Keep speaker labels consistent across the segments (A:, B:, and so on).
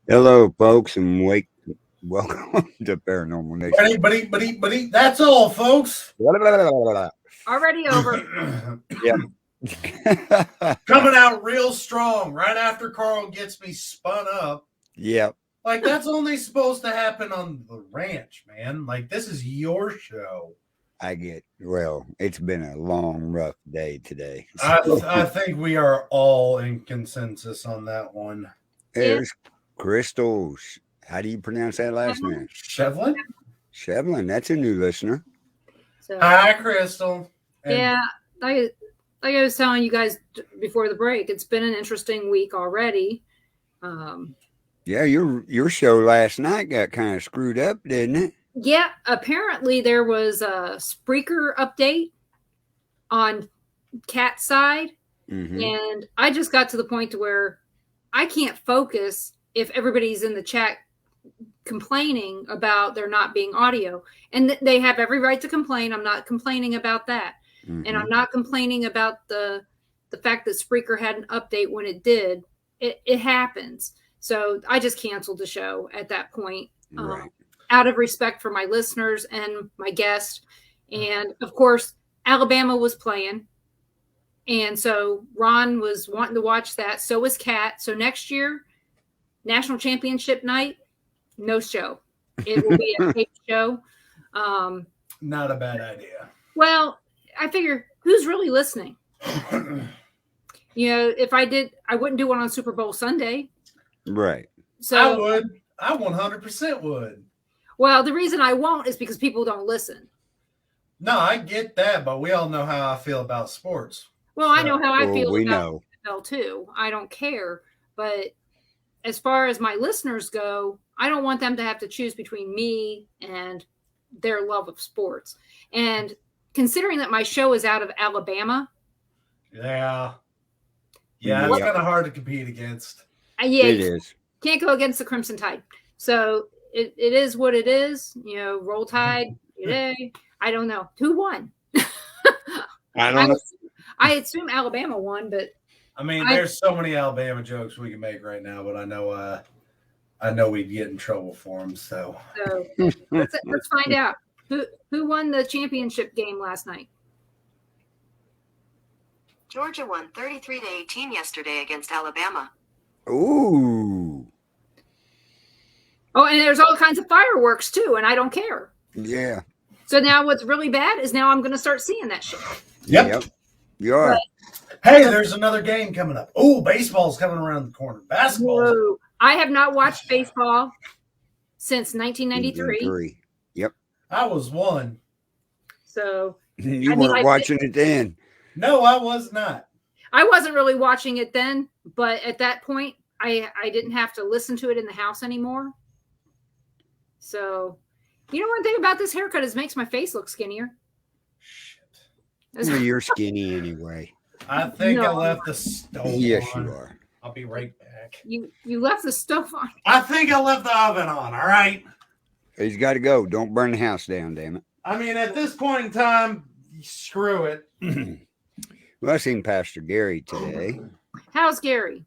A: Hello, folks, and welcome to Paranormal Nation.
B: Buddy. That's all, folks.
A: Blah, blah, blah, blah, blah.
C: Already over.
A: Yep.
B: Coming out real strong right after Carl gets me spun up.
A: Yep.
B: Like, that's only supposed to happen on the ranch, man. Like, this is your show.
A: Well, it's been a long, rough day today.
B: I think we are all in consensus on that one.
A: There's Crystal. How do you pronounce that last name?
B: Shevlin?
A: Shevlin. That's a new listener.
C: So,
B: Hi, Crystal.
C: yeah, like I was telling you guys before the break, it's been an interesting week already.
A: Yeah, your show last night got kind of screwed up, didn't it?
C: Yeah, apparently there was a Spreaker update on Cat's side, and I just got to the point to where I can't focus if everybody's in the chat complaining about there not being audio. And they have every right to complain. I'm not complaining about that. And I'm not complaining about the fact that Spreaker had an update when it did. It happens. So I just canceled the show at that point,
A: Right.
C: out of respect for my listeners and my guest. And of course, Alabama was playing. And so Ron was wanting to watch that. So was Kat. So next year, national championship night, no show. It will be a tape show.
B: Not a bad idea.
C: Well, I figure who's really listening? If I did, I wouldn't do one on Super Bowl Sunday.
A: Right.
C: So
B: I would. I 100% would.
C: Well, the reason I won't is because people don't listen.
B: No, I get that, but we all know how I feel about sports.
C: Well, I know how I feel
A: we
C: about
A: know.
C: NFL too. I don't care. But as far as my listeners go, I don't want them to have to choose between me and their love of sports. And considering that my show is out of Alabama.
B: Yeah, it's kind of hard to compete against.
A: It is.
C: Can't go against the Crimson Tide. So it is what it is. Roll Tide today. I don't know. Who won?
A: I don't know.
C: I assume Alabama won, but
B: I mean, there's so many Alabama jokes we can make right now, but I know we'd get in trouble for them. So
C: let's find out who won the championship game last night.
D: Georgia won 33-18 yesterday against Alabama.
A: Ooh.
C: Oh, and there's all kinds of fireworks too, and I don't care.
A: Yeah.
C: So now what's really bad is now I'm going to start seeing that shit.
B: Yep.
A: You are.
B: Hey, there's another game coming up. Oh, baseball's coming around the corner. Basketball.
C: Whoa. I have not watched baseball since 1993.
A: Yep.
B: I was one.
C: So
A: you weren't watching it then.
B: No, I was not.
C: I wasn't really watching it then, but at that point, I didn't have to listen to it in the house anymore. So, one thing about this haircut is it makes my face look skinnier.
A: Shit. Well, you're skinny anyway.
B: I think I left the stove on.
A: Yes, you are.
B: I'll be right back.
C: You left the stove on.
B: I think I left the oven on, all right?
A: He's got to go. Don't burn the house down, damn it.
B: I mean, at this point in time, screw it.
A: Well, I seen Pastor Gary today.
C: How's Gary?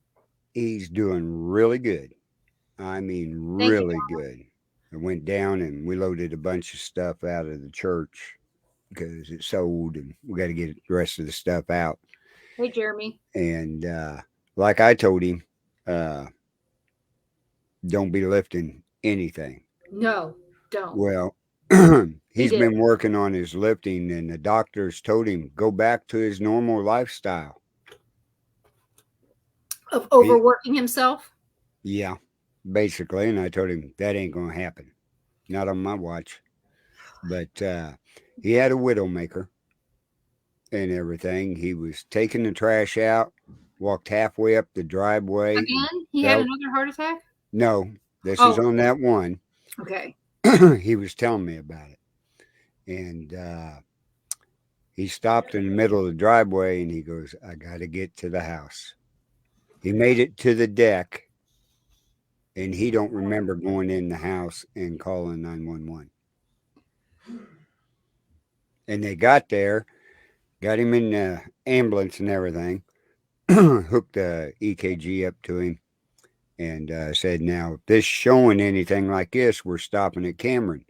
A: He's doing really good. I mean, really good. I went down and we loaded a bunch of stuff out of the church because it sold and we got to get the rest of the stuff out.
C: Hey, Jeremy.
A: And like I told him, don't be lifting anything.
C: No, don't.
A: Well, he's been working on his lifting and the doctors told him go back to his normal lifestyle.
C: Of overworking himself?
A: Yeah, basically. And I told him that ain't going to happen. Not on my watch. But he had a widowmaker and everything. He was taking the trash out, walked halfway up the driveway.
C: Again? He had another heart attack?
A: No, this is on that one.
C: Okay.
A: He was telling me about it. And he stopped in the middle of the driveway and he goes, I got to get to the house. He made it to the deck and he don't remember going in the house and calling 911. And they got there, got him in the ambulance and everything, hooked the EKG up to him. and said, "Now, if this showing anything like this, we're stopping at Cameron."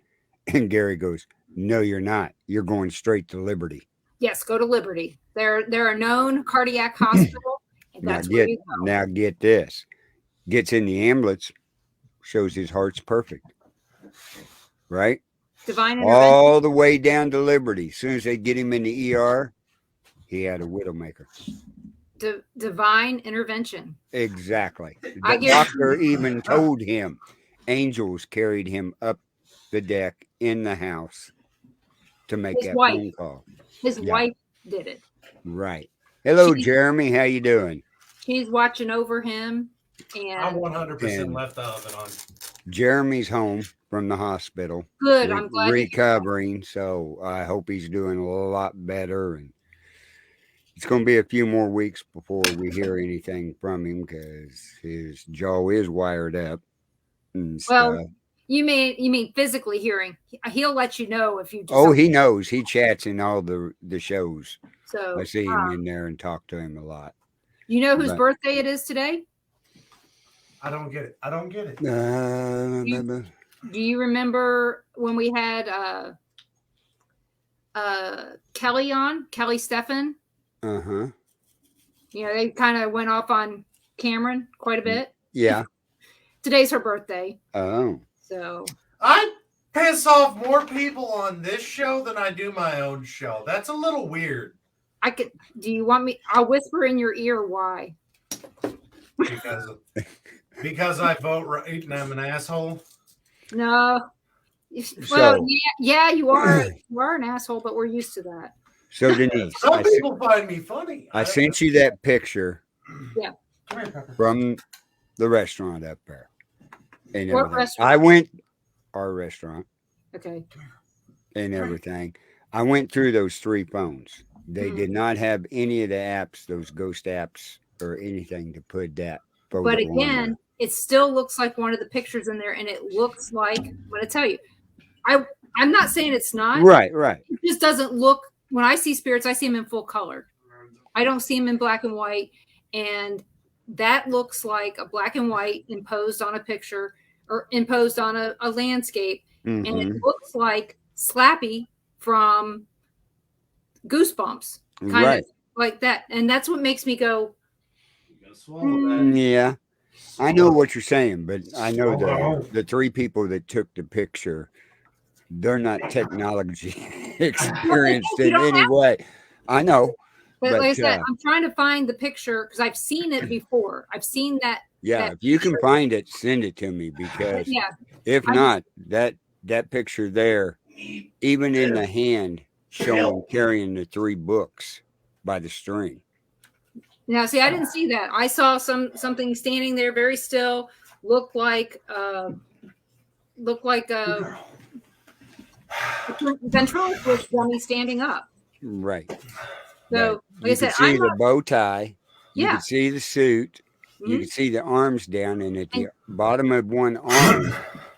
A: And Gary goes, "No, you're not. You're going straight to Liberty."
C: Yes, go to Liberty. They're a known cardiac hospital, and that's where you go.
A: Now get this. Gets in the ambulance, shows his heart's perfect. Right?
C: Divine intervention.
A: All the way down to Liberty. As soon as they get him in the ER, he had a widowmaker.
C: Divine intervention.
A: Exactly.
C: I
A: The
C: get-
A: doctor even told him angels carried him up the deck in the house to make
C: His
A: that
C: wife.
A: phone call.
C: His
A: Yeah.
C: wife did it.
A: Right. Hello,
C: She-
A: Jeremy. How you doing?
C: She's watching over him,
B: I'm
C: and
B: 100%
A: And-
B: left out of it on.
A: Jeremy's home from the hospital.
C: good. I'm glad.
A: Recovering, so I hope he's doing a lot better. And it's going to be a few more weeks before we hear anything from him because his jaw is wired up and
C: Well,
A: stuff.
C: You mean physically hearing? He'll let you know if you. Do
A: Oh,
C: something.
A: he knows. He chats in all the shows.
C: So
A: I see him in there and talk to him a lot.
C: you know whose
A: But-
C: birthday it is today?
B: I don't get it. I don't get it.
C: Do you remember when we had Kelly on, Kelly Steffen?
A: Uh-huh.
C: You know, they kind of went off on Cameron quite a bit.
A: Yeah.
C: Today's her birthday.
A: Oh.
C: So
B: I piss off more people on this show than I do my own show. That's a little weird
C: I could, do you want me? I'll whisper in your ear why.
B: because I vote right and I'm an asshole.
C: No.
A: So-
C: Well, yeah, you are. You are an asshole, but we're used to that.
A: So Denise,
B: Some people find me funny.
A: I sent you that picture
B: Come here, Pepper.
A: from the restaurant up there. And
C: What
A: everything.
C: restaurant?
A: I went our restaurant
C: Okay.
A: and everything. I went through those 3 phones. They
C: Mhm.
A: did not have any of the apps, those ghost apps or anything to put that photo
C: But
A: on
C: again,
A: there.
C: it still looks like one of the pictures in there, and it looks like. I'm going to tell you, I'm not saying it's not.
A: Right, right.
C: It just doesn't look. When I see spirits, I see them in full color. I don't see them in black and white, and that looks like a black and white imposed on a picture or imposed on a landscape, and
A: Mhm.
C: it looks like Slappy from Goosebumps, kind
A: Right.
C: of like that, and that's what makes me go.
B: You gotta swallow that.
A: Yeah. I know what you're saying, but I know
B: Oh.
A: the 3 people that took the picture, they're not technology experienced in
C: don't
A: any way. I know.
C: But like I
A: But,
C: said, I'm trying to find the picture because I've seen it before. I've seen that.
A: Yeah,
C: that
A: if you can
C: picture.
A: find it, send it to me because
C: Yeah,
A: if
C: I-
A: not, that picture there, even in the hand, showing carrying the 3 books by the string.
C: now see, I didn't see that. I saw something standing there very still, looked like a ventriloquist dummy standing up.
A: Right.
C: So,
A: But
C: like I
A: you
C: said,
A: can see
C: I'm
A: the
C: not,
A: bow tie. You
C: Yeah.
A: can see the suit. You
C: Mhm.
A: can see the arms down, and at the bottom of one arm,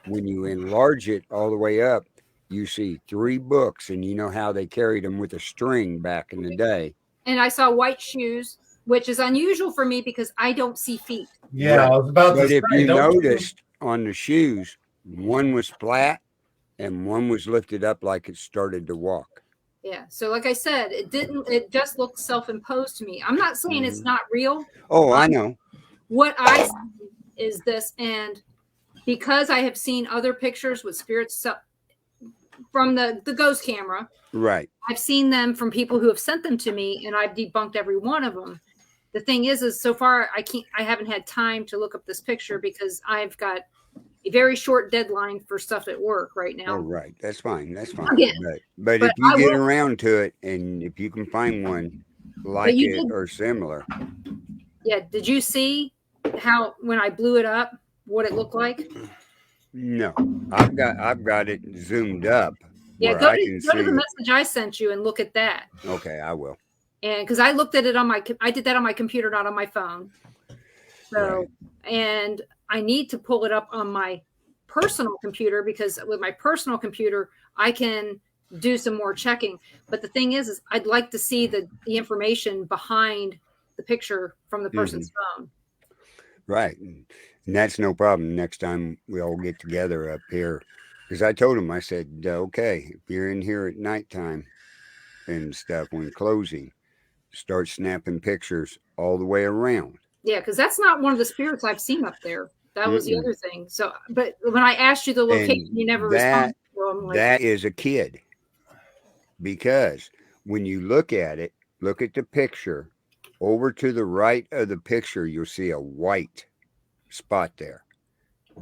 A: when you enlarge it all the way up, you see 3 books, and you know how they carried them with a string back in the day.
C: and I saw white shoes, which is unusual for me because I don't see feet.
B: Yeah, I was about
A: But
B: to
A: if
B: say,
A: you
B: don't
A: noticed on the shoes, one was flat and one was lifted up like it started to walk.
C: Yeah. So, like I said, it didn't. It just looks self-imposed to me. I'm not saying it's
A: Mhm.
C: not real.
A: Oh, I know.
C: What I see is this, and because I have seen other pictures with spirits from the ghost camera,
A: Right.
C: I've seen them from people who have sent them to me, and I've debunked every one of them. The thing is so far I haven't had time to look up this picture because I've got a very short deadline for stuff at work right now.
A: Oh, right. That's fine. That's fine.
C: Again,
A: But
C: but
A: if you
C: I
A: get
C: will-
A: around to it and if you can find one like
C: you
A: it
C: did-
A: or similar,
C: Yeah. Did you see how when I blew it up, what it looked like?
A: no. I've got it zoomed up.
C: Yeah.
A: where
C: Go
A: I
C: to,
A: can
C: go to
A: see
C: the
A: it.
C: message I sent you and look at that.
A: Okay, I will.
C: And because I looked at it I did that on my computer, not on my phone. So, and I need to pull it up on my personal computer because with my personal computer, I can do some more checking. But the thing is I'd like to see the information behind the picture from the person's phone.
A: Right. And that's no problem. Next time we all get together up here, because I told him, I said, okay, if you're in here at nighttime and stuff when closing, start snapping pictures all the way around.
C: Yeah, because that's not one of the spirits I've seen up there. That was the
A: Mm-mm.
C: other thing. So, but when I asked you the location,
A: And
C: you never responded. So I'm like,
A: that is a kid, because when you look at it, look at the picture. Over to the right of the picture, you'll see a white spot there.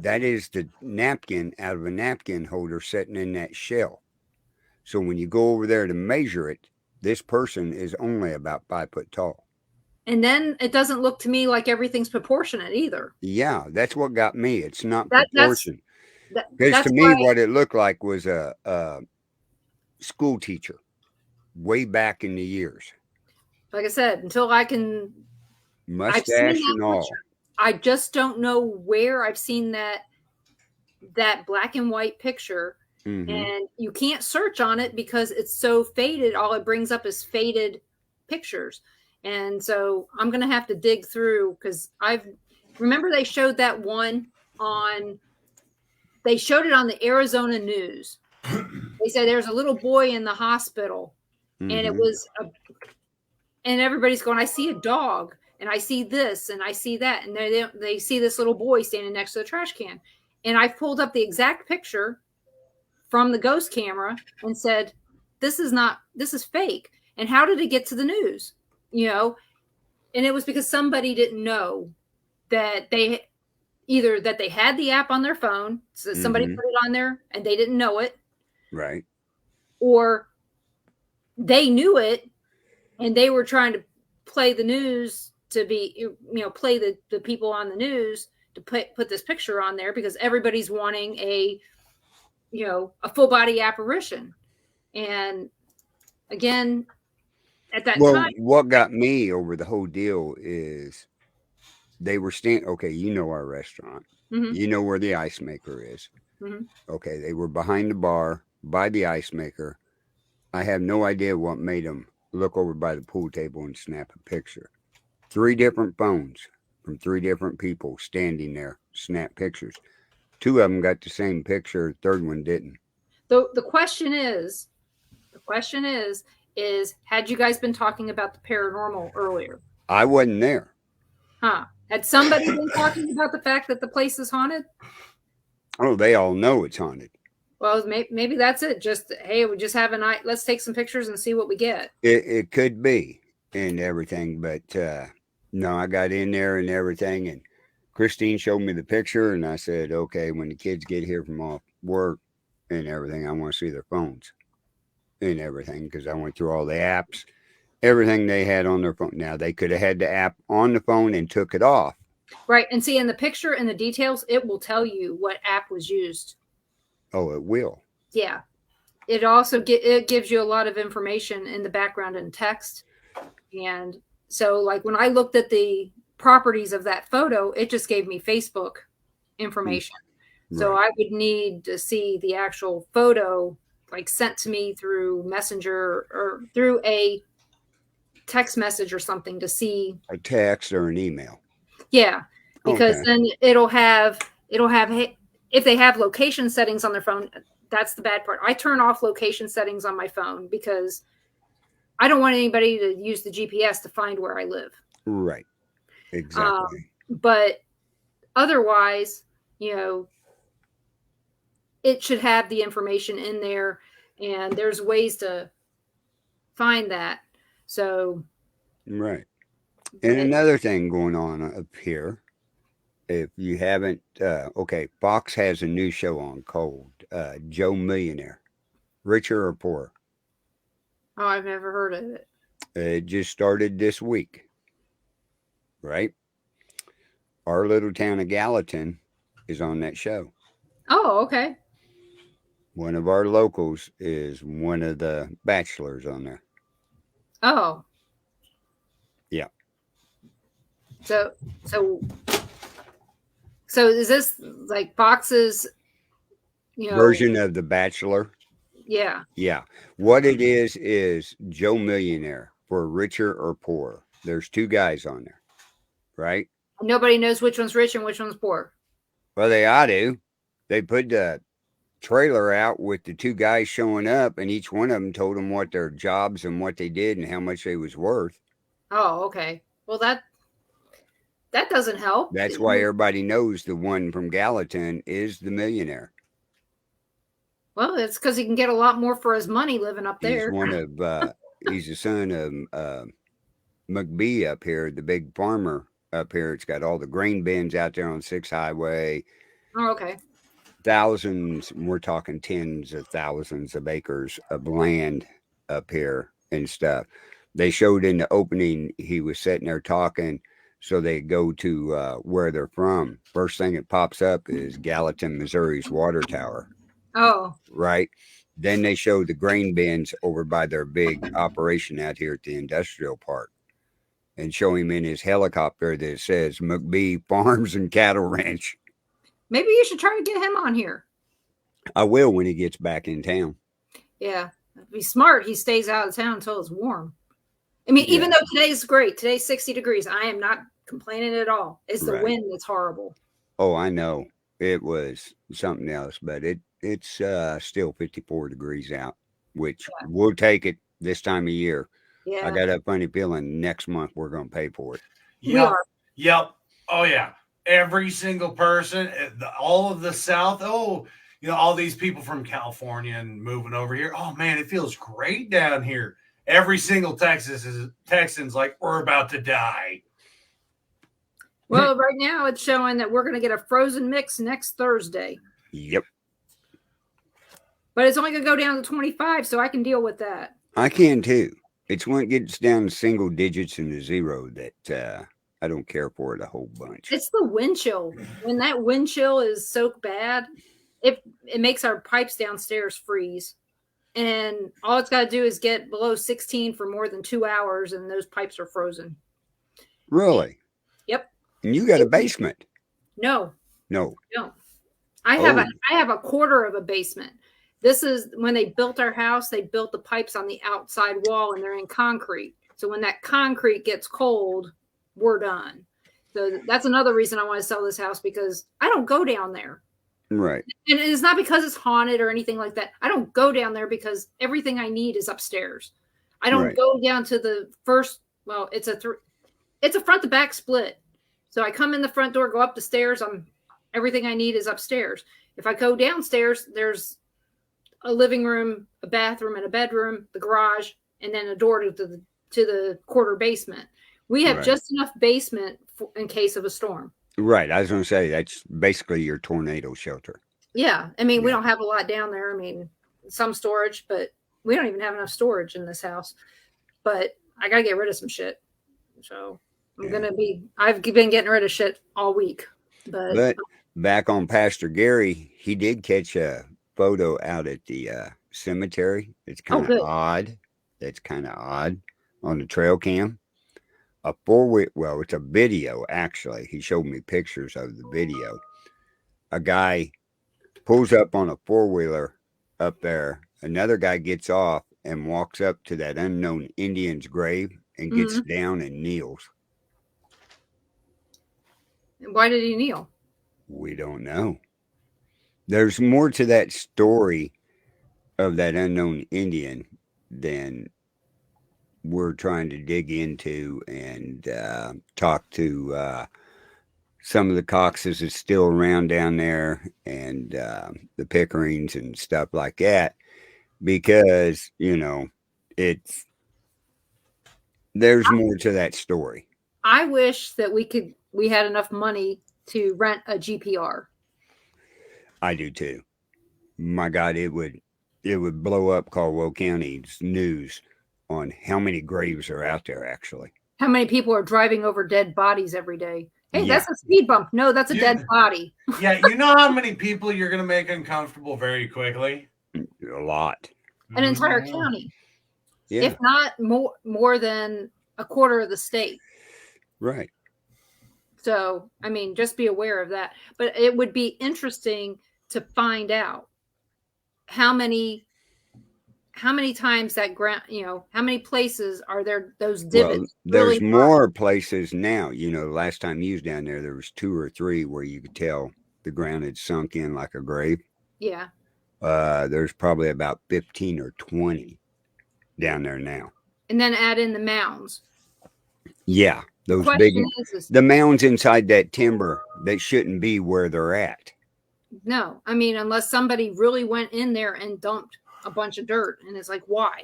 A: That is the napkin out of a napkin holder sitting in that shell. So when you go over there to measure it, this person is only about 5 foot tall.
C: and then it doesn't look to me like everything's proportionate either.
A: Yeah, that's what got me. It's not
C: That's
A: proportion. Because to
C: that's
A: me,
C: why,
A: what it looked like was a school teacher way back in the years,
C: like I said, until I've seen
A: mustache
C: that
A: and all.
C: picture. I just don't know where I've seen that black and white picture.
A: Mm-hmm.
C: And you can't search on it because it's so faded. All it brings up is faded pictures. And so I'm going to have to dig through, because remember they showed that one they showed it on the Arizona news. They said there's a little boy in the hospital, and it
A: Mm-hmm.
C: was and everybody's going, I see a dog, and I see this, and I see that. And they see this little boy standing next to the trash can. And I pulled up the exact picture from the ghost camera and said, this is fake. And how did it get to the news? And it was because somebody didn't know that they had the app on their phone, so somebody
A: Mm-hmm.
C: put it on there and they didn't know it,
A: Right.
C: or they knew it and they were trying to play the news to be, play the people on the news to put this picture on there because everybody's wanting a full body apparition. And again, at that
A: Well,
C: time,
A: what got me over the whole deal is they were standing. Okay, you know our restaurant.
C: mm-hmm,
A: You know where the ice maker is.
C: mm-hmm.
A: Okay, they were behind the bar by the ice maker. I have no idea what made them look over by the pool table and snap a picture. 3 different phones from 3 different people standing there, snap pictures. 2 of them got the same picture. The third one didn't.
C: The question is, had you guys been talking about the paranormal earlier?
A: I wasn't there.
C: Huh? Had somebody been talking about the fact that the place is haunted?
A: Oh, they all know it's haunted.
C: Well, maybe that's it. Just, hey, we just have a night. Let's take some pictures and see what we get.
A: It could be and everything, but no, I got in there and everything, and Christine showed me the picture, and I said, okay, when the kids get here from off work and everything, I want to see their phones and everything, because I went through all the apps, everything they had on their phone. Now, they could have had the app on the phone and took it off.
C: Right. And see, in the picture and the details, it will tell you what app was used.
A: Oh, it will.
C: Yeah. It also it gives you a lot of information in the background and text. And so, like, when I looked at the properties of that photo, it just gave me Facebook information.
A: Right.
C: So I would need to see the actual photo, like, sent to me through Messenger or through a text message or something to see
A: A text or an email.
C: Yeah, because
A: Okay.
C: then it'll have if they have location settings on their phone. That's the bad part. I turn off location settings on my phone because I don't want anybody to use the GPS to find where I live.
A: Right. Exactly.
C: But otherwise, it should have the information in there, and there's ways to find that. So,
A: Right. And another thing going on up here, if you haven't, okay, Fox has a new show on called Joe Millionaire, Richer or Poorer.
C: Oh, I've never heard of it.
A: It just started this week, right? Our little town of Gallatin is on that show.
C: Oh, okay.
A: One of our locals is one of the bachelors on there.
C: Oh.
A: Yeah.
C: So is this like Fox's,
A: version of The Bachelor?
C: Yeah.
A: Yeah. What it is Joe Millionaire for Richer or Poorer. There's 2 guys on there, right?
C: Nobody knows which one's rich and which one's poor.
A: Well, they ought to. They put the trailer out with the two guys showing up, and each one of them told them what their jobs and what they did and how much they was worth.
C: Oh, okay. Well, that doesn't help.
A: That's why everybody knows the one from Gallatin is the millionaire.
C: Well, it's because he can get a lot more for his money living up there.
A: He's the son of McBee up here, the big farmer up here. It's got all the grain bins out there on 6th Highway.
C: Oh, okay.
A: Thousands, we're talking tens of thousands of acres of land up here and stuff. They showed in the opening, he was sitting there talking, so they go to where they're from. First thing that pops up is Gallatin, Missouri's water tower.
C: Oh.
A: Right? Then they show the grain bins over by their big operation out here at the industrial park and show him in his helicopter that says McBee Farms and Cattle Ranch.
C: Maybe you should try to get him on here.
A: I will when he gets back in town.
C: Yeah. If he's smart, he stays out of town until it's warm. I mean, even though today's great, today's 60 degrees, I am not complaining at all. It's the wind that's horrible.
A: Oh, I know. It was something else, but it's still 54 degrees out, which we'll take it this time of year.
C: Yeah.
A: I got a funny feeling next month we're going to pay for it.
B: Yep. Yep. Oh, yeah. Every single person, all of the South. Oh, all these people from California and moving over here. Oh, man, it feels great down here. Every single Texan's like, we're about to die.
C: Well, right now it's showing that we're going to get a frozen mix next Thursday.
A: Yep.
C: But it's only going to go down to 25, so I can deal with that.
A: I can too. It's when it gets down to single digits and a zero that I don't care for it a whole bunch.
C: It's the wind chill. When that wind chill is so bad, it makes our pipes downstairs freeze. And all it's got to do is get below 16 for more than 2 hours, and those pipes are frozen.
A: Really?
C: Yep.
A: And you got a basement?
C: No.
A: No.
C: No. I have a quarter of a basement. This is when they built our house, they built the pipes on the outside wall, and they're in concrete. So when that concrete gets cold, we're done. So that's another reason I want to sell this house, because I don't go down there.
A: Right.
C: And it's not because it's haunted or anything like that. I don't go down there because everything I need is upstairs. I don't go down to the first. Well, it's a front to back split. So I come in the front door, go up the stairs. Everything I need is upstairs. If I go downstairs, there's a living room, a bathroom, and a bedroom, the garage, and then a door to the quarter basement. We have just enough basement in case of a storm.
A: Right. I was going to say, that's basically your tornado shelter.
C: Yeah. I mean, we don't have a lot down there. I mean, some storage, but we don't even have enough storage in this house. But I got to get rid of some shit. So I've been getting rid of shit all week. But
A: back on Pastor Gary, he did catch a photo out at the cemetery. It's kind of odd. That's kind of odd on the trail cam. It's a video, actually. He showed me pictures of the video. A guy pulls up on a four-wheeler up there. Another guy gets off and walks up to that unknown Indian's grave and gets down and kneels.
C: Why did he kneel?
A: We don't know. There's more to that story of that unknown Indian than we're trying to dig into and talk to some of the Coxes that's still around down there and the Pickerings and stuff like that, because there's more to that story.
C: I wish that we had enough money to rent a GPR.
A: I do too. My God, it would blow up Caldwell County's news on how many graves are out there, actually.
C: How many people are driving over dead bodies every day? Hey, that's a speed bump. No, that's a dead body.
B: Yeah, you know how many people you're going to make uncomfortable very quickly?
A: A lot.
C: An entire county.
A: Yeah.
C: If not more than a quarter of the state.
A: Right.
C: So, I mean, just be aware of that. But it would be interesting to find out how many how many times that ground, how many places are there those divots?
A: Well, there's
C: really
A: more places now. Last time you was down there was 2 or 3 where you could tell the ground had sunk in like a grave.
C: Yeah.
A: There's probably about 15 or 20 down there now.
C: And then add in the mounds.
A: Yeah,
C: The
A: those big
C: question is
A: the mounds inside that timber that shouldn't be where they're at.
C: no, I mean, unless somebody really went in there and dumped a bunch of dirt, and it's like, why?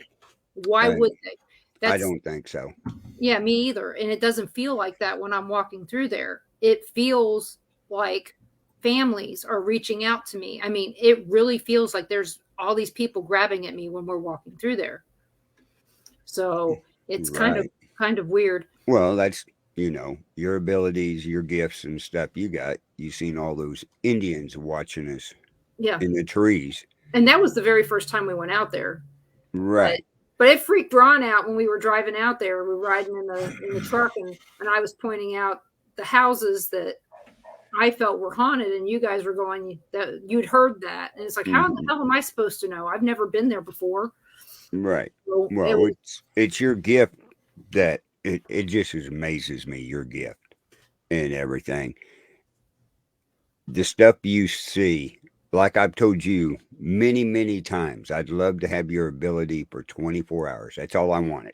C: Why would they?
A: I don't think so.
C: Yeah, me either. And it doesn't feel like that when I'm walking through there. It feels like families are reaching out to me. I mean, it really feels like there's all these people grabbing at me when we're walking through there. So it's
A: Right.
C: kind of weird.
A: Well, that's your abilities, your gifts and stuff you got. You seen all those Indians watching us
C: Yeah.
A: in the trees.
C: And that was the very first time we went out there.
A: Right.
C: But it freaked Ron out when we were driving out there. We were riding in the truck, and I was pointing out the houses that I felt were haunted, and you guys were going that you'd heard that, and it's like, how in the hell am I supposed to know? I've never been there before.
A: Right.
C: So
A: Well, it's your gift that it just amazes me, your gift and everything. The stuff you see, like I've told you many, many times, I'd love to have your ability for 24 hours. That's all I wanted.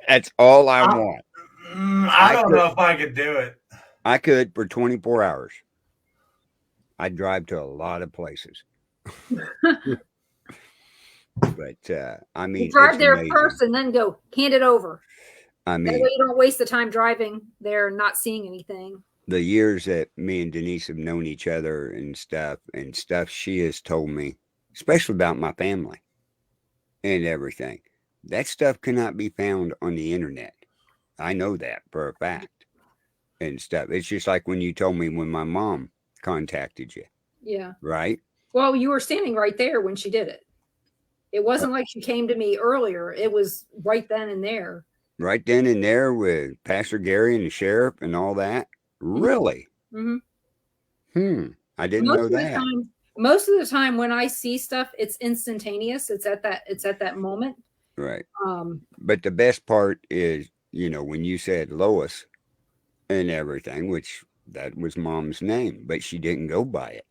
A: That's all I want.
B: I don't know if I could do it.
A: I could for 24 hours. I'd drive to a lot of places. But I mean,
C: you drive there
A: amazing.
C: first and then go hand it over.
A: I mean,
C: that way you don't waste the time driving there and not seeing anything.
A: The years that me and Denise have known each other and stuff she has told me, especially about my family and everything, that stuff cannot be found on the internet. I know that for a fact and stuff. It's just like when you told me when my mom contacted you.
C: Yeah.
A: Right?
C: Well, you were standing right there when she did it. It wasn't like she came to me earlier. It was right then and there.
A: Right then and there with Pastor Gary and the sheriff and all that. Really?
C: Mm-hmm.
A: I didn't know that.
C: Most of the time when I see stuff, it's instantaneous. It's at that moment.
A: Right. But the best part is, when you said Lois and everything, which that was Mom's name, but she didn't go by it.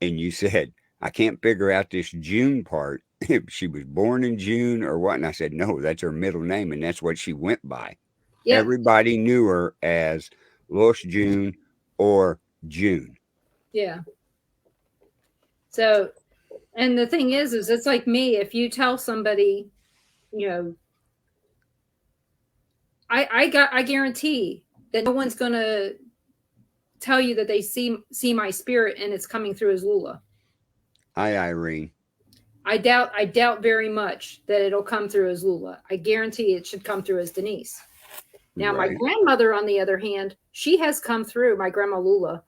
A: And you said, I can't figure out this June part, if she was born in June or what. And I said, no, that's her middle name. And that's what she went by. Yep. Everybody knew her as Lois June or June.
C: Yeah. So, and the thing is it's like me. If you tell somebody, I guarantee that no one's going to tell you that they see my spirit and it's coming through as Lula.
A: Hi, Irene.
C: I doubt very much that it'll come through as Lula. I guarantee it should come through as Denise. Now, right. My grandmother, on the other hand, she has come through, my grandma Lula,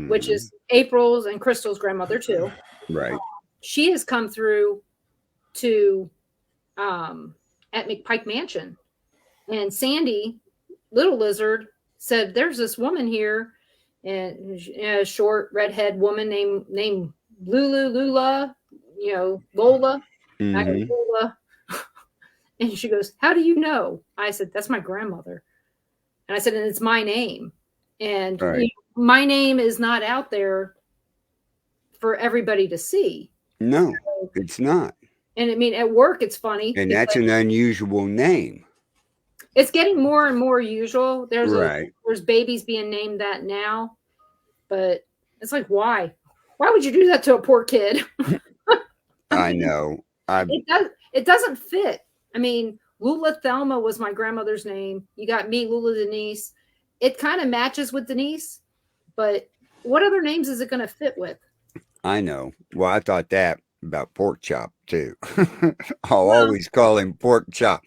C: which is April's and Crystal's grandmother too.
A: Right.
C: She has come through to at McPike Mansion. And Sandy, Little Lizard, said, there's this woman here, and a short redhead woman named Lula, Lola.
A: Mm-hmm.
C: I go, Lola. And she goes, how do you know? I said, that's my grandmother. And I said, and it's my name. And
A: right.
C: My name is not out there for everybody to see.
A: No, it's not.
C: And I mean, at work, it's funny.
A: And that's an unusual name.
C: It's getting more and more usual.
A: There's
C: babies being named that now. But it's like, why? Why would you do that to a poor kid?
A: I know.
C: It doesn't fit. I mean, Lula Thelma was my grandmother's name. You got me, Lula Denise. It kind of matches with Denise, but what other names is it going to fit with?
A: I know. Well, I thought that about Pork Chop too. I'll always call him Pork Chop.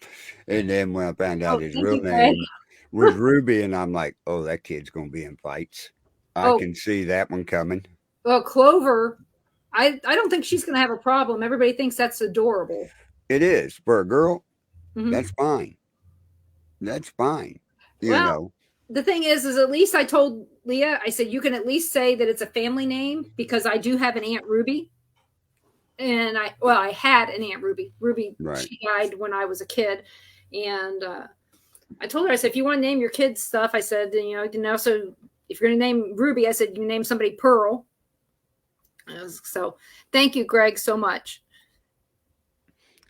A: And then when I found out his real name was Ruby, and I'm like, oh, that kid's going to be in fights. I can see that one coming.
C: Well, Clover, I don't think she's going to have a problem. Everybody thinks that's adorable.
A: It is. For a girl, that's fine. That's fine. You know.
C: The thing is at least I told Leah, I said, you can at least say that it's a family name because I do have an Aunt Ruby. and I had an Aunt Ruby. Ruby,
A: Right.
C: she died when I was a kid, and I told her, I said, if you want to name your kids stuff, I said, so if you're going to name Ruby, I said, you name somebody Pearl. So thank you, Greg, so much.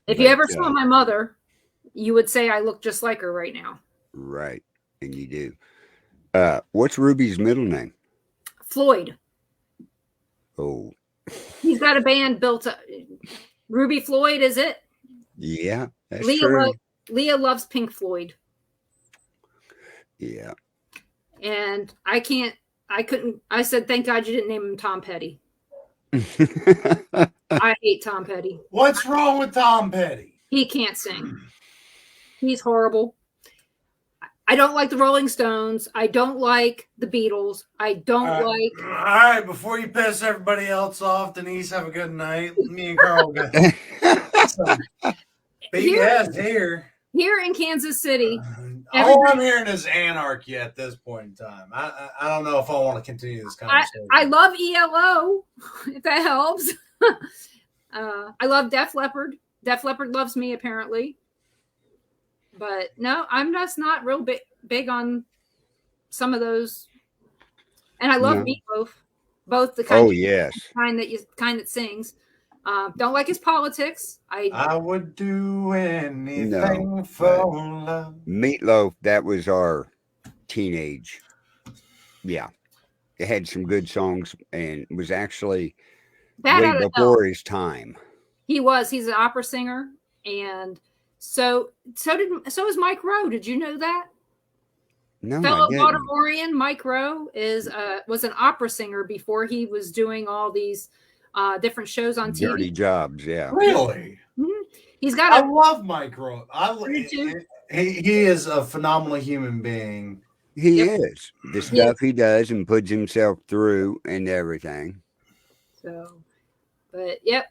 C: If you ever saw my mother, you would say I look just like her right now.
A: Right. And you do. What's Ruby's middle name?
C: Floyd.
A: Oh.
C: He's got a band built up. Ruby Floyd, is it?
A: Yeah, that's true.
C: Leah loves Pink Floyd.
A: Yeah.
C: And I said, thank God you didn't name him Tom Petty. I hate Tom Petty.
B: What's wrong with Tom Petty?
C: He can't sing. He's horrible. I don't like the Rolling Stones. I don't like the Beatles. I don't like.
B: All right, before you piss everybody else off, Denise, have a good night. Me and Carl got big ass here.
C: Here in Kansas City.
B: All I'm hearing is anarchy at this point in time. I don't know if I want to continue this conversation.
C: I love ELO, if that helps. I love Def Leppard. Def Leppard loves me, apparently. But no, I'm just not real big on some of those. And I love Meatloaf, both the kind kind that sings. Don't like his politics.
B: I would do anything for love.
A: Meatloaf, that was our teenage. Yeah. It had some good songs and was actually way before his time.
C: He's an opera singer, and so is Mike Rowe. Did you know that?
A: No,
C: fellow Baltimorean Mike Rowe was an opera singer before he was doing all these different shows on TV.
A: Dirty jobs, yeah.
B: Really?
C: Mm-hmm. He's got.
B: I love Mike Rowe. He is a phenomenal human being.
A: He is. The stuff he does and puts himself through and everything.
C: So, but yep,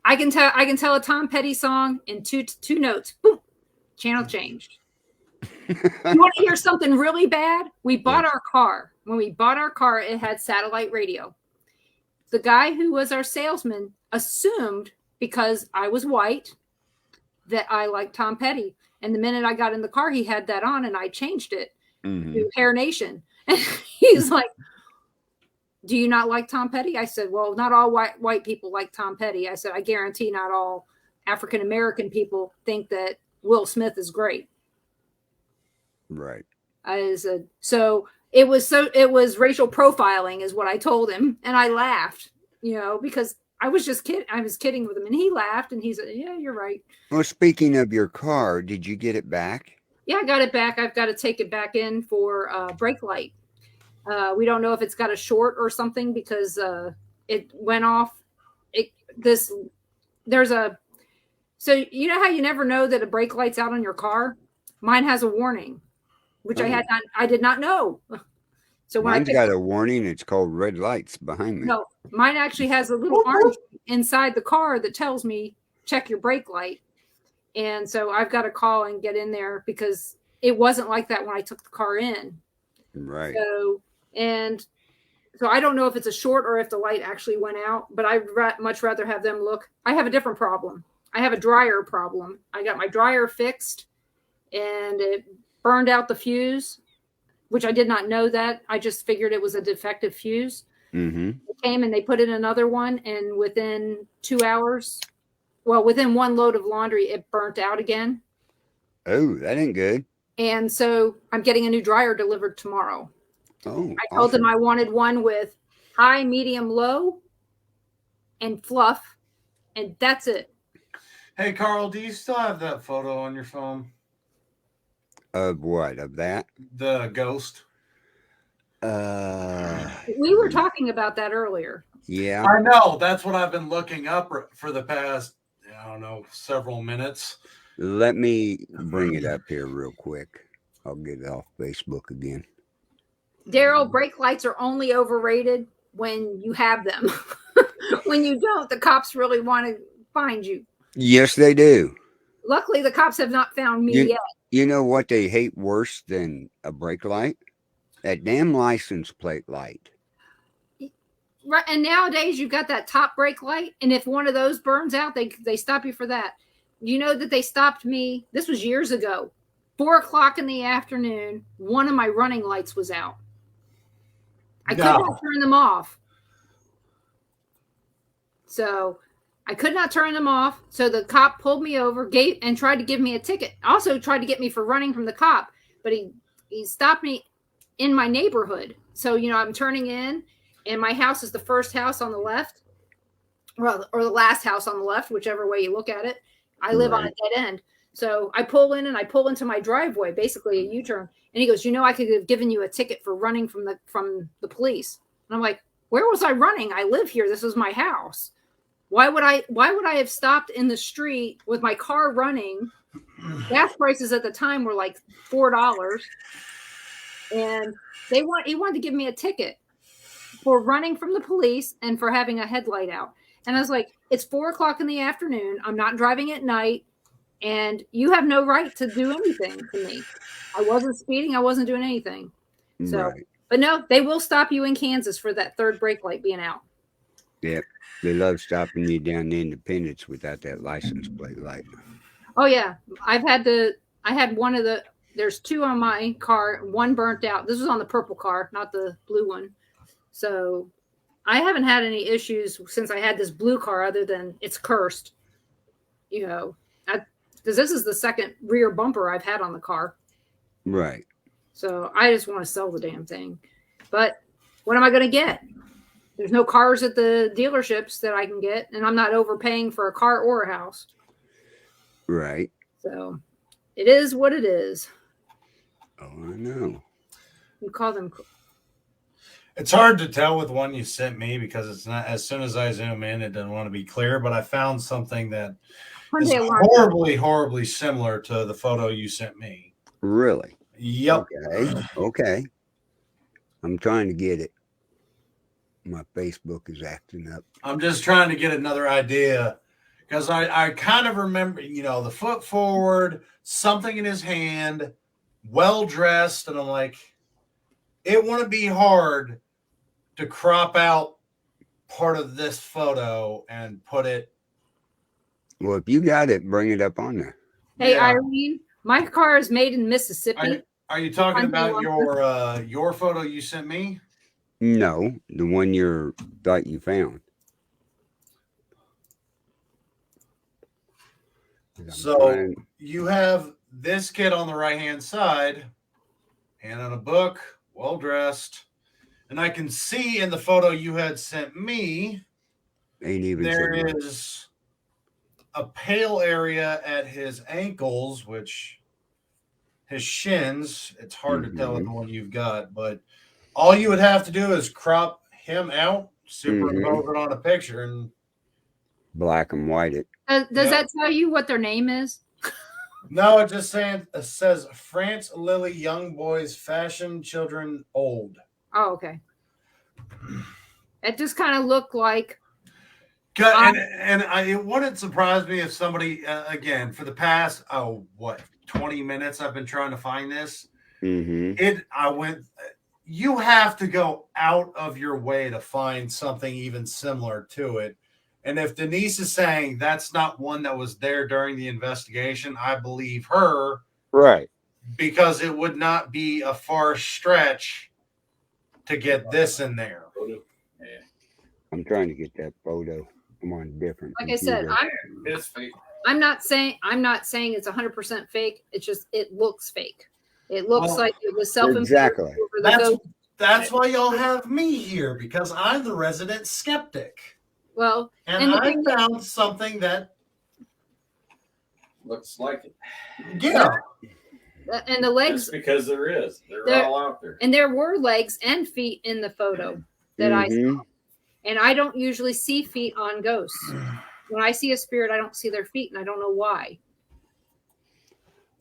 C: I can tell a Tom Petty song in two notes. Boom, channel changed. You want to hear something really bad? We bought our car. When we bought our car, it had satellite radio. The guy who was our salesman assumed because I was white that I liked Tom Petty. And the minute I got in the car, he had that on, and I changed it to Hair Nation. And he's like, do you not like Tom Petty? I said, well, not all white people like Tom Petty. I said, I guarantee not all African-American people think that Will Smith is great.
A: Right.
C: So it was racial profiling is what I told him. And I laughed, because I was just kidding. I was kidding with him, and he laughed, and he said, yeah, you're right.
A: Well, speaking of your car, did you get it back?
C: Yeah, I got it back. I've got to take it back in for brake light. We don't know if it's got a short or something because it went off. So you know how you never know that a brake light's out on your car? Mine has a warning, which I did not know. So when
A: mine's got a warning. It's called red lights behind me.
C: No, mine actually has a little orange inside the car that tells me check your brake light. And so I've got to call and get in there because it wasn't like that when I took the car in.
A: Right.
C: So I don't know if it's a short or if the light actually went out, but I'd much rather have them look. I have a different problem. I have a dryer problem. I got my dryer fixed and it burned out the fuse, which I did not know that. I just figured it was a defective fuse.
A: Mm-hmm.
C: They came and they put in another one, and within 2 hours, within one load of laundry, it burnt out again.
A: Oh, that ain't good.
C: And so I'm getting a new dryer delivered tomorrow.
A: Oh,
C: I told them I wanted one with high, medium, low, and fluff, and that's it.
B: Hey, Carl, do you still have that photo on your phone?
A: Of what? Of that?
B: The ghost?
C: We were talking about that earlier.
A: Yeah.
B: I know. That's what I've been looking up for the past, several minutes.
A: Let me bring it up here real quick. I'll get it off Facebook again.
C: Daryl, brake lights are only overrated when you have them. When you don't, the cops really want to find you.
A: Yes, they do.
C: Luckily, the cops have not found me yet.
A: You know what they hate worse than a brake light? That damn license plate light.
C: right, and nowadays you've got that top brake light, and if one of those burns out, they stop you for that. You know that they stopped me. This was years ago. 4:00 in the afternoon. One of my running lights was out. I could not turn them off. So I could not turn them off. So the cop pulled me over, and tried to give me a ticket. Also tried to get me for running from the cop, but he stopped me in my neighborhood. So, I'm turning in, and my house is the first house on the left, or the last house on the left, whichever way you look at it. I live on a dead end. So I pull in and I pull into my driveway, basically a U-turn. And he goes, I could have given you a ticket for running from the police. And I'm like, where was I running? I live here. This is my house. Why would I have stopped in the street with my car running? Gas prices at the time were like $4. And he wanted to give me a ticket for running from the police and for having a headlight out. And I was like, it's 4:00 in the afternoon. I'm not driving at night. And you have no right to do anything to me. I wasn't speeding. I wasn't doing anything. So, But no, they will stop you in Kansas for that third brake light being out.
A: Yep. They love stopping you down in Independence without that license plate light.
C: Oh, yeah. I had one of there's two on my car. One burnt out. This was on the purple car, not the blue one. So I haven't had any issues since I had this blue car other than it's cursed. Because this is the second rear bumper I've had on the car.
A: Right.
C: So I just want to sell the damn thing. But what am I going to get? There's no cars at the dealerships that I can get, and I'm not overpaying for a car or a house.
A: Right.
C: So it is what it is.
A: Oh, I know.
C: You call them.
B: It's hard to tell with one you sent me because it's not, as soon as I zoom in, it doesn't want to be clear, but I found something that is horribly, horribly similar to the photo you sent me.
A: Really?
B: Yep.
A: Okay. I'm trying to get it. My Facebook is acting up.
B: I'm just trying to get another idea because I kind of remember, the foot forward, something in his hand, well dressed, and I'm like, it wouldn't be hard to crop out part of this photo and put it.
A: Well, if you got it, bring it up on there.
C: Hey, yeah. Irene, my car is made in Mississippi.
B: Are you talking about your photo you sent me?
A: No, the one you thought you found.
B: So you have this kid on the right-hand side, hand on a book, well-dressed. And I can see in the photo you had sent me, there is a pale area at his ankles, which his shins, it's hard to tell with the one you've got, but all you would have to do is crop him out, superimpose it on a picture, and
A: black and white it.
C: Does that tell you what their name is?
B: No, it just says France Lily Young Boys Fashion Children Old.
C: Oh, okay. It just kind of looked like.
B: It wouldn't surprise me if somebody, again, for the past 20 minutes I've been trying to find this. You have to go out of your way to find something even similar to it. And if Denise is saying that's not one that was there during the investigation, I believe her.
A: Right.
B: Because it would not be a far stretch to get this in there.
A: I'm trying to get that photo. I'm on different.
C: Like computer. I said, I'm not saying it's 100% fake. It's just it looks fake. It looks like it was self-inflicted.
A: Exactly.
B: That's why y'all have me here, because I'm the resident skeptic.
C: Well,
B: and I found something that
E: looks like it.
B: Yeah.
C: And the legs.
E: Just because they're all out there.
C: And there were legs and feet in the photo that I saw. And I don't usually see feet on ghosts. When I see a spirit, I don't see their feet, and I don't know why.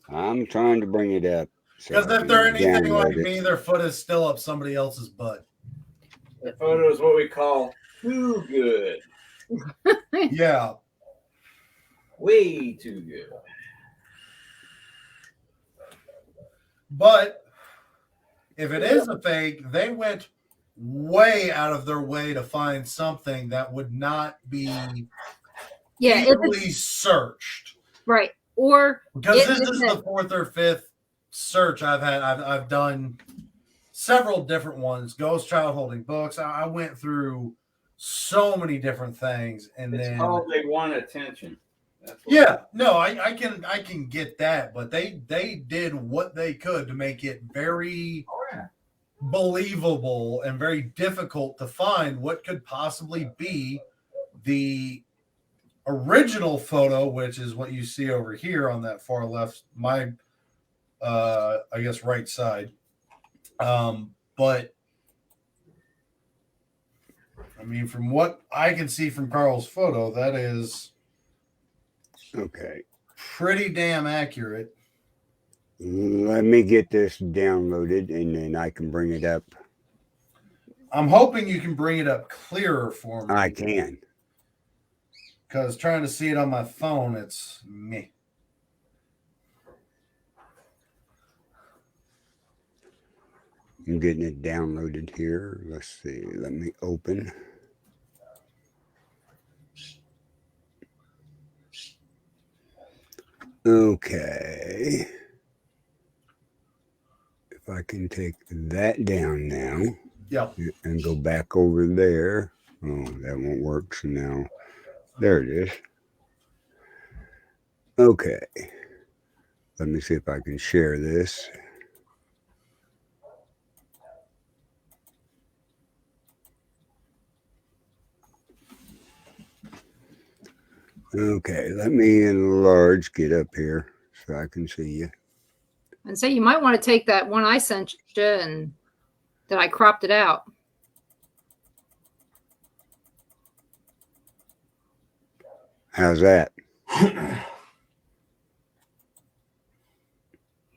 A: I'm trying to bring it up.
B: Because if they're anything like me, their foot is still up somebody else's butt.
E: The photo is what we call too good.
B: Yeah.
E: Way too good.
B: But if it is a fake, they went
F: way out of their way to find something that would not be
C: Yeah, if
F: easily
C: it's,
F: searched.
C: right. Or
F: Because
C: it
F: this is
C: isn't-
F: the fourth or fifth search I've had. I've done several different ones. Ghost child holding books. I went through so many different things, and
E: It's
F: then
E: called they want attention. That's what
F: yeah, no, I can get that, but they did what they could to make it very
E: Oh, yeah.
F: believable and very difficult to find what could possibly be the original photo, which is what you see over here on that far left, my I guess right side. But I mean, from what I can see from Carl's photo, that is
A: Okay.
F: pretty damn accurate.
A: Let me get this downloaded and then I can bring it up.
F: I'm hoping you can bring it up clearer for me.
A: I can.
F: Because trying to see it on my phone, it's me.
A: I'm getting it downloaded here. Let's see. Let me open. Okay. If I can take that down now
F: Yep.
A: and go back over there. Oh, that won't work. So now, there it is. Okay. Let me see if I can share this. Okay, let me enlarge, get up here so I can see you.
C: and say you might want to take that one I sent you and that I cropped it out.
A: How's that?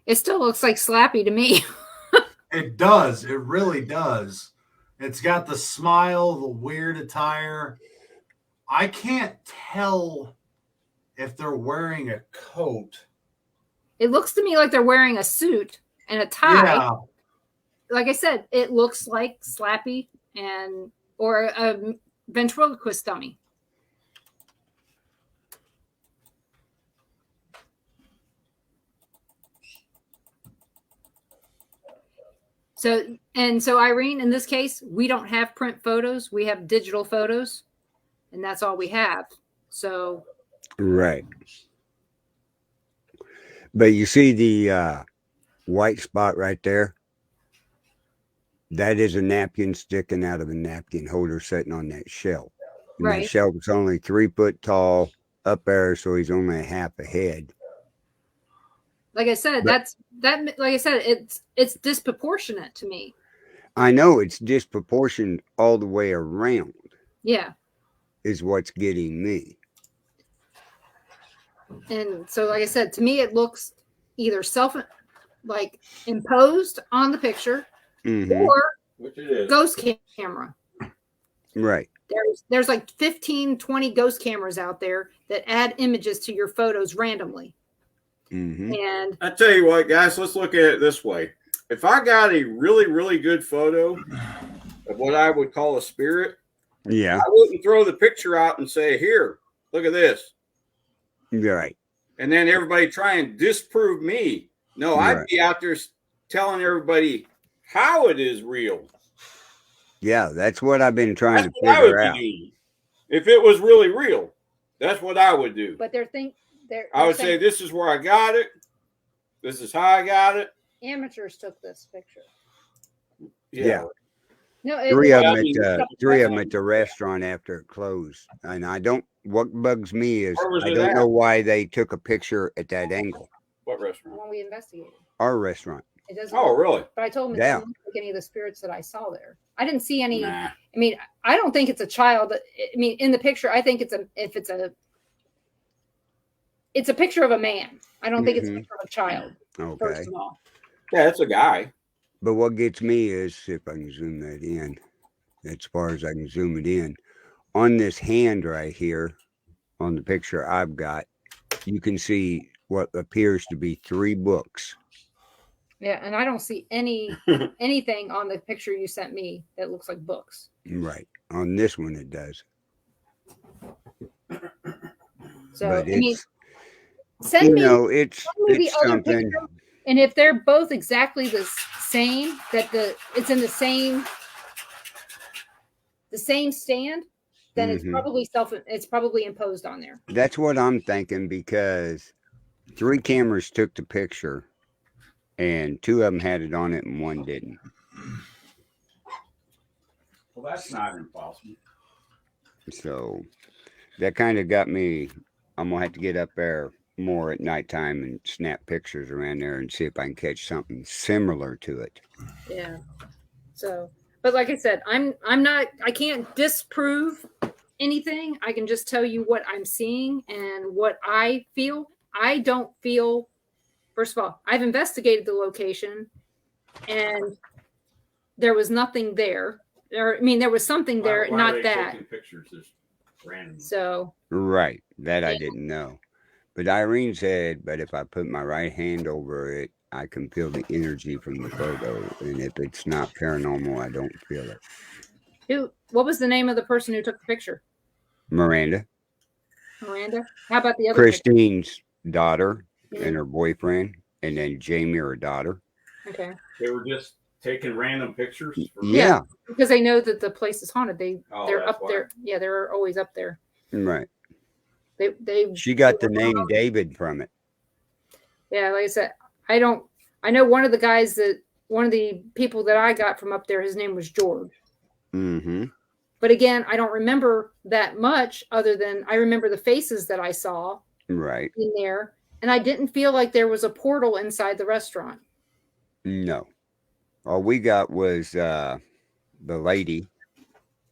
C: It still looks like Slappy to me.
B: It does. It really does. It's got the smile, the weird attire. I can't tell if they're wearing a coat.
C: It looks to me like they're wearing a suit and a tie.
B: Yeah.
C: Like I said, it looks like Slappy and or a ventriloquist dummy. So Irene, in this case, we don't have print photos. We have digital photos, and that's all we have. So
A: Right. But you see the white spot right there? That is a napkin sticking out of a napkin holder sitting on that shelf. And
C: Right.
A: that shelf is only 3 foot tall up there, so he's only a half a head.
C: like I said, like I said, it's disproportionate to me.
A: I know it's disproportionate all the way around
C: Yeah.
A: is what's getting me.
C: And so, like I said, to me, it looks either like imposed on the picture
A: Mhm.
C: or
E: Which it is.
C: ghost camera.
A: Right.
C: There's like 15, 20 ghost cameras out there that add images to your photos randomly.
A: Mhm.
C: And
G: I tell you what, guys, let's look at it this way. If I got a really, really good photo of what I would call a spirit,
A: Yeah.
G: I wouldn't throw the picture out and say, here, look at this.
A: Right.
G: And then everybody try and disprove me. No, I'd
A: Right.
G: be out there telling everybody how it is real.
A: Yeah, that's what I've been trying
G: That's
A: to
G: what I would
A: figure
G: be
A: out.
G: doing. If it was really real, that's what I would do.
C: but they're
G: I would say, this is where I got it. This is how I got it.
C: amateurs took this picture.
A: Yeah.
C: No,
A: Three of
G: I
A: them
G: mean,
A: at the restaurant after it closed. And what bugs me is
G: Where was
A: I
G: it
A: don't
G: at?
A: know why they took a picture at that angle.
G: What
C: the
G: restaurant?
C: one we investigated.
A: Our restaurant.
C: It doesn't.
G: Oh, really?
C: But I told him it
A: Yeah.
C: doesn't look like any of the spirits that I saw there. I didn't see any.
G: Nah.
C: I mean, I don't think it's a child. I mean, in the picture, I think it's a picture of a man. I don't think it's a
A: Mhm.
C: picture of a child.
A: Okay.
C: First of all,
G: Yeah, it's a guy.
A: But what gets me is, if I can zoom that in, as far as I can zoom it in, on this hand right here, on the picture I've got, you can see what appears to be 3 books.
C: Yeah, and I don't see anything on the picture you sent me that looks like books.
A: Right. On this one, it does.
C: So
A: But
C: I mean,
A: it's,
C: send me
A: it's
C: the other
A: something.
C: picture, and if they're both exactly the same, that it's in the same stand, then it's
A: Mhm.
C: probably imposed on there.
A: That's what I'm thinking because 3 cameras took the picture and 2 of them had it on it and 1 didn't.
G: Well, that's not impossible.
A: So that kind of got me. I'm going to have to get up there more at nighttime and snap pictures around there and see if I can catch something similar to it.
C: Yeah. So, but like I said, I can't disprove anything. I can just tell you what I'm seeing and what I feel. I don't feel, first of all, I've investigated the location and there was nothing there. Or, I mean, there was something there,
G: Why
C: not
G: are they
C: that.
G: taking pictures just randomly?
C: So,
A: Right. That I
C: Yeah.
A: didn't know. But Irene said, but if I put my right hand over it, I can feel the energy from the photo. And if it's not paranormal, I don't feel it.
C: what was the name of the person who took the picture?
A: Miranda,
C: Miranda? How about the other picture?
A: Christine's daughter and
C: Mhm.
A: her boyfriend, and then Jamie, her daughter.
C: Okay.
G: They were just taking random pictures.
A: Yeah.
C: Because they know that the place is haunted.
G: Oh,
C: They're
G: that's
C: up
G: why.
C: there. Yeah, they're always up there.
A: Right.
C: They
A: She got the name David from it.
C: Yeah, like I said, I know one of the people that I got from up there, his name was George.
A: Mm-hmm.
C: But again, I don't remember that much other than I remember the faces that I saw
A: Right.
C: in there. And I didn't feel like there was a portal inside the restaurant.
A: No. All we got was the lady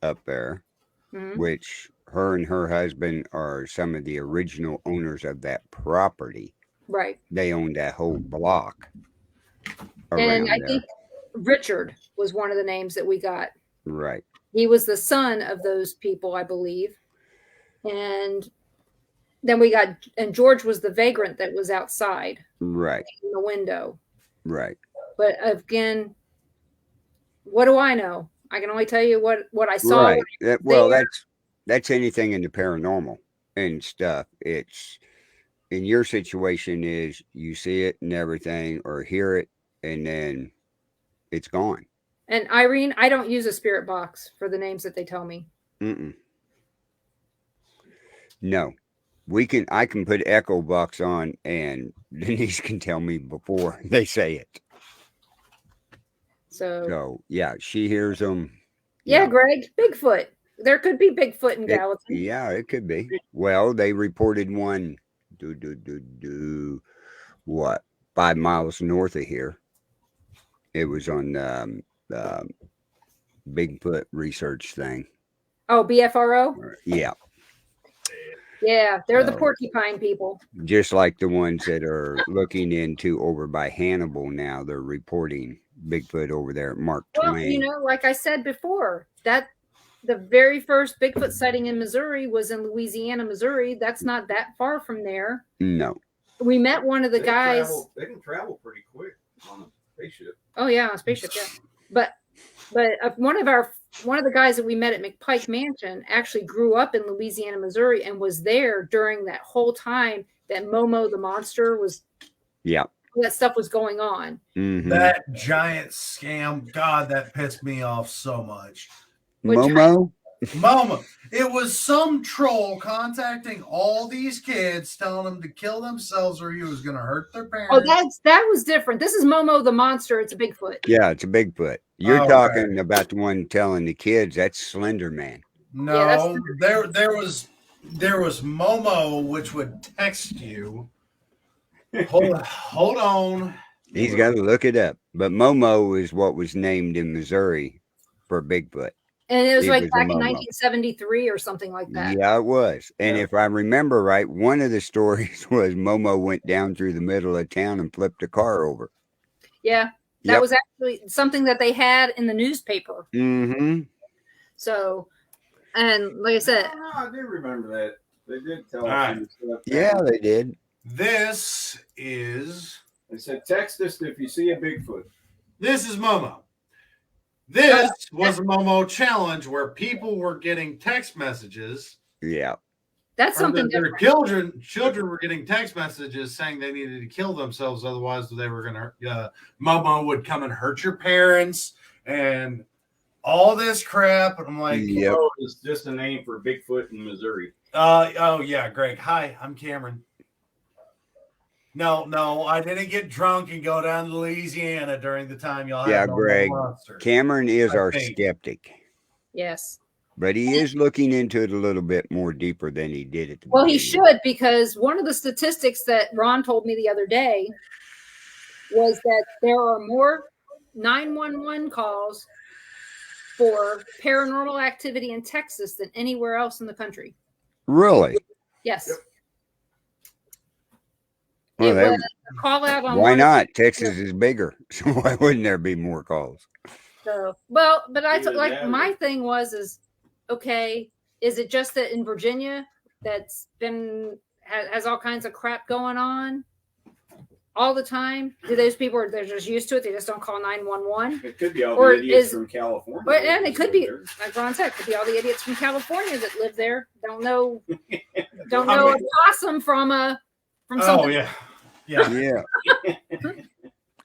A: up there,
C: Mhm.
A: which her and her husband are some of the original owners of that property.
C: Right.
A: They owned that whole block around
C: And I
A: there.
C: think Richard was one of the names that we got.
A: Right.
C: He was the son of those people, I believe. And then and George was the vagrant that was outside
A: Right.
C: in the window.
A: Right.
C: But again, what do I know? I can only tell you what I saw.
A: Right. Well,
C: there.
A: that's anything in the paranormal and stuff. It's in your situation is you see it and everything or hear it and then it's gone.
C: And Irene, I don't use a spirit box for the names that they tell me.
A: Mm-mm. No. I can put echo box on and Denise can tell me before they say it. So yeah, she hears them.
C: Yeah, Greg, Bigfoot. There could be Bigfoot in Gallatin.
A: Yeah, it could be. Well, they reported one what 5 miles north of here. It was on the Bigfoot research thing.
C: Oh, BFRO?
A: Yeah.
C: Yeah, they're the porcupine people.
A: Just like the ones that are looking into over by Hannibal now, they're reporting Bigfoot over there at Mark
C: Well,
A: Twain.
C: like I said before, that the very first Bigfoot sighting in Missouri was in Louisiana, Missouri. That's not that far from there.
A: No.
C: We met one of the guys.
G: They can travel pretty quick on a spaceship.
C: Oh yeah, on a spaceship, yeah. But one of the guys that we met at McPike Mansion actually grew up in Louisiana, Missouri, and was there during that whole time that Momo the monster was.
A: Yeah.
C: That stuff was going on.
A: Mm-hmm.
F: That giant scam, God, that pissed me off so much.
A: Momo?
F: Momo. It was some troll contacting all these kids, telling them to kill themselves or he was going to hurt their parents.
C: Oh, that was different. This is Momo the monster. It's a Bigfoot.
A: Yeah, it's a Bigfoot. You're talking about the one telling the kids that's Slender Man.
F: No, there was Momo, which would text you. Hold on.
A: He's got to look it up. But Momo is what was named in Missouri for Bigfoot.
C: And it was back in 1973 or something like that.
A: Yeah, it was. And if I remember right, one of the stories was Momo went down through the middle of town and flipped a car over.
C: Yeah, that was actually something that they had in the newspaper.
A: Mm-hmm.
C: So, and like I said,
G: I do remember that. They did tell us.
A: Yeah, they did.
B: This is
G: They said, text us if you see a Bigfoot.
B: This is Momo. This was a Momo challenge where people were getting text messages.
A: Yeah.
C: That's
B: Or
C: something
B: their
C: different.
B: children were getting text messages saying they needed to kill themselves, otherwise they were gonna Momo would come and hurt your parents and all this crap. And I'm like,
A: Yep.
G: Oh, it's just a name for Bigfoot in Missouri.
B: oh yeah, Greg. Hi, I'm Cameron. No, I didn't get drunk and go down to Louisiana during the time y'all
A: Yeah,
B: had no
A: Greg.
B: monster.
A: Cameron is
B: I
A: our
B: think.
A: skeptic,
C: Yes.
A: but he is looking into it a little bit more deeper than he did at the
C: Well, he
A: beginning.
C: should, because one of the statistics that Ron told me the other day was that there are more 911 calls for paranormal activity in Texas than anywhere else in the country.
A: Really?
C: Yes.
A: Well,
C: It was a call out on
A: why
C: one of
A: not?
C: the-
A: Texas is bigger, so why wouldn't there be more calls?
C: So, well, but
G: Either
C: like
G: that or-
C: my thing is okay, is it just that in Virginia that's been has all kinds of crap going on all the time? Do those people they're just used to it? They just don't call 911?
G: It could be all
C: Or
G: the idiots
C: is-
G: from California.
C: But and it could be
G: There.
C: like Ron said, it could be all the idiots from California that live there. Don't know
B: I
C: a
B: mean-
C: possum from
B: Oh
C: something.
B: yeah.
A: Yeah.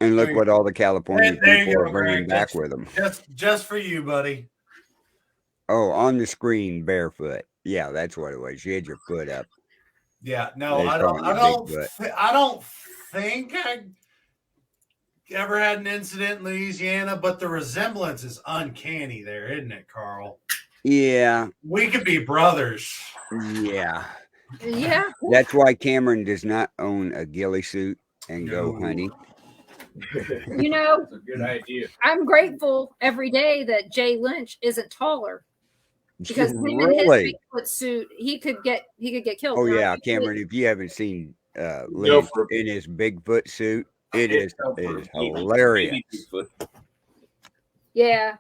A: And look what all the California
B: There you
A: people
B: go,
A: are bringing
B: Greg.
A: back with them.
B: Just for you, buddy.
A: Oh, on the screen, barefoot. Yeah, that's what it was. You had your foot up.
B: Yeah, no,
A: They
B: I
A: call
B: don't.
A: him
B: I don't.
A: Bigfoot.
B: I don't think I ever had an incident in Louisiana, but the resemblance is uncanny there, isn't it, Carl?
A: Yeah,
B: We could be brothers.
A: yeah.
C: Yeah.
A: That's why Cameron does not own a ghillie suit and go
B: No.
A: hunting.
C: You know,
G: That's a good idea.
C: I'm grateful every day that Jay Lynch isn't taller, because him in
A: Really?
C: his Bigfoot suit, he could get killed.
A: Oh
C: Now,
A: yeah,
C: he could-
A: Cameron. If you haven't seen
G: Go
A: Lynch
G: for it.
A: in his Bigfoot suit, it is
G: Go for it.
A: hilarious.
G: Baby Bigfoot.
C: Yeah.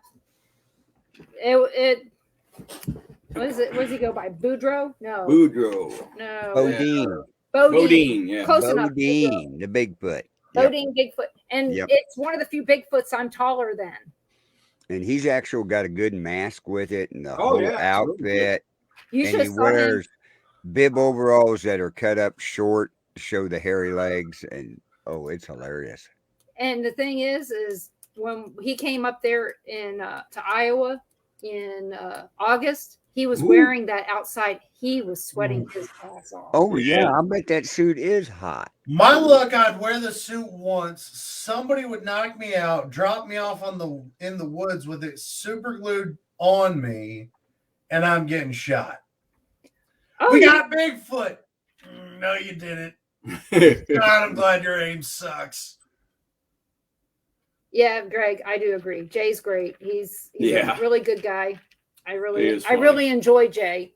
C: It what is it? What does he go by? Boudreaux? No.
G: Boudreaux.
C: No.
A: Bodine,
G: Bodine, yeah.
C: Close enough.
A: Bodine, the Bigfoot. Yep.
C: Bodine Bigfoot. And
A: Yep.
C: it's one of the few Bigfoots I'm taller than.
A: And he's actually got a good mask with it and the
G: Oh,
A: whole
G: yeah, absolutely.
A: outfit.
C: You
A: And
C: should
A: he
C: have saw him.
A: wears bib overalls that are cut up short to show the hairy legs. And oh, it's hilarious.
C: And the thing is when he came up there in to Iowa in August, he was
A: Ooh.
C: wearing that outside. He was sweating his ass off.
A: Oh
G: Yeah.
A: yeah, I bet that suit is hot.
F: My luck, I'd wear the suit once. Somebody would knock me out, drop me off in the woods with it super glued on me, and I'm getting shot.
C: Oh,
F: We
C: yeah.
F: got Bigfoot. No, you didn't. God, I'm glad your aim sucks.
C: Yeah, Greg, I do agree. Jay's great. He's
G: Yeah.
C: a really good guy. I
G: He
C: really
G: is
C: I
G: funny.
C: really enjoy Jay.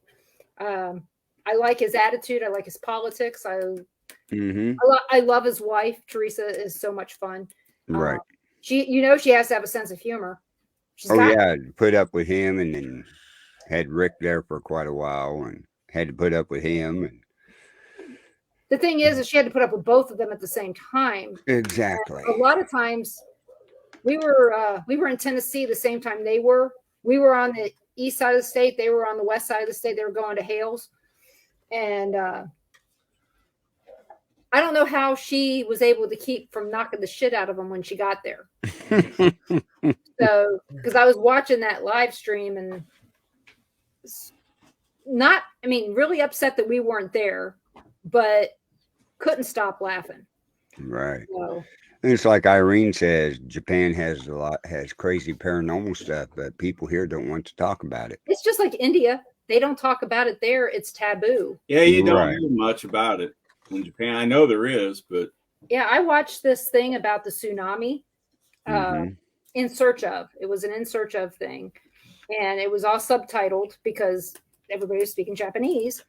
C: I like his attitude. I like his politics.
A: Mm-hmm.
C: I love his wife. Teresa is so much fun.
A: Right.
C: She she has to have a sense of humor. She's
A: Oh
C: got
A: yeah, put up with him, and then had Rick there for quite a while, and had to put up with him. And
C: the thing is she had to put up with both of them at the same time.
A: exactly.
C: A lot of times we were in Tennessee the same time they were. We were on the east side of the state. They were on the west side of the state. They were going to Hales. And I don't know how she was able to keep from knocking the shit out of them when she got there. So, because I was watching that live stream and really upset that we weren't there, but couldn't stop laughing.
A: Right.
C: So,
A: And it's like Irene says, Japan has crazy paranormal stuff, but people here don't want to talk about it.
C: it's just like India. They don't talk about it there. It's taboo.
G: Yeah, you don't
A: Right.
G: hear much about it in Japan. I know there is, but
C: Yeah, I watched this thing about the tsunami.
A: Mhm.
C: In search of. It was an in search of thing. And it was all subtitled because everybody was speaking Japanese,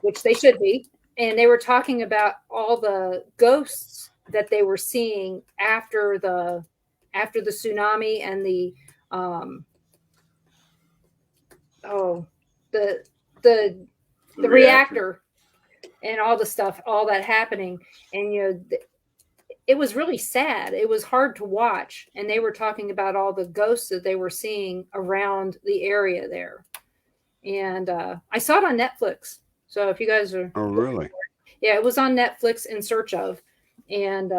C: which they should be. And they were talking about all the ghosts that they were seeing after the tsunami and the reactor and all the stuff, all that happening. And it was really sad. It was hard to watch, and they were talking about all the ghosts that they were seeing around the area there. And I saw it on Netflix. So if you guys are,
A: Oh, really?
C: yeah, it was on Netflix in search of, and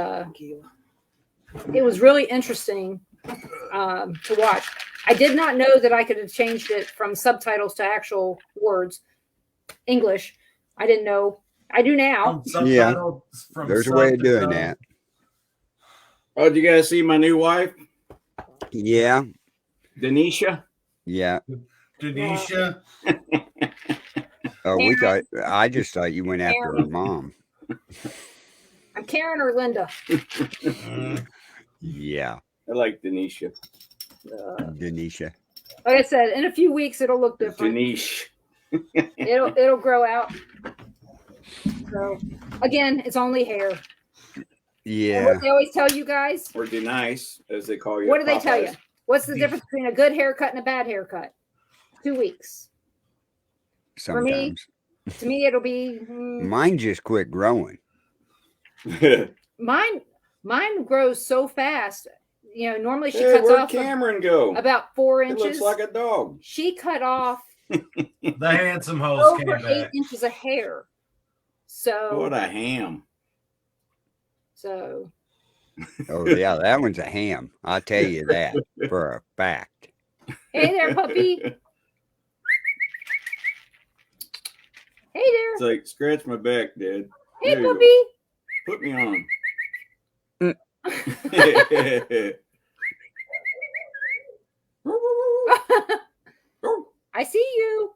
C: it was really interesting to watch. I did not know that I could have changed it from subtitles to actual words, English. I didn't know. I do now.
F: Subtitles from
A: There's a
F: sub
A: way
F: to
A: of doing
F: sub.
A: that.
G: Oh, did you guys see my new wife,
A: Yeah.
G: Denisha?
A: Yeah.
F: Denisha.
A: Oh, I just thought you went after her mom.
C: I'm Karen or Linda.
A: Yeah.
G: I like Denisha.
A: Denisha.
C: Like I said, in a few weeks it'll look different.
G: Denish.
C: It'll grow out. So again, it's only hair. And
A: Yeah.
C: what they always tell you guys.
G: Or Denice, as they call you.
C: What do they tell you?
G: Popeyes.
C: What's the difference between a good haircut and a bad haircut? 2 weeks.
A: Sometimes.
C: To me, it'll be
A: Mine just quit growing.
C: mine grows so fast. You know, normally she
G: Hey,
C: cuts
G: where'd
C: off
G: Cameron go?
C: about 4
G: It
C: inches.
G: looks like a dog.
C: She cut off
F: The handsome host
C: over
F: came
C: 8
F: back.
C: inches of hair. So
G: What a ham.
C: so
A: Oh, yeah. That one's a ham. I'll tell you that for a fact.
C: hey there, puppy. Hey there.
G: It's like, scratch my back, Dad.
C: Hey,
G: There you
C: puppy.
G: go. Put me on.
C: I see you.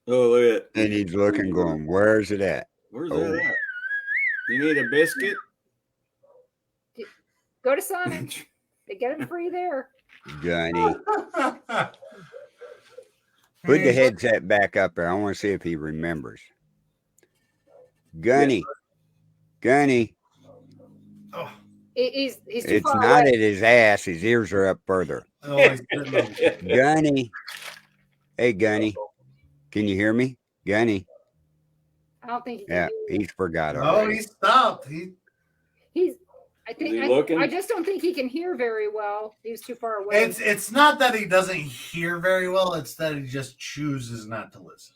G: Oh, look at that.
A: And he's looking, going, where's it at?
G: Where's
A: Oh.
G: that at? You need a biscuit?
C: Go to Sonic. They get him free there.
A: Gunny. Put the headset back up there. I want to see if he remembers. Gunny. Gunny.
F: Oh,
C: He's too
A: It's
C: far
A: not
C: away.
A: at his ass. His ears are up further.
F: oh, he's sitting on-
A: Gunny. Hey, Gunny. Can you hear me? Gunny.
C: I don't think he can
A: Yeah,
C: hear you.
A: he's forgot
F: Oh,
A: already.
F: he stopped.
C: He's. I think.
G: he looking?
C: I just don't think he can hear very well. He's too far away.
F: It's not that he doesn't hear very well, it's that he just chooses not to listen.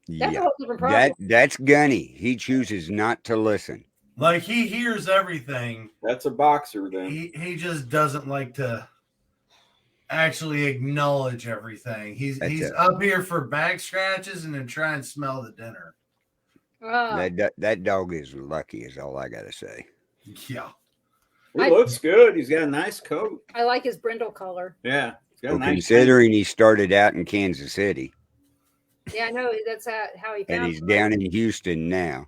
C: That's a
A: Yeah.
C: whole different problem.
A: That's Gunny. He chooses not to listen.
F: Like he hears everything.
G: That's a boxer then.
F: He just doesn't like to actually acknowledge everything. He's
A: That's it.
F: up here for back scratches and then try and smell the dinner.
A: That dog is lucky, is all I gotta say.
F: Yeah.
G: He looks good. He's got a nice coat.
C: I like his brindle color.
G: Yeah. He's got a
A: Well,
G: nice
A: considering he started out in Kansas City
C: Yeah, I know that's how he
A: and
C: found
A: he's
C: it.
A: down in Houston now.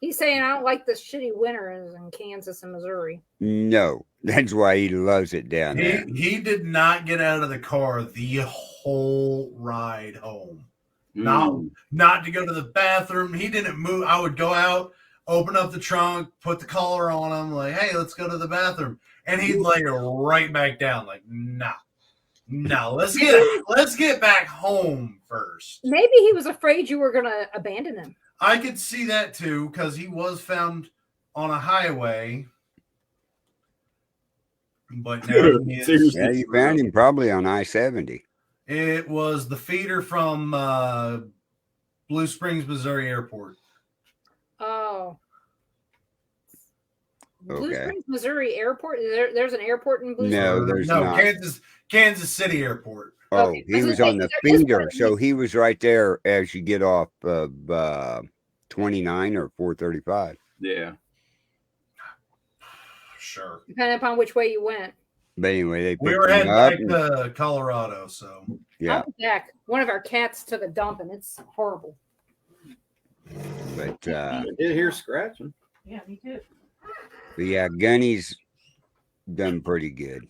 C: He's saying I don't like the shitty winters in Kansas and Missouri.
A: No, that's why he loves it down there.
F: He did not get out of the car the whole ride home. Not to go to the bathroom. He didn't move. I would go out, open up the trunk, put the collar on him, like, hey, let's go to the bathroom. And he'd lay right back down, like, no, let's get back home first.
C: Maybe he was afraid you were gonna abandon him.
F: I could see that too, because he was found on a highway. But now
A: Yeah, you found him probably on I-70.
F: it was the feeder from Blue Springs, Missouri Airport.
C: Oh. Blue
A: Okay.
C: Springs, Missouri Airport. There's an airport in Blue
A: No,
C: Springs.
A: there's not.
F: Kansas City Airport.
A: Oh,
C: Okay.
A: he was on the
C: There is
A: feeder,
C: one.
A: so he was right there as you get off of 29 or 435.
G: Yeah.
F: Sure.
C: Depending upon which way you went.
A: But anyway, they
F: We
A: picked
F: were
A: him
F: heading
A: up.
F: back to Colorado, so
A: Yeah,
C: I'll be back. One of our cats took a dump and it's horrible.
A: but
G: I did hear scratching.
C: Yeah, me too.
A: yeah, Gunny's done pretty good.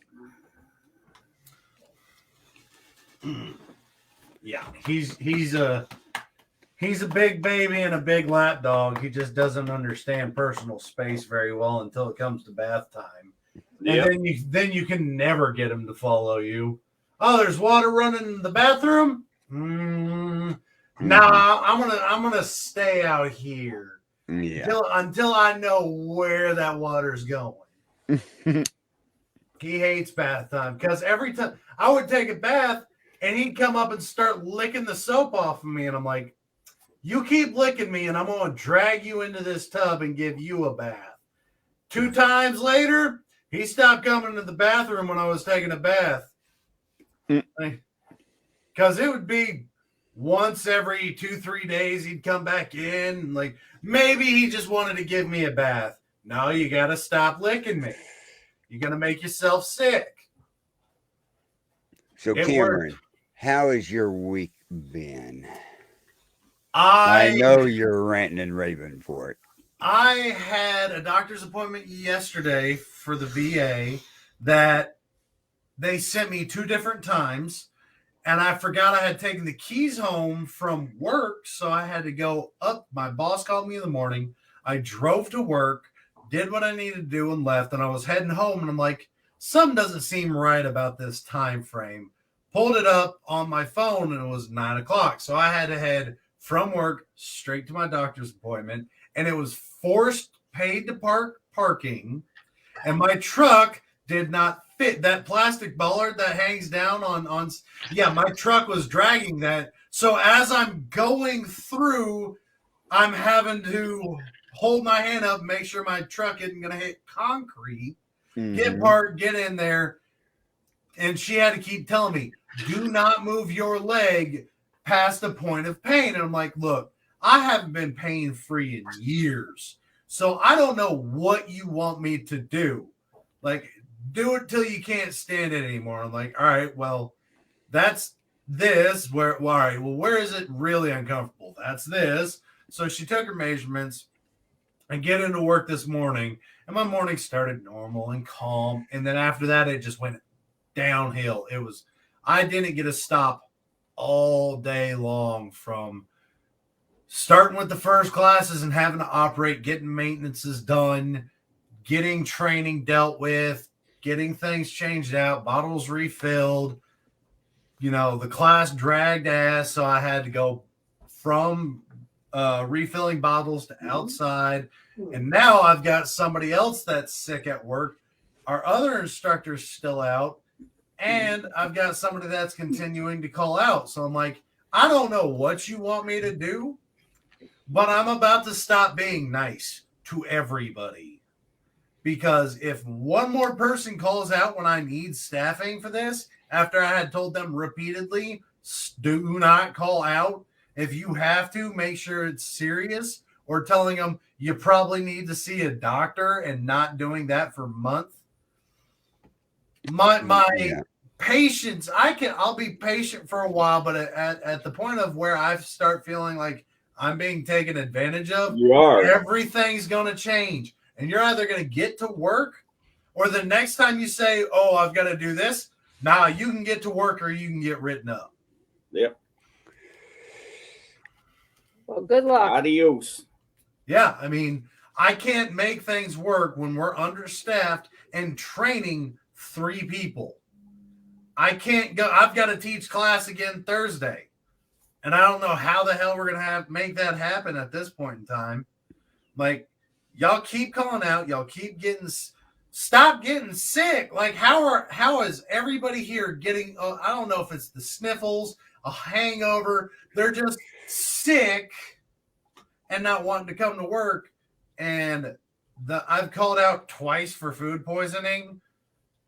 F: yeah, he's a big baby and a big lap dog. He just doesn't understand personal space very well until it comes to bath time.
G: Yep.
F: And then you can never get him to follow you. Oh, there's water running in the bathroom. Nah, I'm gonna stay out here.
A: Yeah.
F: Until I know where that water's going. He hates bath time because every time I would take a bath and he'd come up and start licking the soap off of me. And I'm like, you keep licking me and I'm going to drag you into this tub and give you a bath. 2 times later, he stopped coming to the bathroom when I was taking a bath. Because it would be once every 2-3 days he'd come back in. And like, maybe he just wanted to give me a bath. No, you got to stop licking me. You're going to make yourself sick.
A: So,
F: It
A: Cameron,
F: worked.
A: how has your week been?
F: I
A: I know you're ranting and raving for it.
F: I had a doctor's appointment yesterday for the VA that they sent me 2 different times, and I forgot I had taken the keys home from work, so I had to go up. My boss called me in the morning. I drove to work, did what I needed to do, and left. And I was heading home, and I'm like, something doesn't seem right about this time frame. Pulled it up on my phone, and it was 9 o'clock. So I had to head from work straight to my doctor's appointment, and it was forced paid to parking, and my truck did not fit that plastic bollard that hangs down on my truck was dragging that. So as I'm going through, I'm having to hold my hand up, make sure my truck isn't going to hit concrete, get parked, get in there. And she had to keep telling me, do not move your leg past the point of pain. And I'm like, look, I haven't been pain free in years. So I don't know what you want me to do. Like, do it till you can't stand it anymore. I'm like, all right, well, that's this. Where is it really uncomfortable? That's this. So she took her measurements and get into work this morning. And my morning started normal and calm. And then after that, it just went downhill. I didn't get a stop all day long from starting with the first classes and having to operate, getting maintenances done, getting training dealt with, getting things changed out, bottles refilled, the class dragged ass. So I had to go from refilling bottles to outside. And now I've got somebody else that's sick at work. Our other instructor's still out. And I've got somebody that's continuing to call out. So I'm like, I don't know what you want me to do, but I'm about to stop being nice to everybody. Because if one more person calls out when I need staffing for this, after I had told them repeatedly, do not call out. If you have to, make sure it's serious. Or telling them you probably need to see a doctor and not doing that for a month. My patience, I'll be patient for a while, but at the point of where I start feeling like I'm being taken advantage of,
G: You are.
F: everything's going to change. And you're either going to get to work, or the next time you say, oh, I've got to do this, now you can get to work or you can get written up.
G: Yep.
C: Well, good luck.
G: Adios.
F: Yeah, I mean, I can't make things work when we're understaffed and training 3 people. I can't go. I've got to teach class again Thursday. And I don't know how the hell we're going to make that happen at this point in time. Like, y'all keep calling out. Y'all keep stop getting sick. Like, how is everybody here getting, I don't know if it's the sniffles, a hangover. They're just sick and not wanting to come to work. And I've called out twice for food poisoning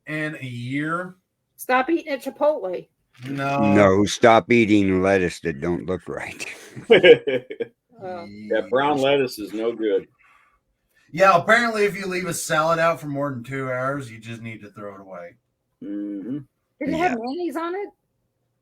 F: in a year.
C: Stop eating at Chipotle.
A: No, stop eating lettuce that don't look right.
G: That brown lettuce is no good.
F: Yeah, apparently if you leave a salad out for more than 2 hours, you just need to throw it away.
G: Mm-hmm.
C: Did it have mayonnaise on it?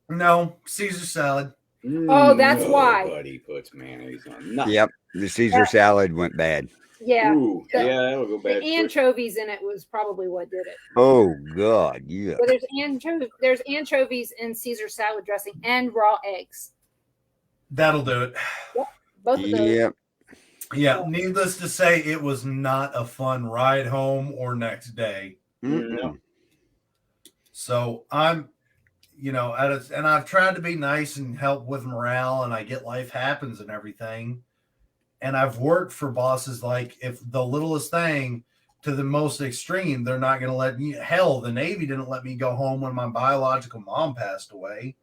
F: No, Caesar salad.
C: Oh, that's why.
G: Nobody puts mayonnaise on nothing.
A: Yep, the Caesar salad went bad.
C: Yeah.
G: Ooh, that'll go bad.
C: The anchovies in it was probably what did it.
A: Oh God, yeah.
C: So there's anchovies in Caesar salad dressing and raw eggs.
F: That'll do it.
C: Yep, both of those.
A: Yep.
F: Yeah, needless to say, it was not a fun ride home or next day.
G: No.
F: So I'm, and I've tried to be nice and help with morale, and I get life happens and everything. And I've worked for bosses like if the littlest thing to the most extreme, they're not going to let me. Hell, the Navy didn't let me go home when my biological mom passed away.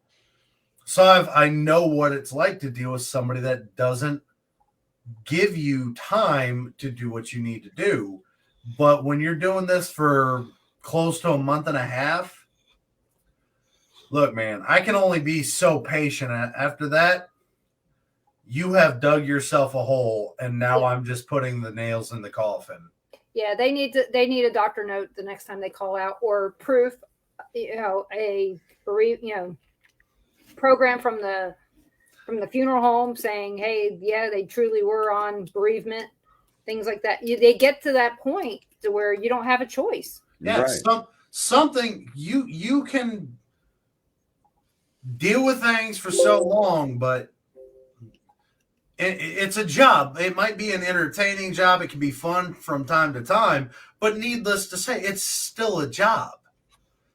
F: So I know what it's like to deal with somebody that doesn't give you time to do what you need to do. But when you're doing this for close to a month and a half, look, man, I can only be so patient. After that, you have dug yourself a hole, and now I'm just putting the nails in the coffin.
C: Yeah, they need a doctor note the next time they call out, or proof, a program from the funeral home saying, hey, yeah, they truly were on bereavement, things like that. They get to that point to where you don't have a choice.
F: Yeah,
A: Right.
F: something you can deal with things for so long, but it's a job. It might be an entertaining job. It can be fun from time to time, but needless to say, it's still a job.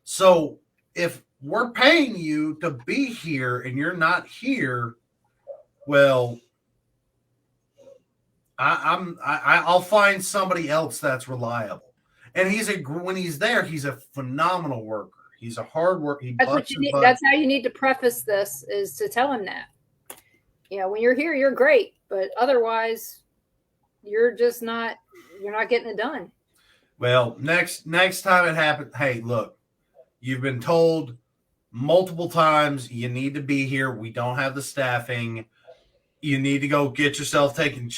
F: So if we're paying you to be here and you're not here, well, I'll find somebody else that's reliable. And when he's there, he's a phenomenal worker. He's a hard worker.
C: That's what you need. That's how you need to preface this, is to tell him that. When you're here, you're great, but otherwise, you're not getting it done.
F: Well, next time it happens, hey, look, you've been told multiple times you need to be here. We don't have the staffing. You need to go get yourself taken.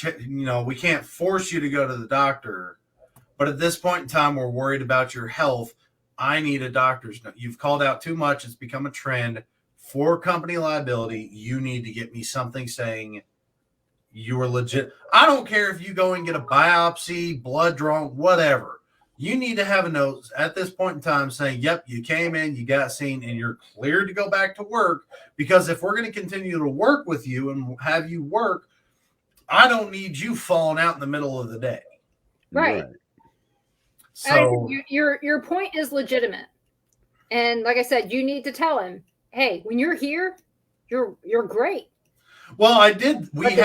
F: We can't force you to go to the doctor, but at this point in time, we're worried about your health. I need a doctor's note. You've called out too much. It's become a trend. For company liability, you need to get me something saying you are legit. I don't care if you go and get a biopsy, blood drawn, whatever. You need to have a note at this point in time saying, yep, you came in, you got seen, and you're cleared to go back to work. Because if we're going to continue to work with you and have you work, I don't need you falling out in the middle of the day.
C: Right. So your point is legitimate. And like I said, you need to tell him, hey, when you're here, you're great.
F: Well, I did. We've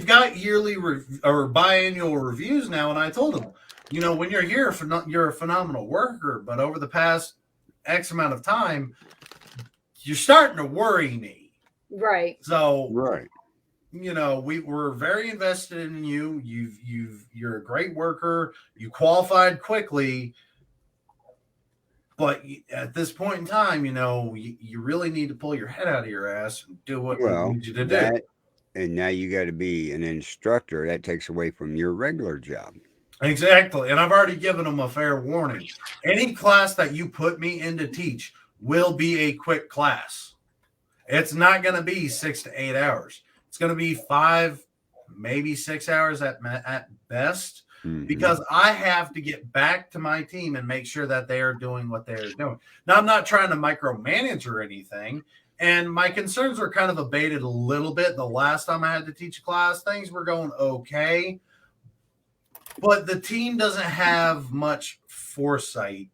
F: got yearly or biannual reviews now, and I told him, when you're here, you're a phenomenal worker, but over the past X amount of time, you're starting to worry me.
C: Right.
F: So,
A: right.
F: We're very invested in you. You're a great worker. You qualified quickly. But at this point in time, you really need to pull your head out of your ass and do what we need you to do.
A: And now you got to be an instructor. That takes away from your regular job.
F: Exactly. And I've already given them a fair warning. Any class that you put me in to teach will be a quick class. It's not going to be 6 to 8 hours. It's going to be 5, maybe 6 hours at best. Mm-hmm. Because I have to get back to my team and make sure that they are doing what they are doing. Now, I'm not trying to micromanage or anything, and my concerns were kind of abated a little bit. The last time I had to teach a class, things were going okay, but the team doesn't have much foresight.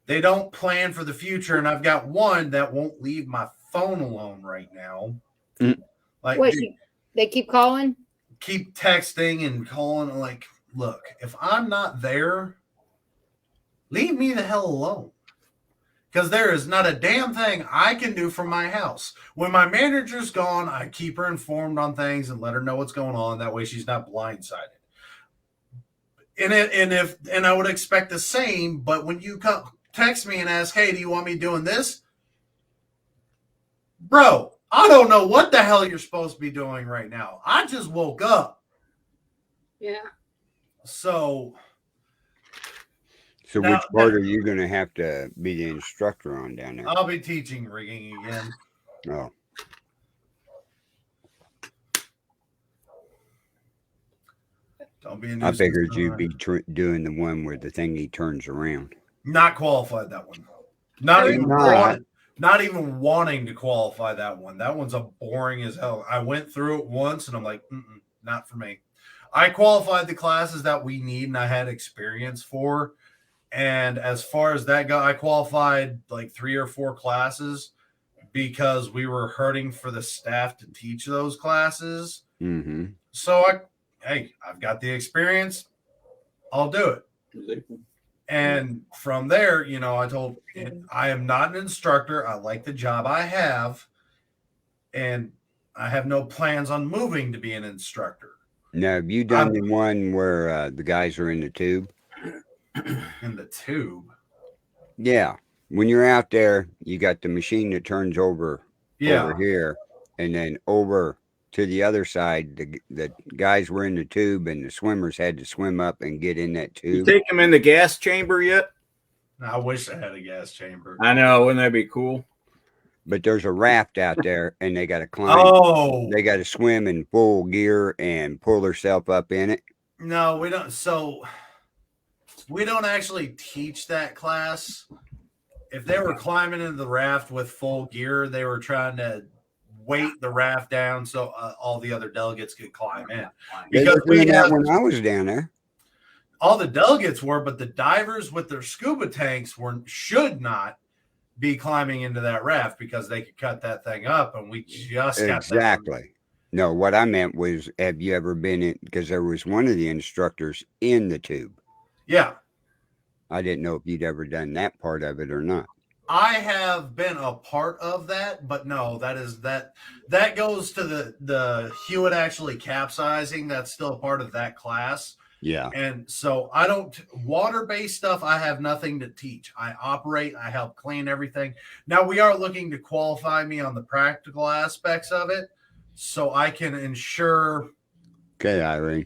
F: They don't plan for the future, and I've got one that won't leave my phone alone right now.
A: Mm-hmm.
C: They keep calling?
F: Keep texting and calling, like, look, if I'm not there, leave me the hell alone. Because there is not a damn thing I can do from my house. When my manager's gone, I keep her informed on things and let her know what's going on. That way she's not blindsided. And I would expect the same, but when you text me and ask, hey, do you want me doing this? Bro, I don't know what the hell you're supposed to be doing right now. I just woke up.
C: Yeah.
F: So
A: which part are you going to have to be the instructor on down there?
F: I'll be teaching rigging again.
A: Oh.
F: Don't be a
A: I figured you'd be doing the one where the thingy turns around.
F: Not qualified, that one. Not even wanting to qualify that one. That one's a boring as hell. I went through it once and I'm like, not for me. I qualified the classes that we need and I had experience for. And as far as that go, I qualified like 3 or 4 classes because we were hurting for the staff to teach those classes.
A: Mm-hmm.
F: So I've got the experience. I'll do it. And from there, I told I am not an instructor. I like the job I have, and I have no plans on moving to be an instructor.
A: Now, have you done the one where the guys are in the tube?
F: In the tube?
A: Yeah. When you're out there, you got the machine that turns over here, and then over to the other side, the guys were in the tube, and the swimmers had to swim up and get in that
G: You
A: tube.
G: take them in the gas chamber yet?
F: I wish I had a gas chamber.
G: I know. Wouldn't that be cool?
A: But there's a raft out there, and they got to climb.
F: Oh,
A: They got to swim in full gear and pull themselves up in it.
F: no, we don't. So we don't actually teach that class. If they were climbing into the raft with full gear, they were trying to weight the raft down so all the other delegates could climb in.
A: They
F: Because
A: were doing that when I was down there.
F: all the delegates were, but the divers with their scuba tanks should not be climbing into that raft because they could cut that thing up, and we just got
A: Exactly. No, what I meant was, have you ever been in? Because there was one of the instructors in the tube.
F: Yeah,
A: I didn't know if you'd ever done that part of it or not.
F: I have been a part of that, but no, that goes to the Hewitt actually capsizing. That's still a part of that class.
A: Yeah.
F: And so I don't water-based stuff. I have nothing to teach. I operate, I help clean everything. Now we are looking to qualify me on the practical aspects of it, so I can ensure.
A: Okay, Irene.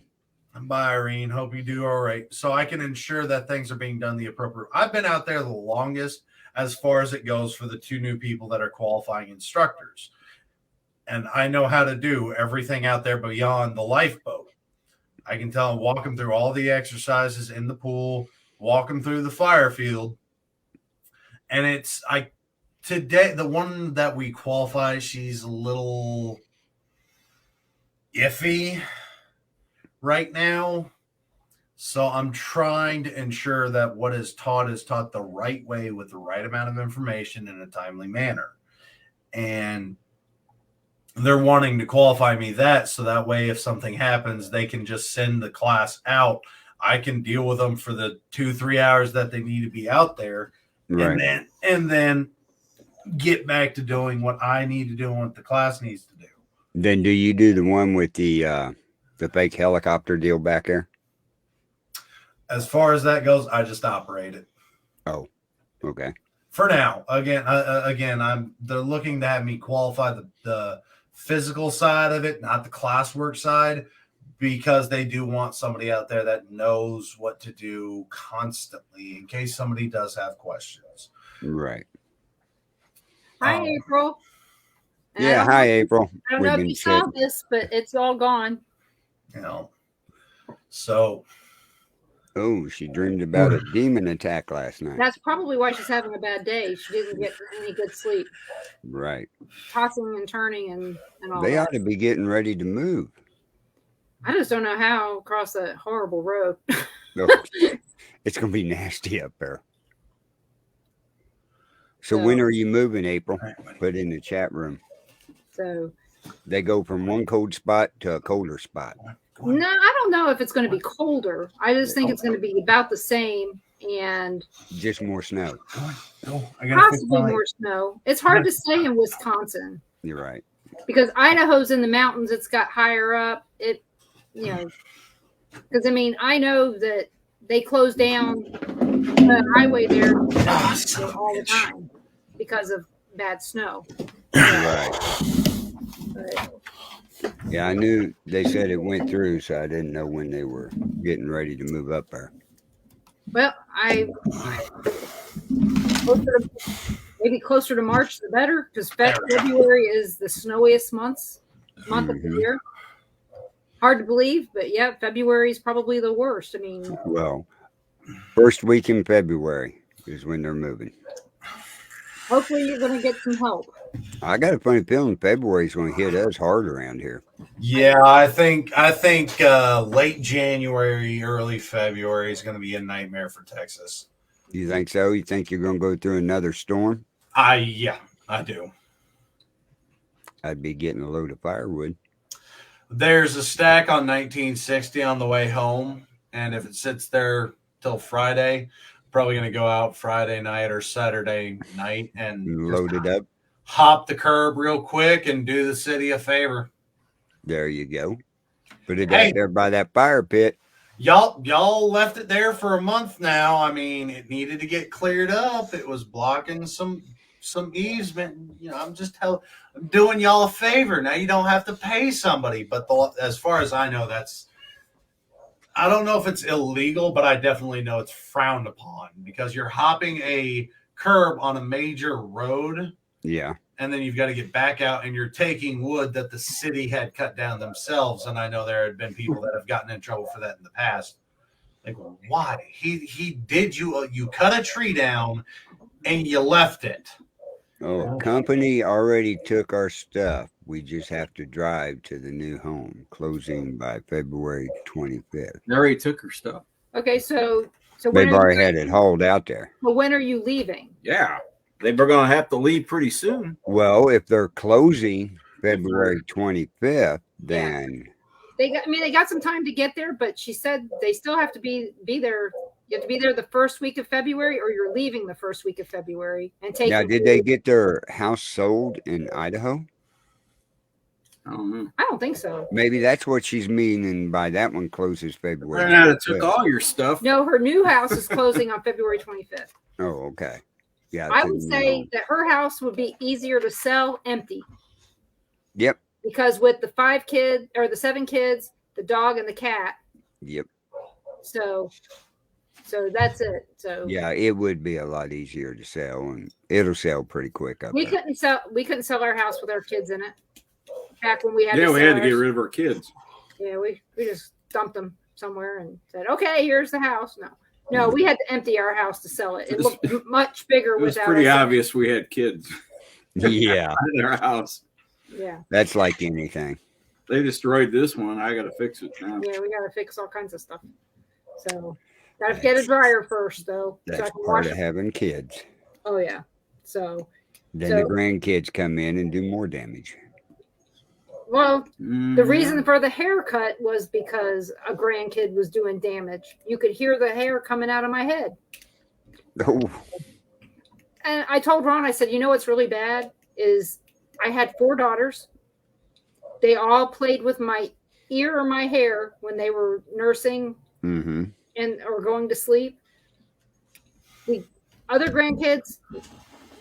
F: Bye, Irene. Hope you do all right. So I can ensure that things are being done the appropriate. I've been out there the longest as far as it goes for the two new people that are qualifying instructors. And I know how to do everything out there beyond the lifeboat. I can walk them through all the exercises in the pool, walk them through the fire field. And today, the one that we qualify, she's a little iffy right now. So I'm trying to ensure that what is taught the right way with the right amount of information in a timely manner. And they're wanting to qualify me so that way if something happens, they can just send the class out. I can deal with them for the 2-3 hours that they need to be out there.
A: Right.
F: And then get back to doing what I need to do and what the class needs to do.
A: Then do you do the one with the fake helicopter deal back there?
F: As far as that goes, I just operate it.
A: Oh, okay.
F: For now, again, they're looking to have me qualify the physical side of it, not the classwork side, because they do want somebody out there that knows what to do constantly in case somebody does have questions.
A: Right.
C: Hi, April. And
A: Yeah. Hi, April.
C: I don't know if you saw this, but it's all gone.
F: So.
A: Oh, she dreamed about a demon attack last night.
C: That's probably why she's having a bad day. She didn't get any good sleep.
A: Right.
C: Tossing and turning and all
A: They
C: that.
A: ought to be getting ready to move.
C: I just don't know how across that horrible road.
A: Oh, it's going to be nasty up there. So when are you moving, April? Put in the chat room.
C: So
A: they go from one cold spot to a colder spot.
C: No, I don't know if it's going to be colder. I just think it's going to be about the same and
A: just more snow.
C: Possibly more snow. It's hard to say in Wisconsin.
A: You're right.
C: Because Idaho's in the mountains, it's got higher up. Because I know that they close down the highway there all the time because of bad snow.
A: Right.
C: But,
A: yeah, I knew they said it went through, so I didn't know when they were getting ready to move up there.
C: Well, maybe closer to March the better, because February is the snowiest month of the year. Hard to believe, but yeah, February is probably the worst.
A: Well, first week in February is when they're moving.
C: Hopefully you're going to get some help.
A: I got a funny feeling February is going to hit us hard around here.
F: Yeah, I think late January, early February is going to be a nightmare for Texas.
A: You think so? You think you're going to go through another storm?
F: Yeah, I do.
A: I'd be getting a load of firewood.
B: There's a stack on 1960 on the way home, and if it sits there till Friday, probably going to go out Friday night or Saturday night and
A: Load it up.
B: hop the curb real quick and do the city a favor.
A: There you go. Put it
B: Hey.
A: out there by that fire pit.
B: Y'all left it there for a month now. I mean, it needed to get cleared up. It was blocking some easement. You know, I'm doing y'all a favor. Now you don't have to pay somebody. But as far as I know, I don't know if it's illegal, but I definitely know it's frowned upon because you're hopping a curb on a major road.
A: Yeah.
B: And then you've got to get back out and you're taking wood that the city had cut down themselves. And I know there had been people that have gotten in trouble for that in the past. Like, why? He did you cut a tree down and you left it.
A: Oh, company already took our stuff. We just have to drive to the new home, closing by February 25th.
H: They already took her stuff.
C: Okay, so when
A: They've
C: are
A: already
C: you,
A: had it hauled out there.
C: well, when are you leaving?
H: Yeah. They were going to have to leave pretty soon.
A: Well, if they're closing February 25th, then
C: They got some time to get there, but she said they still have to be there. You have to be there the first week of February, or you're leaving the first week of February and take.
A: now, did they get their house sold in Idaho?
H: I don't know.
C: I don't think so.
A: Maybe that's what she's meaning by that one closes February.
H: They took
A: 25th.
H: all your stuff.
C: No, her new house is closing on February 25th.
A: Oh, okay. Yeah.
C: I
A: to
C: would
A: the new
C: say
A: home.
C: that her house would be easier to sell empty
A: Yep.
C: because with the 5 kids or the 7 kids, the dog and the cat.
A: Yep.
C: So that's it. So
A: Yeah, it would be a lot easier to sell, and it'll sell pretty quick up
C: we
A: there.
C: couldn't sell our house with our kids in it. Back when we had
H: Yeah, we had to
C: sell
H: get
C: ours.
H: rid of our kids.
C: Yeah, we just dumped them somewhere and said, "Okay, here's the house." No, we had to empty our house to sell it. It looked much bigger
H: It was
C: without
H: pretty
C: us in it.
H: obvious we had kids
A: Yeah,
H: in our house.
C: Yeah,
A: that's like anything.
H: They destroyed this one. I got to fix it now.
C: yeah, we got to fix all kinds of stuff. So, got to get a dryer first, though, so I
A: That's
C: can
A: part
C: wash
A: of
C: it.
A: having kids.
C: Oh yeah. So,
A: Then
C: So-
A: the grandkids come in and do more damage.
C: well,
H: Mm,
C: the reason for the haircut was because a grandkid was doing damage. You could hear the hair coming out of my head.
A: Oh,
C: And I told Ron, I said, you know what's really bad is I had 4 daughters. They all played with my ear or my hair when they were nursing
A: mm-hmm.
C: and or going to sleep. The other grandkids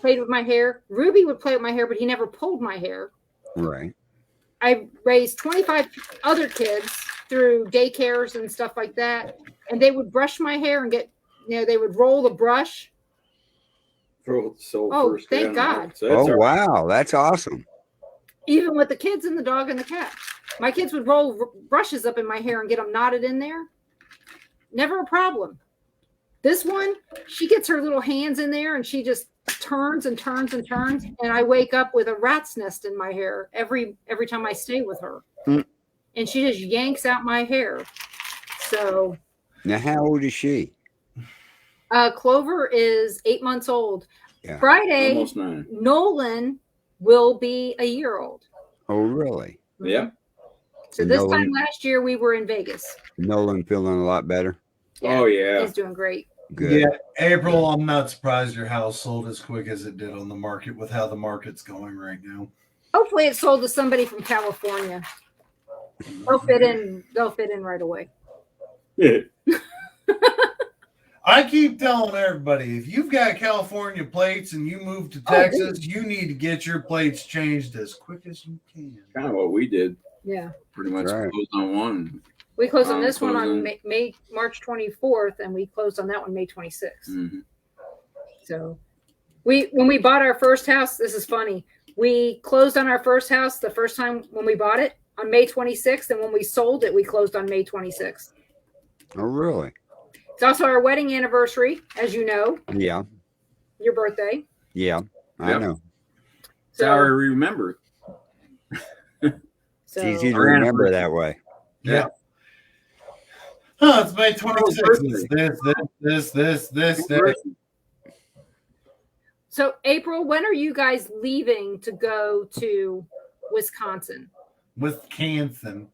C: played with my hair. Ruby would play with my hair, but he never pulled my hair.
A: Right.
C: I raised 25 other kids through daycares and stuff like that. And they would brush my hair and they would roll the brush.
H: throw it so
C: Oh,
H: first
C: thank
H: down.
C: God.
H: So that's
A: Oh,
H: our-
A: wow. That's awesome.
C: Even with the kids and the dog and the cat. My kids would roll brushes up in my hair and get them knotted in there. Never a problem. This one, she gets her little hands in there and she just turns and turns and turns. And I wake up with a rat's nest in my hair every time I stay with her.
A: Mm.
C: And she just yanks out my hair. So
A: Now, how old is she?
C: Clover is 8 months old.
A: Yeah.
C: Friday,
H: almost 9.
C: Nolan will be a year old.
A: Oh, really?
H: Yeah.
C: So this
A: Nolan-
C: time last year we were in Vegas.
A: Nolan feeling a lot better?
H: Oh yeah.
C: He's doing great.
A: Good.
F: Yeah, April, I'm not surprised your house sold as quick as it did on the market with how the market's going right now.
C: Hopefully it sold to somebody from California. They'll fit in right away.
F: I keep telling everybody, if you've got California plates and you move to Texas, you need to get your plates changed as quick as you can.
H: Kind of what we did.
C: Yeah.
H: Pretty much
A: Right.
H: closed on one.
C: We closed on this one on
H: Closing.
C: March 24th and we closed on that one May 26th.
H: Mm-hmm.
C: So when we bought our first house, this is funny. We closed on our first house the first time when we bought it on May 26th. And when we sold it, we closed on May 26th.
A: Oh, really?
C: It's also our wedding anniversary, as you know,
A: Yeah.
C: your birthday.
A: Yeah. I
H: Yep.
A: know.
H: That's how I remember it.
C: So,
A: It's easy to
H: Our
A: remember
H: anniversary.
A: that way.
F: Yeah. Oh, it's May 26th. It's
H: Birthday.
F: this.
C: so April, when are you guys leaving to go to Wisconsin?
F: Wisconsin.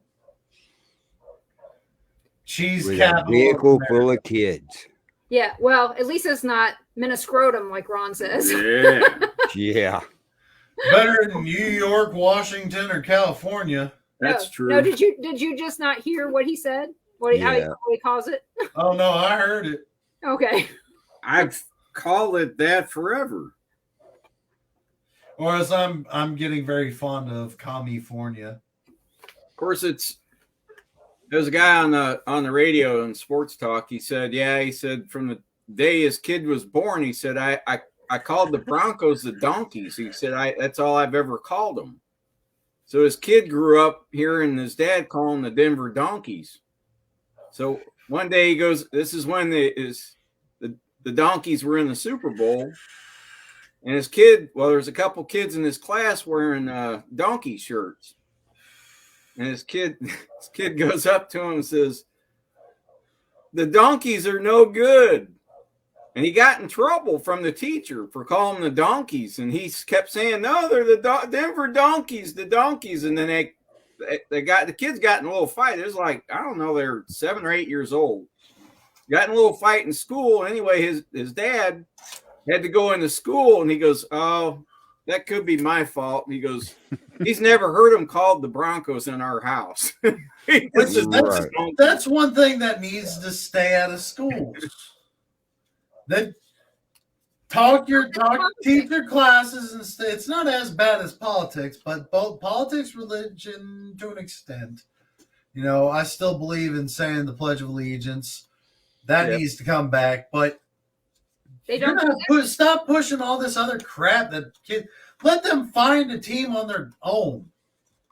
F: cheese
A: with a
F: capital. Of
A: vehicle
F: America.
A: full of kids.
C: Yeah, well, at least it's not Minnescrotum, like Ron says.
H: Yeah.
A: Yeah.
F: Better than New York, Washington, or California.
H: That's
C: No,
H: true.
C: No, did you just not hear what he said? How
A: Yeah.
C: he calls it?
F: Oh no, I heard it.
C: Okay.
H: I've called it that forever.
F: Or as I'm getting very fond of California.
H: Of course, there's a guy on the radio in sports talk. He said, from the day his kid was born, he said, I called the Broncos the donkeys. He said, that's all I've ever called them. So his kid grew up hearing his dad calling the Denver Donkeys. So one day he goes, this is when the Donkeys were in the Super Bowl. And his kid, there's a couple kids in his class wearing donkey shirts. And his kid goes up to him and says, the donkeys are no good. And he got in trouble from the teacher for calling them the donkeys. And he kept saying, no, they're the Denver Donkeys, the donkeys. And then the kids got in a little fight. It was like, I don't know, they're 7 or 8 years old. Got in a little fight in school. Anyway, his dad had to go into school, and he goes, oh, that could be my fault. And he goes, he's never heard them called the Broncos in our house.
F: That's one thing that needs to stay out of schools. Then teach your classes, and it's not as bad as politics, but both politics, religion to an extent. You know, I still believe in saying the Pledge of Allegiance. That needs to come back, but
C: They don't
F: stop pushing all this other crap that let them find a team on their own.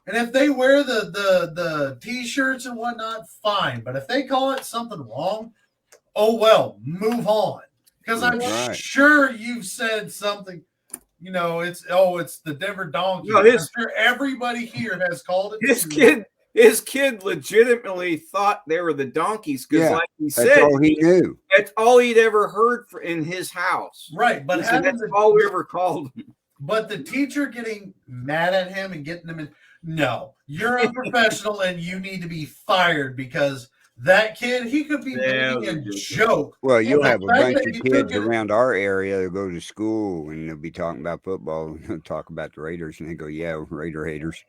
F: And if they wear the t-shirts and whatnot, fine. But if they call it something wrong, oh well, move on. Because I'm sure you've said something, it's the Denver Donkeys.
H: No,
F: I'm sure everybody here has called it.
H: His kid legitimately thought they were the donkeys because, like he said,
A: that's all he knew.
H: That's all he'd ever heard in his house.
F: Right, but
H: that's all we ever called him.
F: But the teacher getting mad at him and getting him in, no, you're a professional and you need to be fired because that kid, he could be making a joke.
A: Well, you'll have a bunch of kids around our area that go to school and they'll be talking about football and they'll talk about the Raiders and they go, yeah, Raider haters.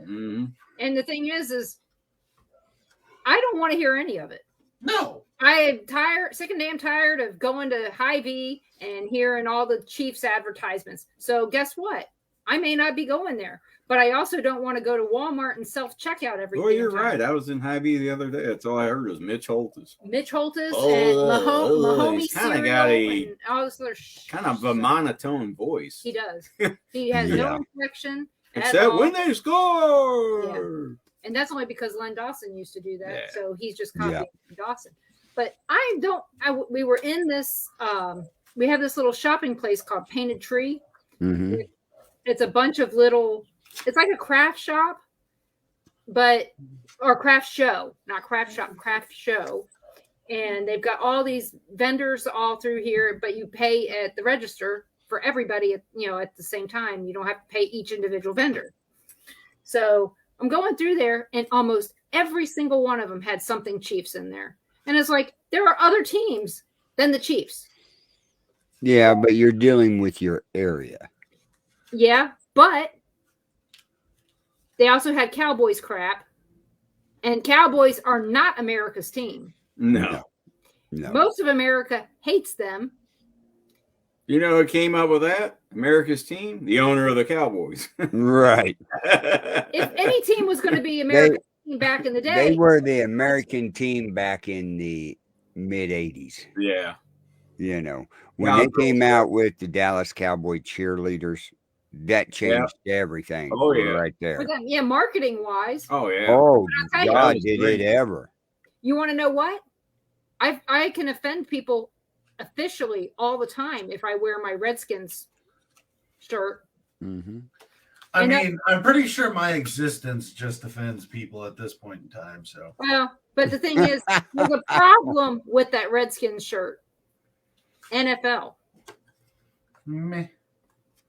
H: Mm-hmm.
C: And the thing is I don't want to hear any of it.
F: No.
C: I am sick and damn tired of going to Hy-Vee and hearing all the Chiefs advertisements. So guess what? I may not be going there, but I also don't want to go to Walmart and self-checkout everything.
H: Oh, you're right. I was in Hy-Vee the other day. That's all I heard was Mitch Holtis.
C: And Mahomey
H: kind of got
C: all this other
H: kind of a monotone voice.
C: He does. He has no inflection.
H: Except when they score.
C: Yeah. And that's only because Len Dawson used to do that.
H: Yeah.
C: So he's just copying Dawson. But we were in this, we have this little shopping place called Painted Tree.
A: Mm-hmm.
C: It's a bunch of it's like a craft shop, or craft show, not craft shop, craft show. And they've got all these vendors all through here, but you pay at the register for everybody at the same time. You don't have to pay each individual vendor. So I'm going through there and almost every single one of them had something Chiefs in there. And it's like, there are other teams than the Chiefs.
A: Yeah, but you're dealing with your area.
C: Yeah, but they also had Cowboys crap. And Cowboys are not America's team.
H: No.
C: Most of America hates them.
H: You know who came up with that? America's team? The owner of the Cowboys.
A: Right.
C: If any team was going to be America's team back in the day.
A: They were the American team back in the mid-'80s.
H: Yeah.
A: When they came out with the Dallas Cowboy cheerleaders, that changed everything.
H: Oh, yeah.
A: Right there.
C: For them, marketing-wise.
H: Oh, yeah.
A: Oh, God, did it ever.
C: You want to know what? I can offend people officially all the time if I wear my Redskins shirt.
A: Mm-hmm.
F: I'm pretty sure my existence just offends people at this point in time. So
C: but the thing is, there's a problem with that Redskins shirt. NFL.
F: Meh.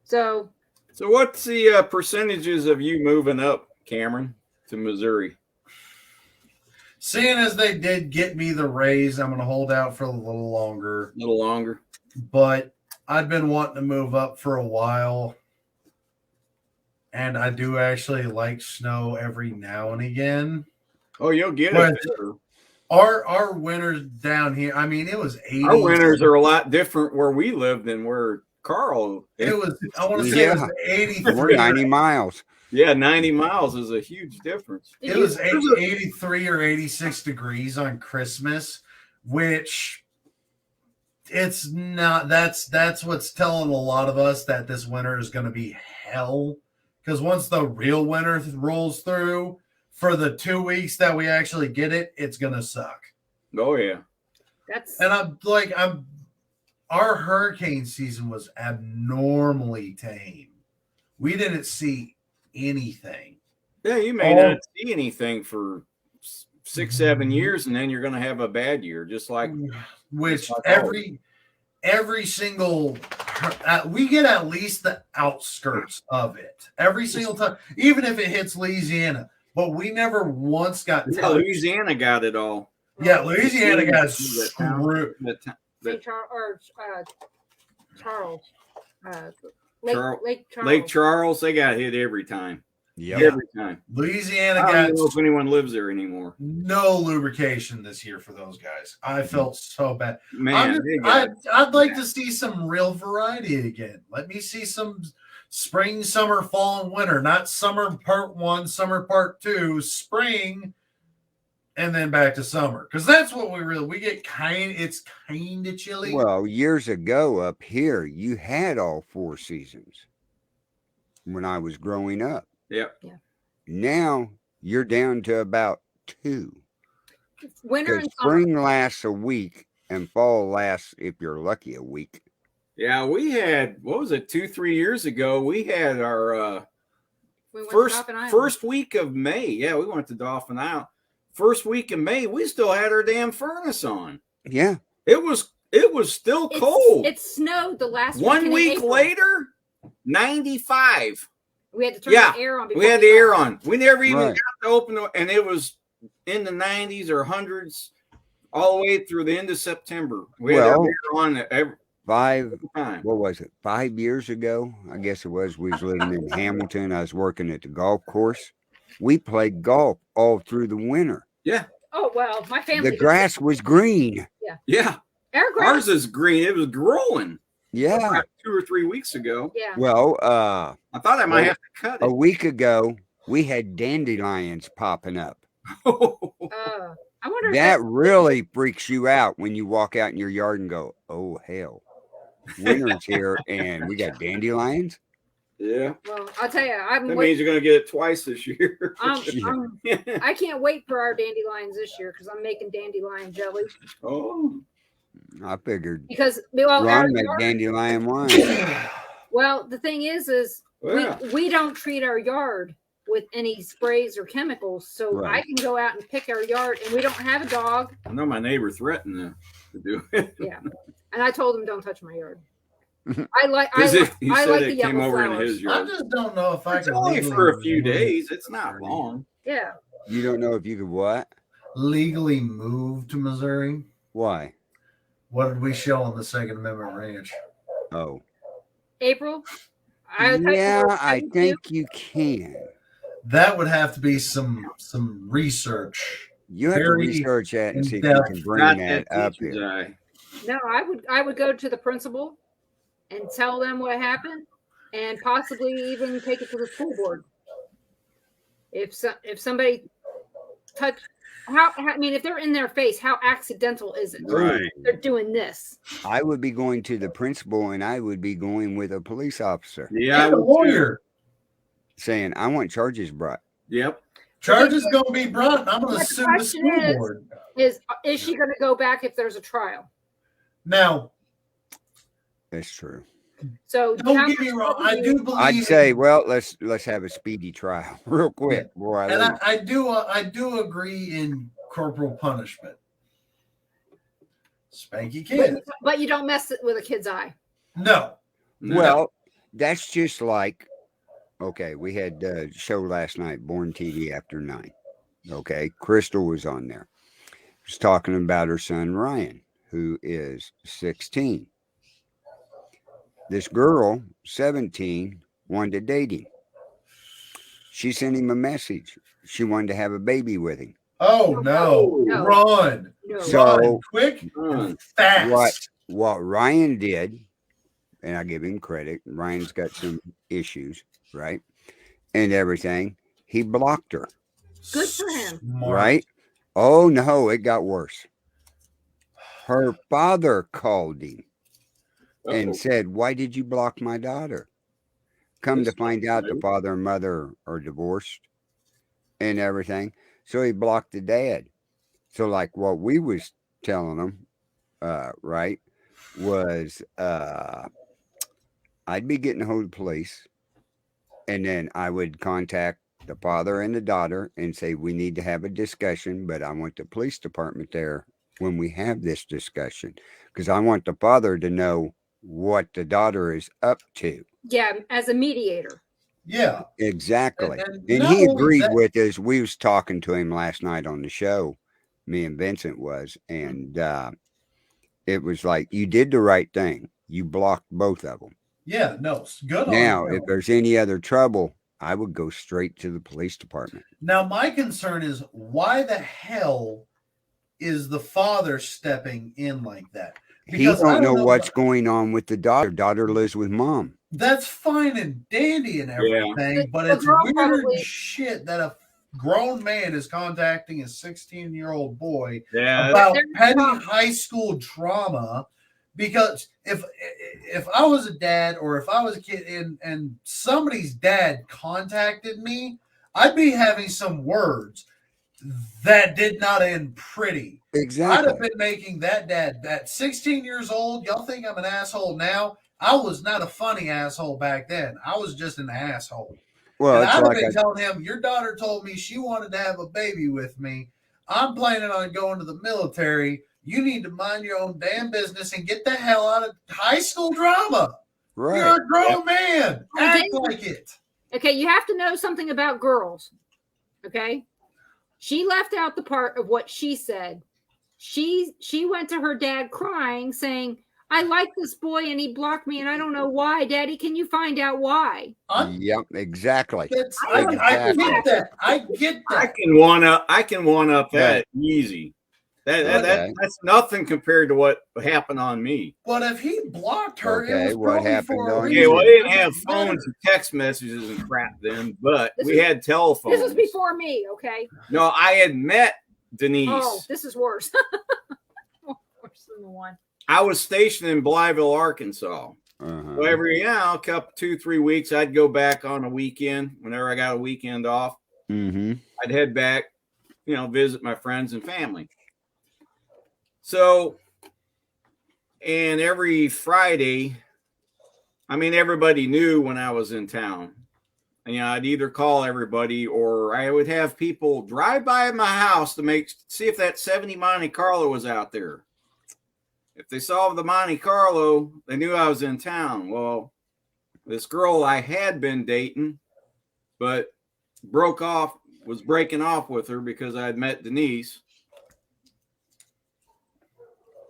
C: So
H: what's the percentages of you moving up, Cameron, to Missouri?
F: seeing as they did get me the raise, I'm going to hold out for a little longer.
H: A little longer.
F: But I've been wanting to move up for a while. And I do actually like snow every now and again.
H: Oh, you'll get
F: But
H: it. There.
F: our winters down here, I mean, it was 80.
H: Our winters are a lot different where we live than where Carl.
F: It was, I want to say it was 83.
A: We're 90 miles.
H: Yeah, 90 miles is a huge difference.
F: It was 83 or 86 degrees on Christmas, which it's not. That's what's telling a lot of us that this winter is going to be hell. Because once the real winter rolls through, for the 2 weeks that we actually get it, it's going to suck.
H: Oh, yeah.
F: And our hurricane season was abnormally tame. We didn't see anything.
H: Yeah, you may not see anything for 6-7 years, and then you're going to have a bad year, just like
F: every single we get at least the outskirts of it every single time, even if it hits Louisiana. But we never once got touched.
H: Louisiana got it all.
F: Yeah, Louisiana got screwed.
C: Charles.
H: Lake Charles, they got hit every time.
A: Yeah,
H: every time.
F: Louisiana
H: I
F: got
H: don't know if anyone lives there anymore.
F: no lubrication this year for those guys. I felt so bad.
H: Man,
F: I'd like to see some real variety again. Let me see some spring, summer, fall, and winter. Not summer part 1, summer part 2, spring, and then back to summer. Because that's what we get it's kind of chilly.
A: Well, years ago up here, you had all 4 seasons when I was growing up.
H: Yep.
C: Yeah.
A: Now you're down to about 2.
C: Winter and
A: spring lasts a week and fall lasts, if you're lucky, a week.
H: Yeah, we had, what was it, 2-3 years ago? We had our first week of May. Yeah, we went to Dauphin Island. First week of May, we still had our damn furnace on.
A: Yeah.
H: It was still cold.
C: It snowed the last
H: 1 week later, 95.
C: We had to turn the air on.
H: We had the air on. We never even got to open it, and it was in the 90s or 100s all the way through the end of September. We had air on every time.
A: What was it? 5 years ago, I guess it was. We was living in Hamilton. I was working at the golf course. We played golf all through the winter.
H: Yeah.
C: Oh well, my family.
A: The grass was green.
C: Yeah.
H: Yeah. Ours is green. It was growing.
A: Yeah.
H: About 2 or 3 weeks ago.
C: Yeah.
A: Well,
H: I thought I might have to cut it.
A: A week ago, we had dandelions popping up.
C: I wonder
A: that really freaks you out when you walk out in your yard and go, "Oh hell, winter's here, and we got dandelions."
H: Yeah.
C: Well, I'll tell you,
H: that means you're going to get it twice this year.
C: I can't wait for our dandelions this year because I'm making dandelion jelly.
H: Oh.
A: I figured
C: because
A: Ron made dandelion wine.
C: Well, the thing is we don't treat our yard with any sprays or chemicals, so I can go out and pick our yard, and we don't have a dog.
H: I know my neighbor threatened to do it.
C: Yeah, and I told him don't touch my yard. I like
H: the
C: yellow flowers.
F: I just don't know if I can.
H: Only for a few days. It's not long.
C: Yeah.
A: You don't know if you could what?
F: Legally move to Missouri?
A: Why?
F: What did we show on the Second Amendment Ranch?
A: Oh.
C: April?
A: I think you can.
F: That would have to be some research.
A: You have to research that and see if you can bring that up here.
C: No, I would go to the principal and tell them what happened, and possibly even take it to the school board. If somebody touched, if they're in their face, how accidental is it?
H: Right.
C: They're doing this.
A: I would be going to the principal, and I would be going with a police officer.
H: Yeah,
F: a lawyer.
A: Saying, I want charges brought.
H: Yep.
F: Charges going to be brought. I'm going to sue the school board.
C: Is she going to go back if there's a trial?
F: Now.
A: That's true.
C: So
F: don't get me wrong. I do believe.
A: I'd say, well, let's have a speedy trial real quick.
F: And I do agree in corporal punishment. Spank your kids.
C: But you don't mess it with a kid's eye.
F: No.
A: Well, that's just like, okay, we had a show last night, Born TV After 9. Okay, Crystal was on there. Was talking about her son Ryan, who is 16. This girl, 17, wanted to date him. She sent him a message. She wanted to have a baby with him.
F: Oh no.
C: No.
F: Run.
C: No.
A: So-
F: Run quick
H: Run.
F: and fast.
A: What Ryan did, and I give him credit, Ryan's got some issues, right? And everything. He blocked her,
C: Good for him.
F: Smart.
A: right? Oh no, it got worse. Her father called him and said, "Why did you block my daughter?" Come to find out, the father and mother are divorced and everything. So he blocked the dad. So like what we was telling him, right, was I'd be getting a hold of the police, and then I would contact the father and the daughter and say, we need to have a discussion, but I want the police department there when we have this discussion, because I want the father to know what the daughter is up to.
C: Yeah, as a mediator.
F: Yeah.
A: Exactly.
F: And
A: And
F: not
A: he
F: only
A: agreed
F: that-
A: with us. We was talking to him last night on the show, me and Vincent was, and it was like, you did the right thing. You blocked both of them.
F: Yeah, no, it's good
A: Now,
F: on you.
A: if there's any other trouble, I would go straight to the police department.
F: Now, my concern is why the hell is the father stepping in like that?
A: He
F: Because I
A: don't know
F: don't know
A: what's
F: about-
A: going on with the daughter. Daughter lives with mom.
F: That's fine and dandy and everything, but
C: The
F: it's
C: girl
F: weird
C: probably-
F: shit that a grown man is contacting a 16-year-old boy
H: Yeah.
F: about
C: There's
F: petty
C: drama.
F: high school drama. Because if I was a dad or if I was a kid and somebody's dad contacted me, I'd be having some words that did not end pretty. I'd
A: Exactly.
F: have been making that dad at 16 years old. Y'all think I'm an asshole now? I was not a funny asshole back then. I was just an asshole.
A: Well,
F: And
A: it's
F: I'd have
A: like
F: been telling him, your daughter told me she wanted to have a baby with me. I'm planning on going to the military. You need to mind your own damn business and get the hell out of high school drama.
A: right.
F: You're a grown man. Act
C: Okay.
F: like it.
C: Okay, you have to know something about girls. Okay. She left out the part of what she said. She went to her dad crying, saying, I like this boy and he blocked me and I don't know why. Daddy, can you find out why?
A: Yep, exactly.
F: I
A: Exactly.
F: get that. I get
H: I
F: that.
H: can one up that easy.
A: Okay.
H: That's nothing compared to what happened on me.
F: But if he blocked her,
A: Okay,
F: it was
A: what
F: probably
A: happened
F: for a
A: on
F: reason.
A: you?
H: Okay, well, they didn't have
F: It doesn't
H: phones
F: matter.
H: and text messages and crap then, but
C: This
H: we
C: was-
H: had telephones.
C: This was before me, okay?
H: No, I had met Denise.
C: Oh, this is worse. Worse than the one.
H: I was stationed in Blytheville, Arkansas.
A: Uh-huh.
H: So every couple 2-3 weeks, I'd go back on a weekend. Whenever I got a weekend off,
A: Mm-hmm.
H: I'd head back, visit my friends and family. So, and every Friday, everybody knew when I was in town. And, I'd either call everybody or I would have people drive by my house to see if that 70 Monte Carlo was out there. If they saw the Monte Carlo, they knew I was in town. Well, this girl I had been dating, but was breaking off with her because I had met Denise.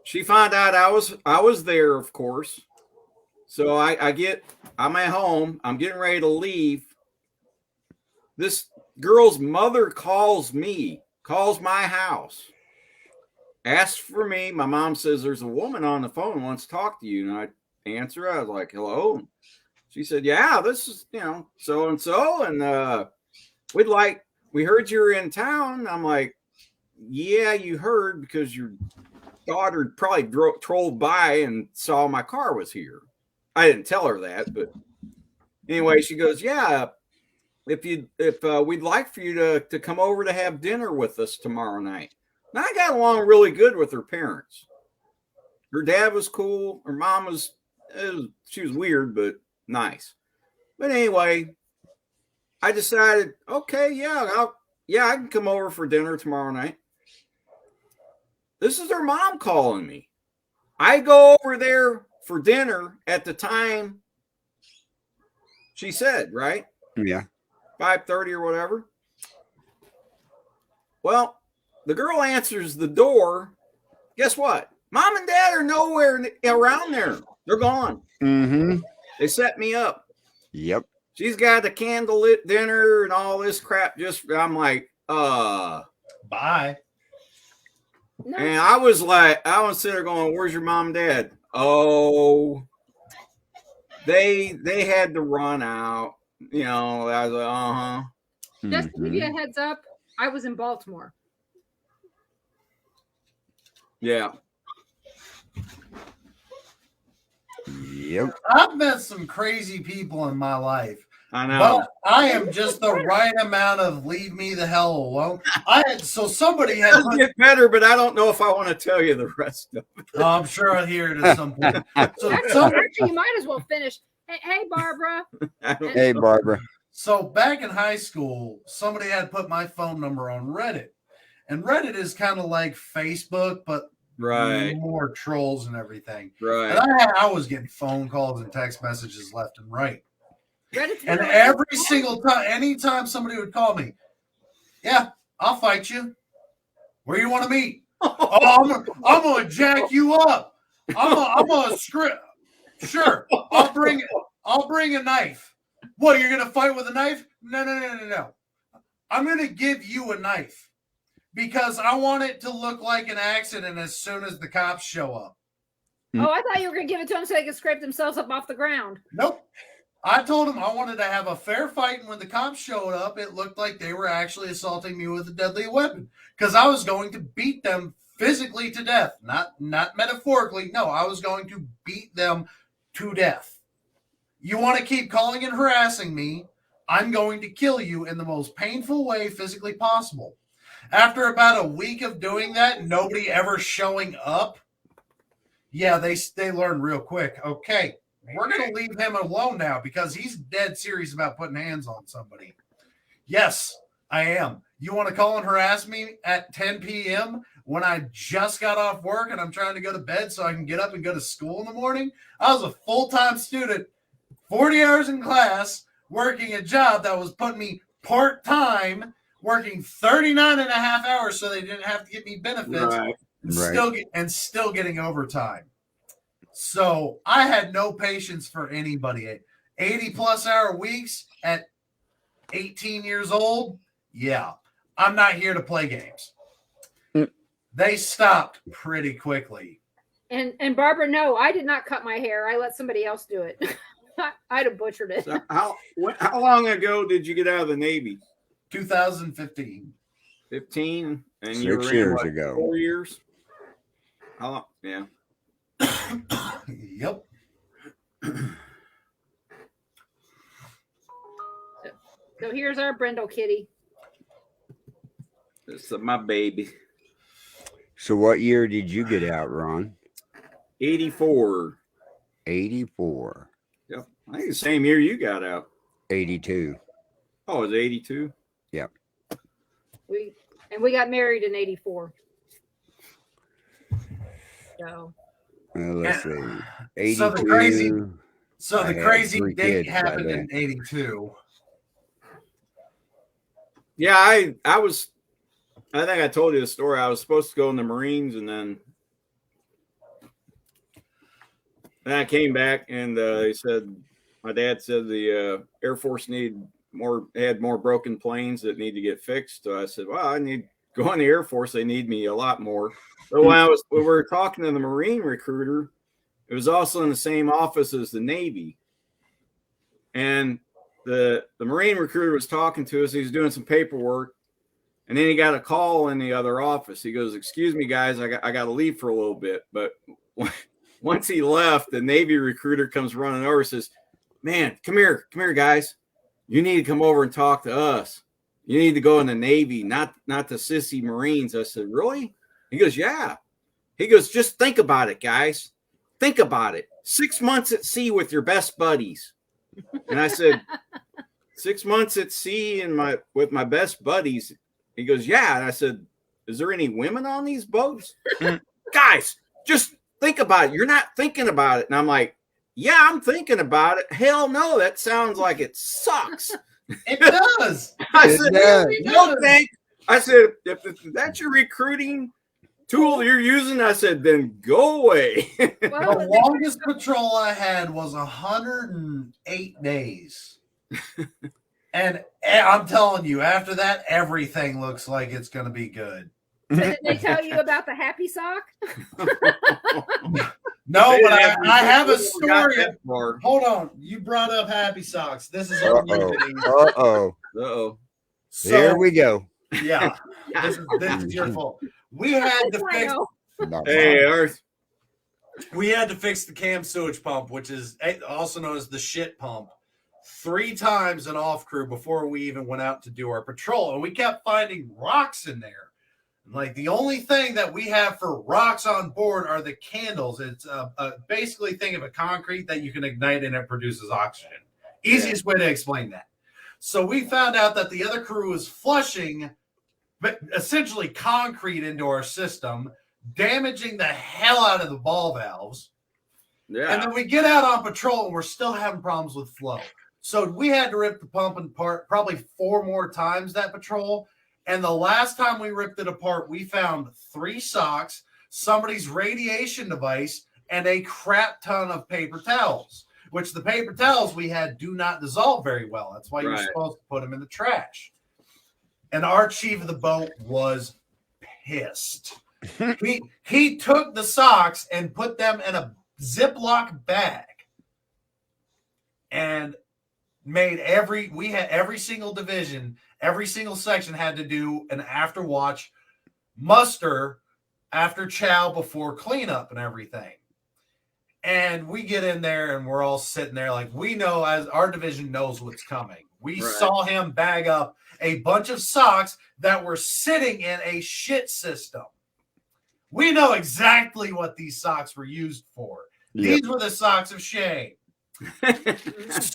H: She found out I was there, of course. So I'm at home. I'm getting ready to leave. This girl's mother calls my house, asks for me. My mom says, there's a woman on the phone who wants to talk to you. And I answer. I was like, hello. She said, yeah, this is, so-and-so. And we heard you were in town. I'm like, yeah, you heard because your daughter probably trolled by and saw my car was here. I didn't tell her that, but anyway, she goes, yeah, if we'd like for you to come over to have dinner with us tomorrow night. And I got along really good with her parents. Her dad was cool. Her mom she was weird, but nice. But anyway, I decided, okay, yeah, I can come over for dinner tomorrow night. This is her mom calling me. I go over there for dinner at the time she said, right?
A: Yeah.
H: 5:30 or whatever. Well, the girl answers the door. Guess what? Mom and Dad are nowhere around there. They're gone.
A: Mm-hmm.
H: They set me up.
A: Yep.
H: She's got a candlelit dinner and all this crap. I'm like,
F: Bye.
C: No,
H: and I was sitting there going, where's your mom and dad? Oh, they had to run out. You know, I was like,
C: just to give you a heads up, I was in Baltimore.
H: yeah.
A: Yep.
F: I've met some crazy people in my life.
H: I know.
F: But I am just the right amount of leave me the hell alone. Somebody
H: It
F: had
H: does get better, but I don't know if I want to tell you the rest of it.
F: Oh, I'm sure I'll hear it at some point.
C: Actually, you might as well finish. Hey, Barbara.
A: Hey, Barbara.
F: So back in high school, somebody had put my phone number on Reddit. And Reddit is kind of like Facebook, but
H: Right.
F: more trolls and everything.
H: Right.
F: And I was getting phone calls and text messages left and right.
C: Reddit's
F: And
C: really-
F: every single time, anytime somebody would call me, yeah, I'll fight you. Where you want to meet? Oh, I'm gonna jack you up. I'm gonna script. Sure, I'll bring a knife. What? You're gonna fight with a knife? No. I'm gonna give you a knife because I want it to look like an accident as soon as the cops show up.
C: Oh, I thought you were going to give it to them so they could scrape themselves up off the ground.
F: Nope. I told them I wanted to have a fair fight, and when the cops showed up, it looked like they were actually assaulting me with a deadly weapon because I was going to beat them physically to death, not metaphorically. No, I was going to beat them to death. You want to keep calling and harassing me, I'm going to kill you in the most painful way physically possible. After about a week of doing that, nobody ever showing up, yeah, they learn real quick. Okay, we're going to leave him alone now because he's dead serious about putting hands on somebody. Yes, I am. You want to call and harass me at 10 p.m. when I just got off work and I'm trying to go to bed so I can get up and go to school in the morning? I was a full-time student, 40 hours in class, working a job that was putting me part-time, working 39 and a half hours so they didn't have to give me benefits.
H: Right.
F: Still getting overtime. So I had no patience for anybody. 80 plus hour weeks at 18 years old. Yeah, I'm not here to play games. They stopped pretty quickly.
C: And Barbara, no, I did not cut my hair. I let somebody else do it. I'd have butchered it.
H: So how long ago did you get out of the Navy?
F: 2015.
H: 15? And
A: 6
H: you were in,
A: years
H: what,
A: ago.
H: 4 years? How long? Yeah.
F: Yep.
C: So here's our Brindle kitty.
H: This is my baby.
A: So what year did you get out, Ron?
H: 84.
A: 84.
H: Yep. I think the same year you got out.
A: 82.
H: Oh, it was 82?
A: Yep.
C: We got married in 84. So
A: Well, let's see. 82.
F: So the crazy- So
A: I
F: the
A: had
F: crazy
A: 3
F: date
A: kids by
F: happened
A: then.
F: in 82.
H: Yeah, I think I told you the story. I was supposed to go in the Marines, and then I came back, and they said, my dad said the Air Force had more broken planes that need to get fixed. So I said, well, I need to go in the Air Force. They need me a lot more. So when we were talking to the Marine recruiter, it was also in the same office as the Navy. And the Marine recruiter was talking to us. He was doing some paperwork. And then he got a call in the other office. He goes, excuse me, guys, I got to leave for a little bit. But once he left, the Navy recruiter comes running over and says, man, come here, guys. You need to come over and talk to us. You need to go in the Navy, not the sissy Marines. I said, really? He goes, yeah. He goes, just think about it, guys. Think about it. 6 months at sea with your best buddies. And I said, 6 months at sea with my best buddies. He goes, yeah. And I said, is there any women on these boats? Guys, just think about it. You're not thinking about it. And I'm like, yeah, I'm thinking about it. Hell no, that sounds like it sucks.
F: It does.
H: I
A: It
H: said,
A: does.
H: no, thanks. I said, if that's your recruiting tool you're using, I said, then go away.
C: Well,
F: The longest patrol I had was 108 days. And I'm telling you, after that, everything looks like it's going to be good.
C: so did they tell you about the happy sock?
F: No,
H: They
F: but
H: haven't
F: I have a
H: got
F: story.
H: that far.
F: Hold on. You brought up Happy Socks. This is
A: Uh-oh. Uh-oh.
H: Uh-oh.
A: Here we go.
F: Yeah. This is your fault. We had to fix
A: Not
H: Hey,
A: mine.
H: Earth.
F: the cam sewage pump, which is also known as the shit pump, 3 times an off crew before we even went out to do our patrol. And we kept finding rocks in there. Like the only thing that we have for rocks on board are the candles. It's basically think of a concrete that you can ignite and it produces oxygen. Easiest way to explain that. So we found out that the other crew was flushing essentially concrete into our system, damaging the hell out of the ball valves.
H: Yeah.
F: And then we get out on patrol and we're still having problems with flow. So we had to rip the pump apart probably 4 more times that patrol. And the last time we ripped it apart, we found 3 socks, somebody's radiation device, and a crap ton of paper towels, which the paper towels we had do not dissolve very well. That's why you're
H: Right.
F: supposed to put them in the trash. And our chief of the boat was pissed. He took the socks and put them in a Ziploc bag and made every single division, every single section had to do an after watch muster after chow before cleanup and everything. And we get in there and we're all sitting there like we know, as our division knows what's coming. We
H: Right.
F: saw him bag up a bunch of socks that were sitting in a shit system. We know exactly what these socks were used for.
A: Yep.
F: These were the socks of shame.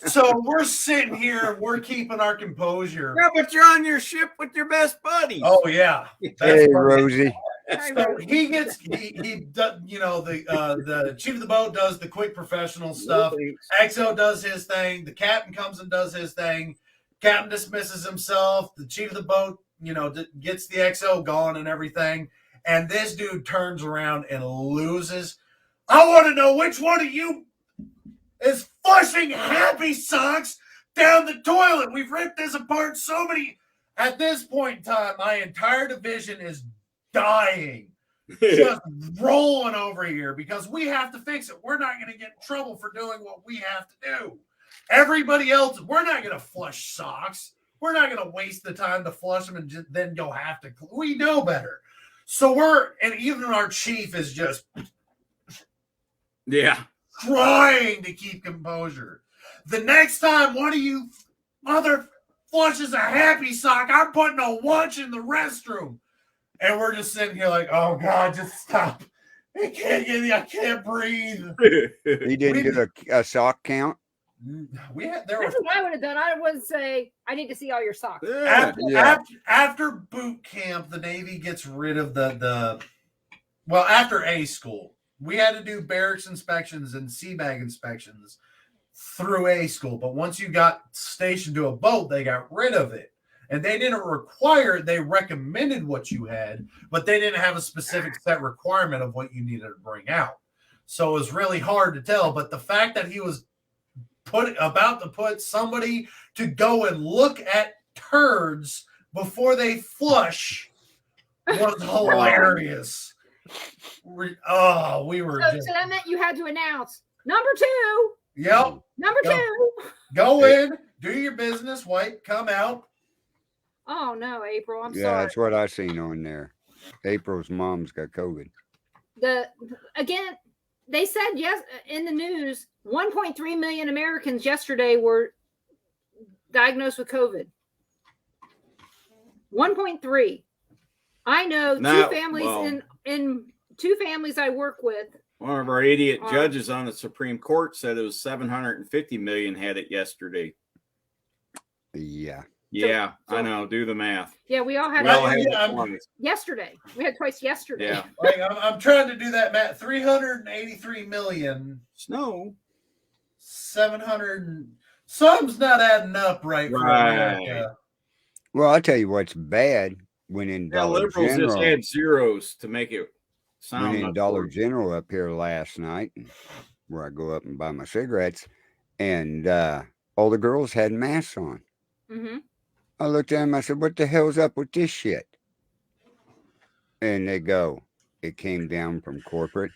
F: So we're sitting here, we're keeping our composure.
H: Yeah, but you're on your ship with your best buddy.
F: Oh yeah,
A: Hey,
F: perfect.
A: Rosie.
F: So he gets he does, you know, the chief of the boat does the quick professional stuff. XO does his thing. The captain comes and does his thing. Captain dismisses himself. The chief of the boat, you know, gets the XO gone and everything. And this dude turns around and loses. I want to know which one of you is flushing Happy Socks down the toilet. We've ripped this apart so many. At this point in time, my entire division is dying, just rolling over here because we have to fix it. We're not going to get in trouble for doing what we have to do. Everybody else, we're not going to flush socks. We're not going to waste the time to flush them and then go have to. We know better. So and even our chief is just
H: Yeah.
F: trying to keep composure. The next time one of you mother flushes a Happy Sock, I'm putting a lunch in the restroom. And we're just sitting here like, oh God, just stop. I can't breathe.
A: He didn't do a sock count.
F: There were
C: That's what I would have done. I would say, I need to see all your socks.
H: Yeah.
F: after boot camp, the Navy gets rid of after A school, we had to do barracks inspections and sea bag inspections through A school. But once you got stationed to a boat, they got rid of it. And they didn't require it. They recommended what you had, but they didn't have a specific set requirement of what you needed to bring out. So it was really hard to tell. But the fact that he was about to put somebody to go and look at turds before they flush was hilarious. We were
C: So
F: just,
C: that meant you had to announce number 2.
F: yep.
C: Number
F: Go.
C: 2.
F: Go in, do your business, wipe, come out.
C: Oh no, April. I'm
A: Yeah,
C: sorry.
A: that's what I seen on there. April's mom's got COVID.
C: Again, they said yes in the news. 1.3 million Americans yesterday were diagnosed with COVID. 1.3. I know
H: Now,
C: 2 families
H: well,
C: in 2 families I work with.
H: One of our idiot judges on the Supreme Court said it was 750 million had it yesterday.
A: Yeah.
H: Yeah,
C: So-
H: I know. Do the math.
C: Yeah, we all had
H: We all
C: it
H: had it once.
C: yesterday. We had twice yesterday.
H: Yeah.
F: Like, I'm trying to do that, Matt. 383 million.
H: Snow.
F: 700. Something's not adding up right for
H: Right.
F: America.
A: Well, I'll tell you what's bad went in
H: Yeah,
A: Dollar
H: liberals just
A: General.
H: add zeros to make it sound
A: Went in
H: much
A: Dollar
H: worse.
A: General up here last night, where I go up and buy my cigarettes, and all the girls had masks on.
C: Mm-hmm.
A: I looked at them. I said, "What the hell's up with this shit?" And they go, "It came down from corporate.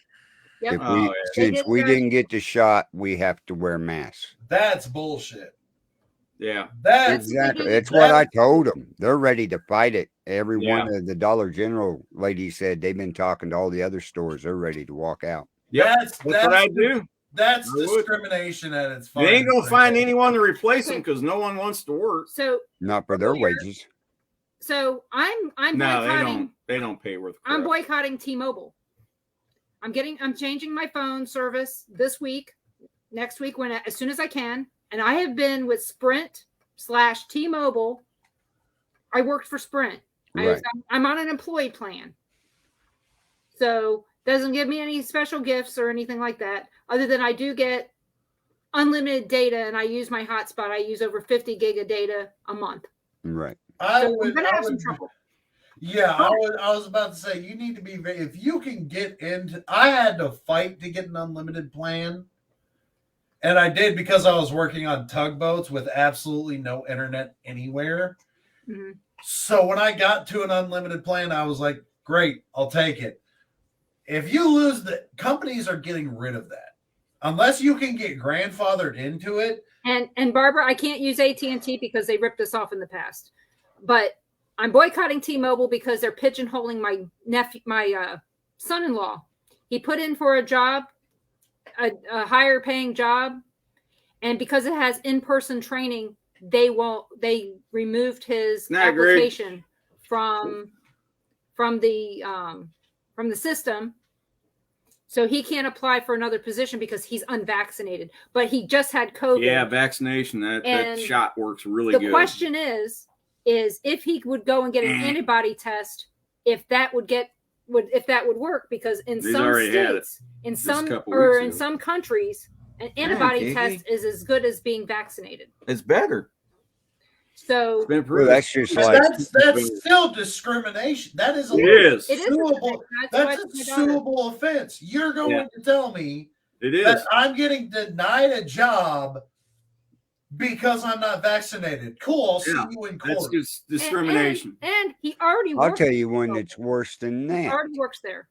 C: Yep.
A: If
H: Oh,
A: we
H: yeah.
A: since
C: did
A: we
C: that.
A: didn't get the shot, we have to wear masks."
F: That's bullshit.
H: Yeah.
F: That's
A: Exactly.
C: did.
A: That's what I told them. They're ready to fight it. Every
H: Yeah.
A: one of the Dollar General ladies said they've been talking to all the other stores. They're ready to walk out.
H: Yep.
F: That's
H: what I do.
F: That's
H: I would.
F: discrimination at its
H: They ain't
F: finest.
H: gonna find
F: right
H: anyone to replace them because no one wants to work.
C: So
A: Not for their wages.
C: so I'm
H: No,
C: boycotting.
H: they don't pay worth crap.
C: I'm boycotting T-Mobile. I'm changing my phone service this week, next week, as soon as I can. And I have been with Sprint/T-Mobile. I worked for Sprint.
A: Right.
C: I'm on an employee plan. So doesn't give me any special gifts or anything like that, other than I do get unlimited data, and I use my hotspot. I use over 50 gig of data a month.
A: Right.
C: I'm gonna have some trouble.
F: Yeah, I was about to say you need to be if you can get into. I had to fight to get an unlimited plan, and I did because I was working on tugboats with absolutely no internet anywhere.
C: Mm-hmm.
F: So when I got to an unlimited plan, I was like, "Great, I'll take it." If you lose companies are getting rid of that unless you can get grandfathered into it.
C: And Barbara, I can't use AT&T because they ripped us off in the past, but I'm boycotting T-Mobile because they're pigeonholing my son-in-law. He put in for a job, a higher paying job, and because it has in-person training, they removed his application from the system. So he can't apply for another position because he's unvaccinated, but he just had COVID.
H: Yeah, vaccination. That shot works really good.
C: The question is if he would go and get an antibody test, if that would work, because in some states, in some countries, an antibody test is as good as being vaccinated.
H: It's better.
C: So
A: that's just
F: that's still discrimination. That is suable. That's a suable offense. You're going to tell me that I'm getting denied a job because I'm not vaccinated. Cool, I'll see you in court.
H: That's just discrimination.
C: And he already
A: I'll tell you one that's worse than that.
C: He already works there.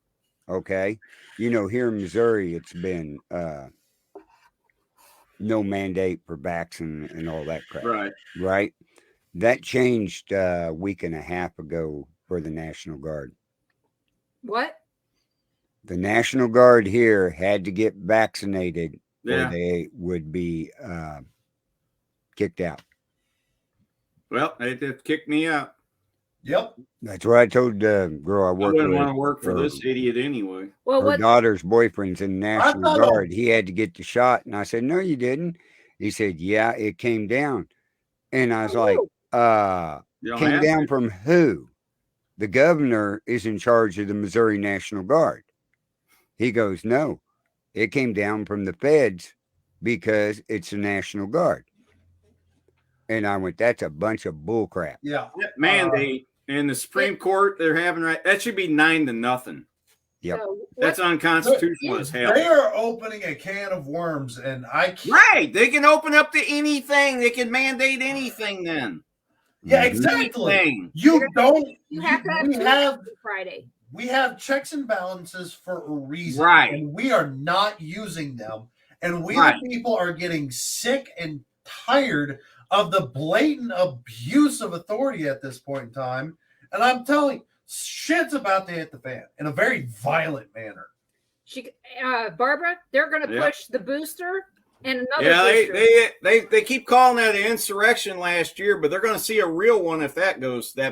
A: Okay. Here in Missouri, it's been no mandate for vaccine and all that crap. Right. That changed a week and a half ago for the National Guard.
C: What?
A: The National Guard here had to get vaccinated or they would be kicked out.
H: Well, they kicked me out.
F: Yep.
A: That's what I told the girl I work with.
H: I wouldn't want to work for this idiot anyway.
C: Well,
A: her daughter's boyfriend's in the National Guard. He had to get the shot. And I said, "No, you didn't." He said, "Yeah, it came down." And I was like, came down from who? The governor is in charge of the Missouri National Guard. He goes, "No, it came down from the feds because it's the National Guard." And I went, "That's a bunch of bullcrap."
F: Yeah.
H: Mandate in the Supreme Court, they're having that should be 9-0.
A: Yep.
H: That's unconstitutional as hell.
F: They are opening a can of worms, and I can't.
H: Right. They can open up to anything. They can mandate anything then.
F: Yeah, exactly. You have to have
C: Friday.
F: We have checks and balances for a reason.
H: Right.
F: And we are not using them. And we the people are getting sick and tired of the blatant abuse of authority at this point in time. And I'm telling you, shit's about to hit the fan in a very violent manner.
C: Barbara, they're going to push the booster and another booster.
H: They keep calling that an insurrection last year, but they're going to see a real one if that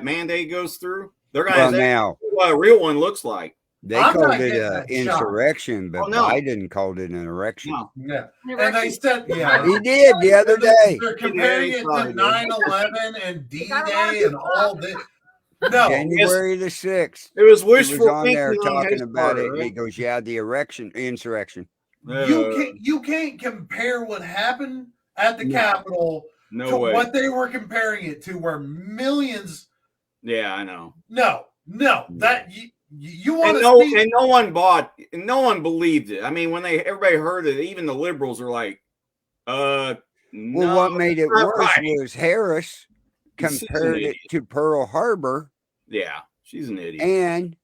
H: mandate goes through. They're going to
A: now
H: what a real one looks like.
A: They called it an insurrection, but Biden called it an erection.
F: No. Yeah. And they said,
A: he did the other day.
F: They're comparing it to 9/11 and D-Day and all this. No,
A: January the 6th.
H: It was wishful
A: thinking. On there
H: on
A: talking about it.
H: Right?
A: He goes, "Yeah, the insurrection."
F: You can't compare what happened at the Capitol to what they were comparing it to, where millions
H: Yeah, I know.
F: No, that you want
H: And
F: to see.
H: and no one bought, and no one believed it. I mean, when everybody heard it, even the liberals are like,
A: Well,
H: no,
A: what made it
H: not
A: worse
H: right.
A: was Harris
H: She's an
A: compared it
H: idiot.
A: to Pearl Harbor
H: Yeah, she's an idiot.
A: and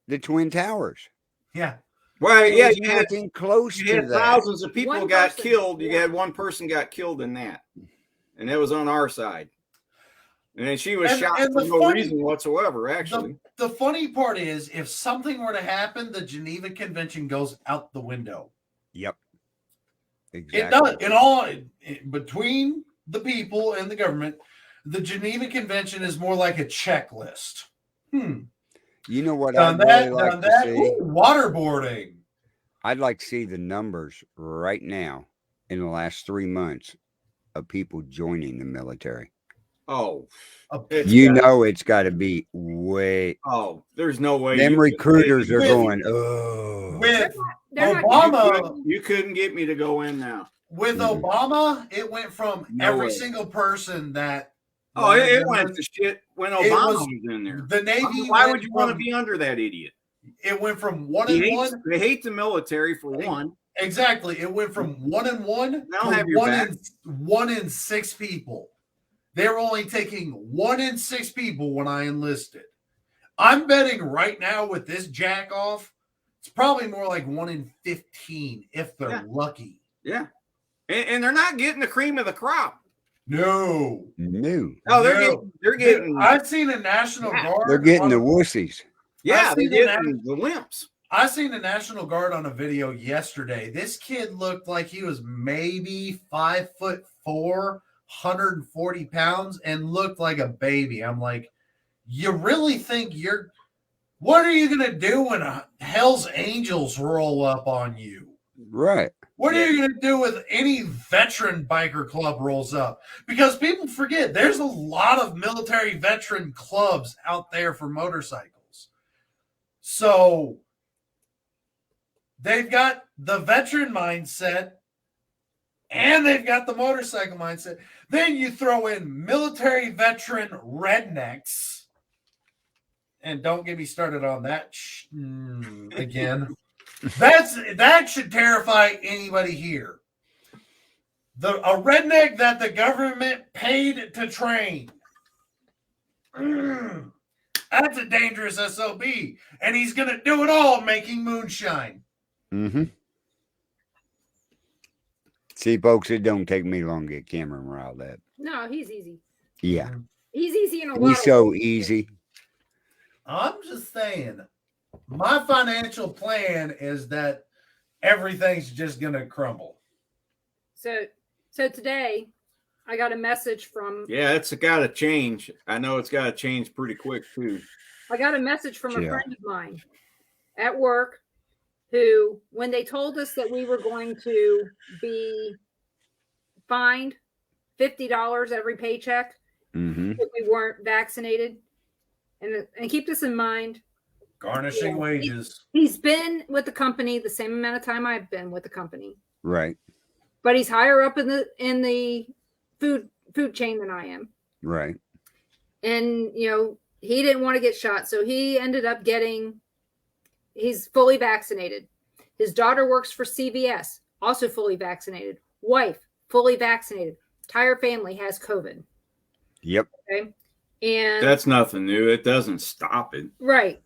A: the Twin Towers.
F: Yeah.
H: Well,
A: It
H: yeah,
A: was nothing close
H: you
A: to
H: had
A: that.
H: thousands of people
C: One
H: got
C: person,
H: killed. You
C: yeah.
H: had one person got killed in that, and that was on our side. And then she was shot
F: and
H: for
F: the
H: no
F: funny-
H: reason whatsoever. Actually,
F: The funny part is, if something were to happen, the Geneva Convention goes out the window.
A: Yep. Exactly.
F: It does. In all, between the people and the government, the Geneva Convention is more like a checklist.
A: You know what
F: Done
A: I'd
F: that,
A: really like
F: done
A: to
F: that.
A: see?
F: Ooh, waterboarding.
A: I'd like to see the numbers right now in the last 3 months of people joining the military.
H: oh,
F: It's
A: You
F: got-
A: know it's got to be way.
H: there's no way
A: Them
H: you could
A: recruiters are
F: with-
A: going, oh.
F: with
C: They're not
F: Obama.
H: You couldn't get me to go in now.
F: With
A: Mhm.
F: Obama, it went from
H: No
F: every
H: way.
F: single person that.
H: Oh, it went to shit when
F: It
H: Obama
F: was-
H: was in there.
F: The Navy.
H: Why
F: went
H: would you want to
F: from-
H: be under that idiot?
F: It went from one
H: They
F: and
H: hate,
F: one.
H: they hate the military for one.
F: Exactly. It went from 1 and 1
H: They don't
F: to
H: have your
F: 1
H: back.
F: in 1 in 6 people. They were only taking 1 in 6 people when I enlisted. I'm betting right now with this jack off, it's probably more like 1 in 15 if they're
H: Yeah.
F: lucky.
H: Yeah, and they're not getting the cream of the crop.
F: No.
A: No.
H: No,
F: No.
H: they're getting
F: I've seen a National Guard.
A: They're getting the
F: on-
A: wussies.
H: yeah,
F: I've
H: they're
F: seen
H: getting the wimps.
F: I seen the National Guard on a video yesterday. This kid looked like he was maybe 5'4", 140 pounds, and looked like a baby. I'm like, you really think what are you gonna do when Hell's Angels roll up on you?
A: Right.
F: What are you gonna do with any veteran biker club rolls up? Because people forget there's a lot of military veteran clubs out there for motorcycles. So they've got the veteran mindset and they've got the motorcycle mindset. Then you throw in military veteran rednecks. And don't get me started on that again. That should terrify anybody here. A redneck that the government paid to train. That's a dangerous SOB. And he's going to do it all making moonshine.
A: Mm-hmm. See, folks, it don't take me long to get Cameron riled up.
C: No, he's easy.
A: Yeah.
C: He's easy in a lot.
A: He's so easy.
F: I'm just saying, my financial plan is that everything's just going to crumble.
C: So today, I got a message from.
H: Yeah, it's got to change. I know it's got to change pretty quick too.
C: I got a message from a
A: Yeah.
C: friend of mine at work who, when they told us that we were going to be fined $50 every paycheck
A: Mm-hmm.
C: if we weren't vaccinated, and keep this in mind,
F: Garnishing wages.
C: he's been with the company the same amount of time I've been with the company,
A: Right.
C: but he's higher up in the food chain than I am.
A: Right.
C: And he didn't want to get shot, so he ended up he's fully vaccinated. His daughter works for CVS, also fully vaccinated. Wife, fully vaccinated. Entire family has COVID.
A: Yep.
C: Okay. And
H: That's nothing new. It doesn't stop it.
C: right.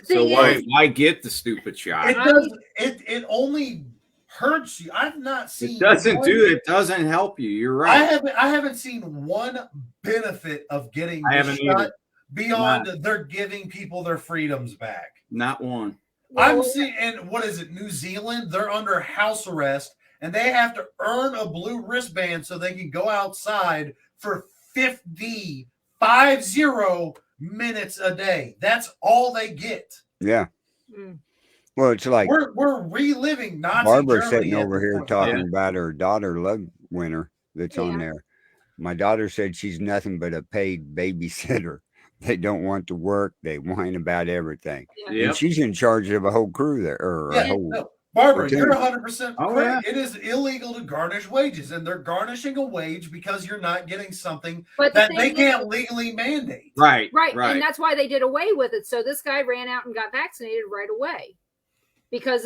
H: So
C: Thing is,
H: why get the stupid shot?
F: It does. It only hurts you. I've not seen.
H: It doesn't
F: one-
H: do. It doesn't help you. You're
F: I
H: right.
F: haven't seen one benefit of getting
H: I
F: the
H: haven't
F: shot
H: either.
F: beyond they're giving people their freedoms back.
H: Not one.
F: I'm seeing, and what is it? New Zealand? They're under house arrest, and they have to earn a blue wristband so they can go outside for 50 minutes a day. That's all they get.
A: Yeah.
C: Mm.
A: Well, it's like
F: We're reliving Nazi
A: Barbara
F: Germany
A: sitting
F: at
A: over
F: this
A: here
F: point.
A: talking about her daughter love winner that's on
C: Yeah.
A: there. My daughter said she's nothing but a paid babysitter. They don't want to work. They whine about everything.
C: Yeah.
H: Yep.
A: And she's in charge of a whole crew there, or
F: Yeah,
A: a whole
F: no. Barbara,
A: Okay.
F: you're 100%
H: Oh,
F: correct. It is illegal to garnish wages, and they're garnishing a wage because you're not getting something
C: But the
F: that they
C: thing
F: can't
C: is-
F: legally mandate.
H: Right.
C: Right.
H: Right.
C: And that's why they did away with it. So this guy ran out and got vaccinated right away because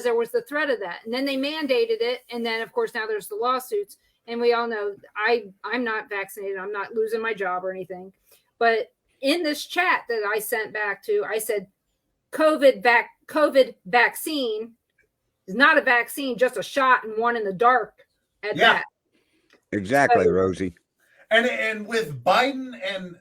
C: there was the threat of that. And then they mandated it. And then of course now there's the lawsuits. And we all know I'm not vaccinated. I'm not losing my job or anything. But in this chat that I sent back to, I said COVID vaccine is not a vaccine, just a shot and one in the dark at
F: Yeah.
C: that.
A: Exactly,
C: So-
A: Rosie.
F: And with Biden and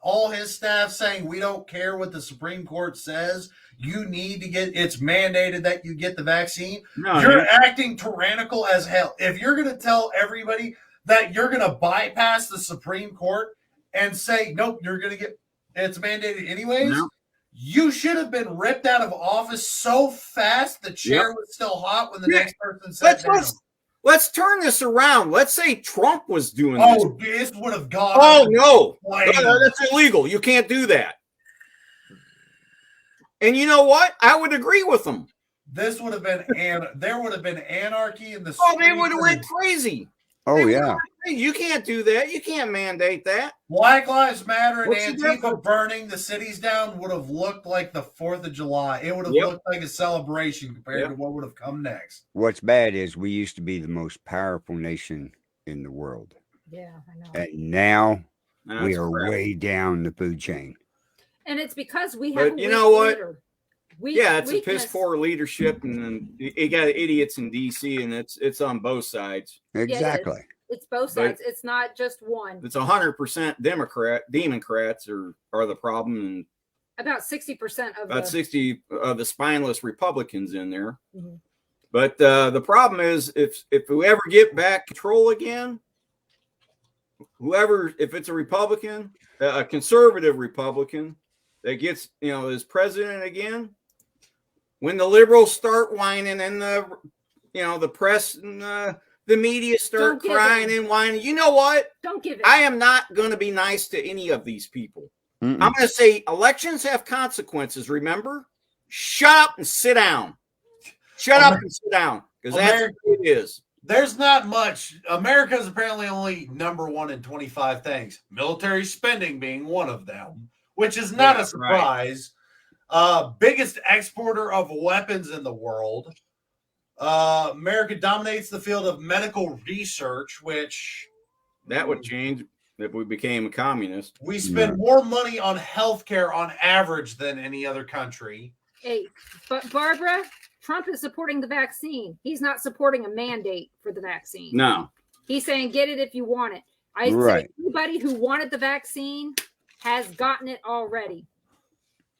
F: all his staff saying we don't care what the Supreme Court says, you need to get, it's mandated that you get the vaccine.
H: No,
F: You're acting tyrannical as hell. If you're going to tell everybody that you're going to bypass the Supreme Court and say nope, you're going to get it's mandated anyways.
H: No.
F: You should have been ripped out of office so fast the chair was still hot when the
H: Yeah.
F: next person sat down.
H: Let's turn this around. Let's say Trump was doing this.
F: Oh, this would have gone.
H: Oh
F: up
H: no,
F: flames.
H: that's illegal. You can't do that. And you know what? I would agree with them.
F: This would have been there would have been anarchy in the
H: Oh, they
F: streets
H: would have
F: and
H: went crazy.
A: Oh,
H: They
A: yeah.
H: You can't do that. You can't mandate that.
F: Black Lives Matter and
H: What's the
F: Antifa
H: difference?
F: burning the cities down would have looked like the 4th of July. It would have
H: Yep.
F: looked like a celebration compared
H: Yep.
F: to what would have come next.
A: What's bad is we used to be the most powerful nation in the world.
C: Yeah, I know.
A: And now
H: No,
A: we
H: it's
A: are
H: crap.
A: way down the food chain.
C: And it's because we
H: But
C: have a
H: you
C: weak
H: know what?
C: leader.
H: Yeah, it's a
C: Weakness.
H: piss poor leadership, and then you got idiots in DC, and it's on both sides.
A: Exactly.
C: It's both
H: But-
C: sides. It's not just one.
H: It's 100% Democrats are the problem, and
C: About 60% of
H: about
C: the
H: 60 of the spineless Republicans in there.
C: Mhm.
H: But the problem is, if we ever get back control again, if it's a Republican, a conservative Republican that gets is president again, when the liberals start whining and the press and the media start
C: Don't give
H: crying
C: in.
H: and whining, you know what?
C: don't give it.
H: I am not going to be nice to any of these people.
A: Mm-mm.
H: I'm going to say elections have consequences. Remember, shut up and sit down. Shut up and sit down, because that's what it is.
B: There's not much. America is apparently only number one in 25 things, military spending being one of them, which is not
H: Yeah,
B: a surprise. Biggest exporter of weapons in the world. America dominates the field of medical research, which
H: That would change if we became a communist.
B: we spend more money on healthcare on average than any other country.
C: Hey, but Barbara, Trump is supporting the vaccine. He's not supporting a mandate for the vaccine.
H: No.
C: He's saying get it if you want it. I
A: Right.
C: say anybody who wanted the vaccine has gotten it already.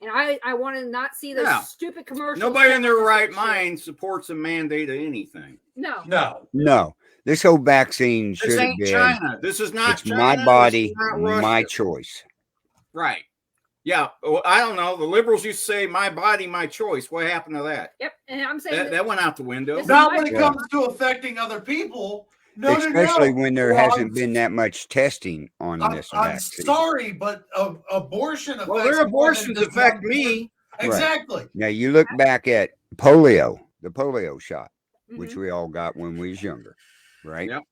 C: And I want to not see those
H: Yeah.
C: stupid commercials.
H: Nobody in their
C: telling us
H: right
C: that shit.
H: mind supports a mandate of anything.
C: No.
B: No.
A: No, this whole vaccine should
H: This
A: have
H: ain't
A: been.
H: China. This is not
A: It's
H: China.
A: my
H: This
A: body,
H: is not Russia.
A: my choice.
H: Right. Yeah. Well, I don't know. The liberals used to say, my body, my choice. What happened to that?
C: Yep. And I'm saying
H: That went out the window.
C: This-
B: Not when it
A: Yeah.
B: comes to affecting other people. No,
A: Especially when there
B: Well,
A: hasn't been that much testing on this
B: I'm
A: vaccine.
B: sorry, but abortion affects
H: Well, their
B: more than
H: abortions
B: just
H: affect
B: one
H: me.
B: Exactly.
A: Now you look back at polio, the polio shot, which
C: Mhm.
A: we all got when we was younger, right?
H: Yep.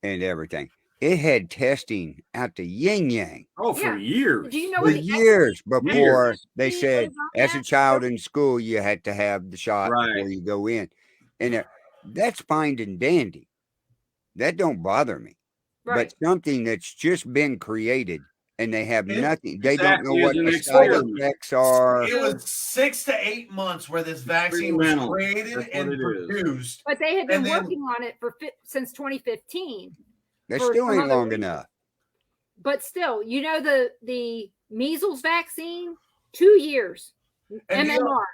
A: And everything. It had testing out the yin yang
H: Oh, for
C: Yeah.
H: years.
C: Do you know
A: for
C: what the
A: years before
H: Years.
A: they
C: FDA
A: said,
C: is on
A: as a
C: that?
A: child in school, you had to have the shot
H: Right.
A: before you go in. And that's fine and dandy. That don't bother me.
C: Right.
A: But something that's just been created and they have
B: It-
A: nothing, they don't know
H: exactly
A: what
H: as an
A: the side
H: experiment.
A: effects are.
B: It was 6 to 8 months where this vaccine was
H: Experimental.
B: created
H: That's
B: and
H: what it is.
B: produced.
C: But they had been
B: And then-
C: working on it since 2015.
A: That
C: for
A: still
C: some
A: ain't
C: other
A: long
C: reason.
A: enough.
C: But still, you know the measles vaccine, 2 years.
B: And you know-
C: MMR.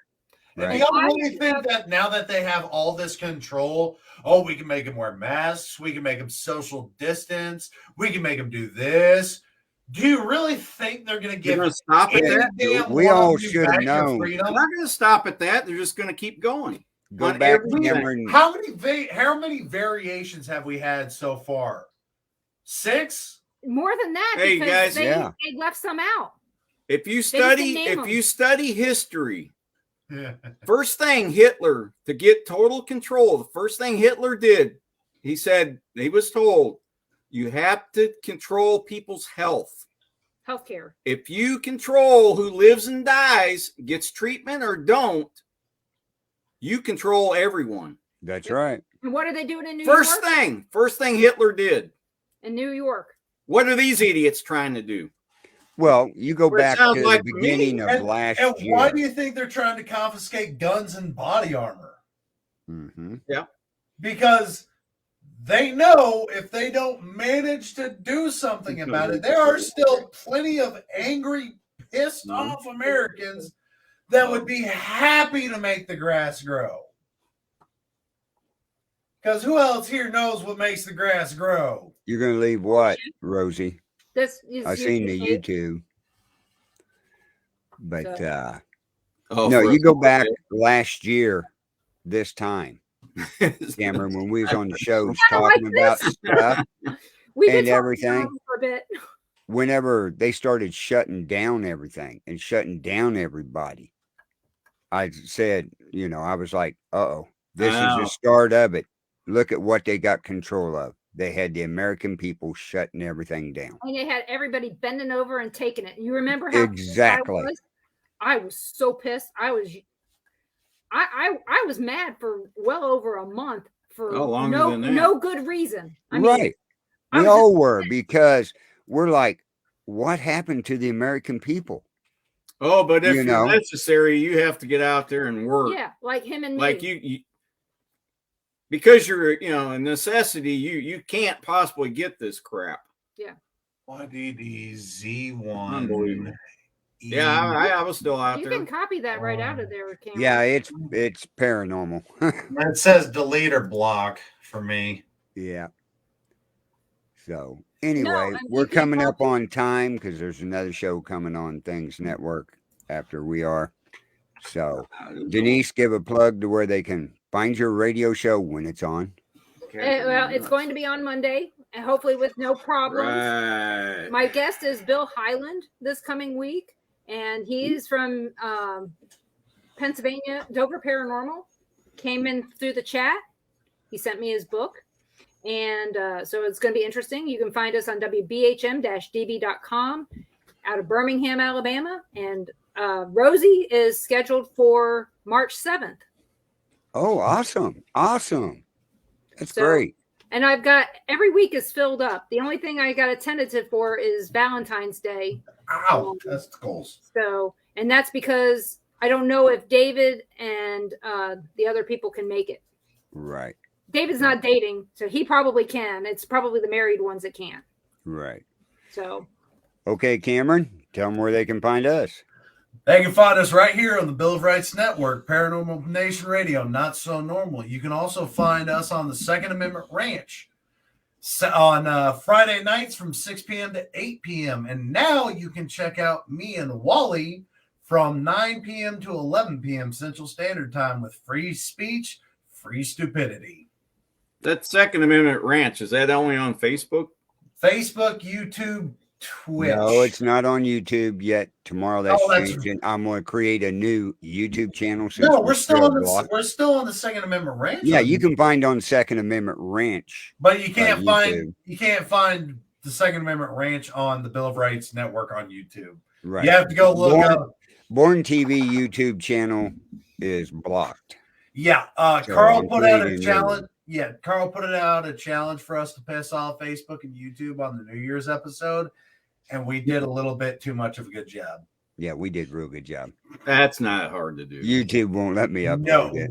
B: And
A: Right.
B: y'all
C: I
B: really
C: think
B: think that now that they have all this control, oh, we can make them wear masks, we can make them social distance, we can make them do this. Do you really think they're going to
H: They're
B: give
H: going to stop at
B: any
H: that?
B: damn
A: We
B: one
A: all
B: of you
A: should have
B: back your
A: known.
B: freedom?
H: They're not going to stop at that. They're just going to keep going.
A: Go
H: On
A: back,
H: everything.
A: Cameron.
B: How many variations have we had so far? 6?
C: More than that,
H: Hey,
C: because
H: guys,
C: they,
A: yeah.
C: they left some out.
H: If you
C: didn't name
H: study,
C: them.
H: history, First thing Hitler, to get total control, the first thing Hitler did, he said, he was told, you have to control people's health.
C: Healthcare.
H: If you control who lives and dies, gets treatment or don't, you control everyone.
A: That's right.
C: And what are they doing in New York?
H: First thing Hitler did.
C: In New York.
H: What are these idiots trying to do?
A: Well, you go
H: Well, it
A: back to
H: sounds
A: the
H: like me.
A: beginning of last
F: And
A: year.
F: why do you think they're trying to confiscate guns and body armor?
A: Mm-hmm.
F: Because they know if they don't manage to do something about it, there are still plenty of angry, pissed off Americans that would be happy to make the grass grow. Because who else here knows what makes the grass grow?
A: You're going to leave what, Rosie?
C: This is
A: I seen the YouTube. But no, you go back last year, this time, Cameron, when we was on the shows talking about stuff and everything.
C: For a bit.
A: Whenever they started shutting down everything and shutting down everybody, I said, you know, I was like, uh-oh, this is the start of it. Look at what they got control of. They had the American people shutting everything down.
C: And they had everybody bending over and taking it. You remember how
A: exactly?
C: I was so pissed. I was mad for well over a month for no good reason. I mean,
A: we all were, because we're like, what happened to the American people?
H: Oh, but if you're necessary, you have to get out there and work.
C: Yeah, like him and me.
H: Like you because you're, a necessity, you can't possibly get this crap.
C: Yeah.
B: YDDZ1.
H: Unbelievable. Yeah, I was still out there.
C: You can copy that right out of there, Cameron.
A: Yeah, it's paranormal.
B: It says delete or block for me.
A: Yeah. So anyway, we're coming up on time because there's another show coming on Things Network after we are. So Denise, give a plug to where they can find your radio show when it's on.
C: Well, it's going to be on Monday, and hopefully with no problems.
H: Right.
C: My guest is Bill Highland this coming week, and he's from Pennsylvania, Dover Paranormal. Came in through the chat. He sent me his book, and so it's going to be interesting. You can find us on WBHM-DB.com out of Birmingham, Alabama, and Rosie is scheduled for March 7th.
A: Oh, awesome. That's great.
C: And I've got, every week is filled up. The only thing I got a tentative for is Valentine's Day.
F: Ow, that's the goals.
C: So, and that's because I don't know if David and the other people can make it.
A: Right.
C: David's not dating, so he probably can. It's probably the married ones that can't.
A: Right.
C: So.
A: Okay, Cameron, tell them where they can find us.
F: They can find us right here on the Bill of Rights Network, Paranormal Nation Radio, Not So Normal. You can also find us on the Second Amendment Ranch on Friday nights from 6 p.m. to 8 p.m. And now you can check out me and Wally from 9 p.m. to 11 p.m. Central Standard Time with free speech, free stupidity.
H: That Second Amendment Ranch, is that only on Facebook?
F: Facebook, YouTube, Twitch.
A: No, it's not on YouTube yet. Tomorrow that's changing. I'm going to create a new YouTube channel.
F: No, we're still on the Second Amendment Ranch.
A: Yeah, you can find on Second Amendment Ranch,
F: but you can't find the Second Amendment Ranch on the Bill of Rights Network on YouTube.
A: Right.
F: You have to go look up.
A: Born TV YouTube channel is blocked.
F: Yeah, Carl put out a challenge. Yeah, Carl put out a challenge for us to piss off Facebook and YouTube on the New Year's episode. And we did a little bit too much of a good job.
A: Yeah, we did a real good job.
H: That's not hard to do.
A: YouTube won't let me upload
F: No,
A: it.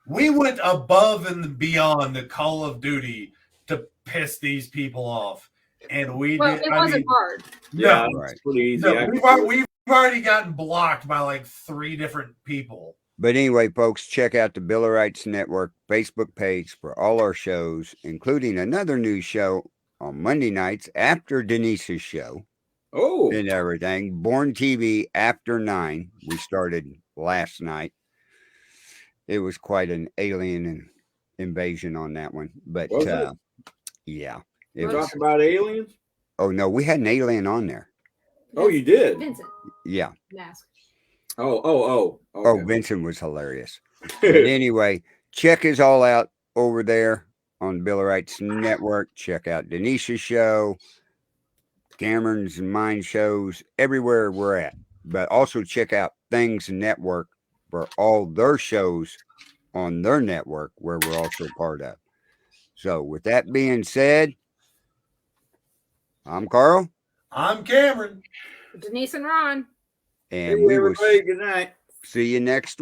F: we went above and beyond the Call of Duty to piss these people off, and we did.
C: It wasn't hard.
H: Yeah, it's pretty easy.
F: No, we've already gotten blocked by like 3 different people.
A: But anyway, folks, check out the Bill of Rights Network Facebook page for all our shows, including another new show on Monday nights after Denise's show.
H: Oh,
A: and everything. Born TV after 9. We started last night. It was quite an alien invasion on that one, but yeah.
H: You talk about aliens?
A: Oh no, we had an alien on there.
H: Oh, you did?
C: Vincent.
A: Yeah.
C: Mask.
G: Oh.
A: Oh,
G: Okay.
A: Vincent was hilarious. But anyway, check us all out over there on Bill Wright's network. Check out Denise's show, Cameron's and mine shows, everywhere we're at. But also check out Things Network for all their shows on their network, where we're also part of. So, with that being said, I'm Carl,
F: I'm Cameron.
C: Denise and Ron.
A: and
H: Hey,
A: we will
H: everybody, good night.
A: see you next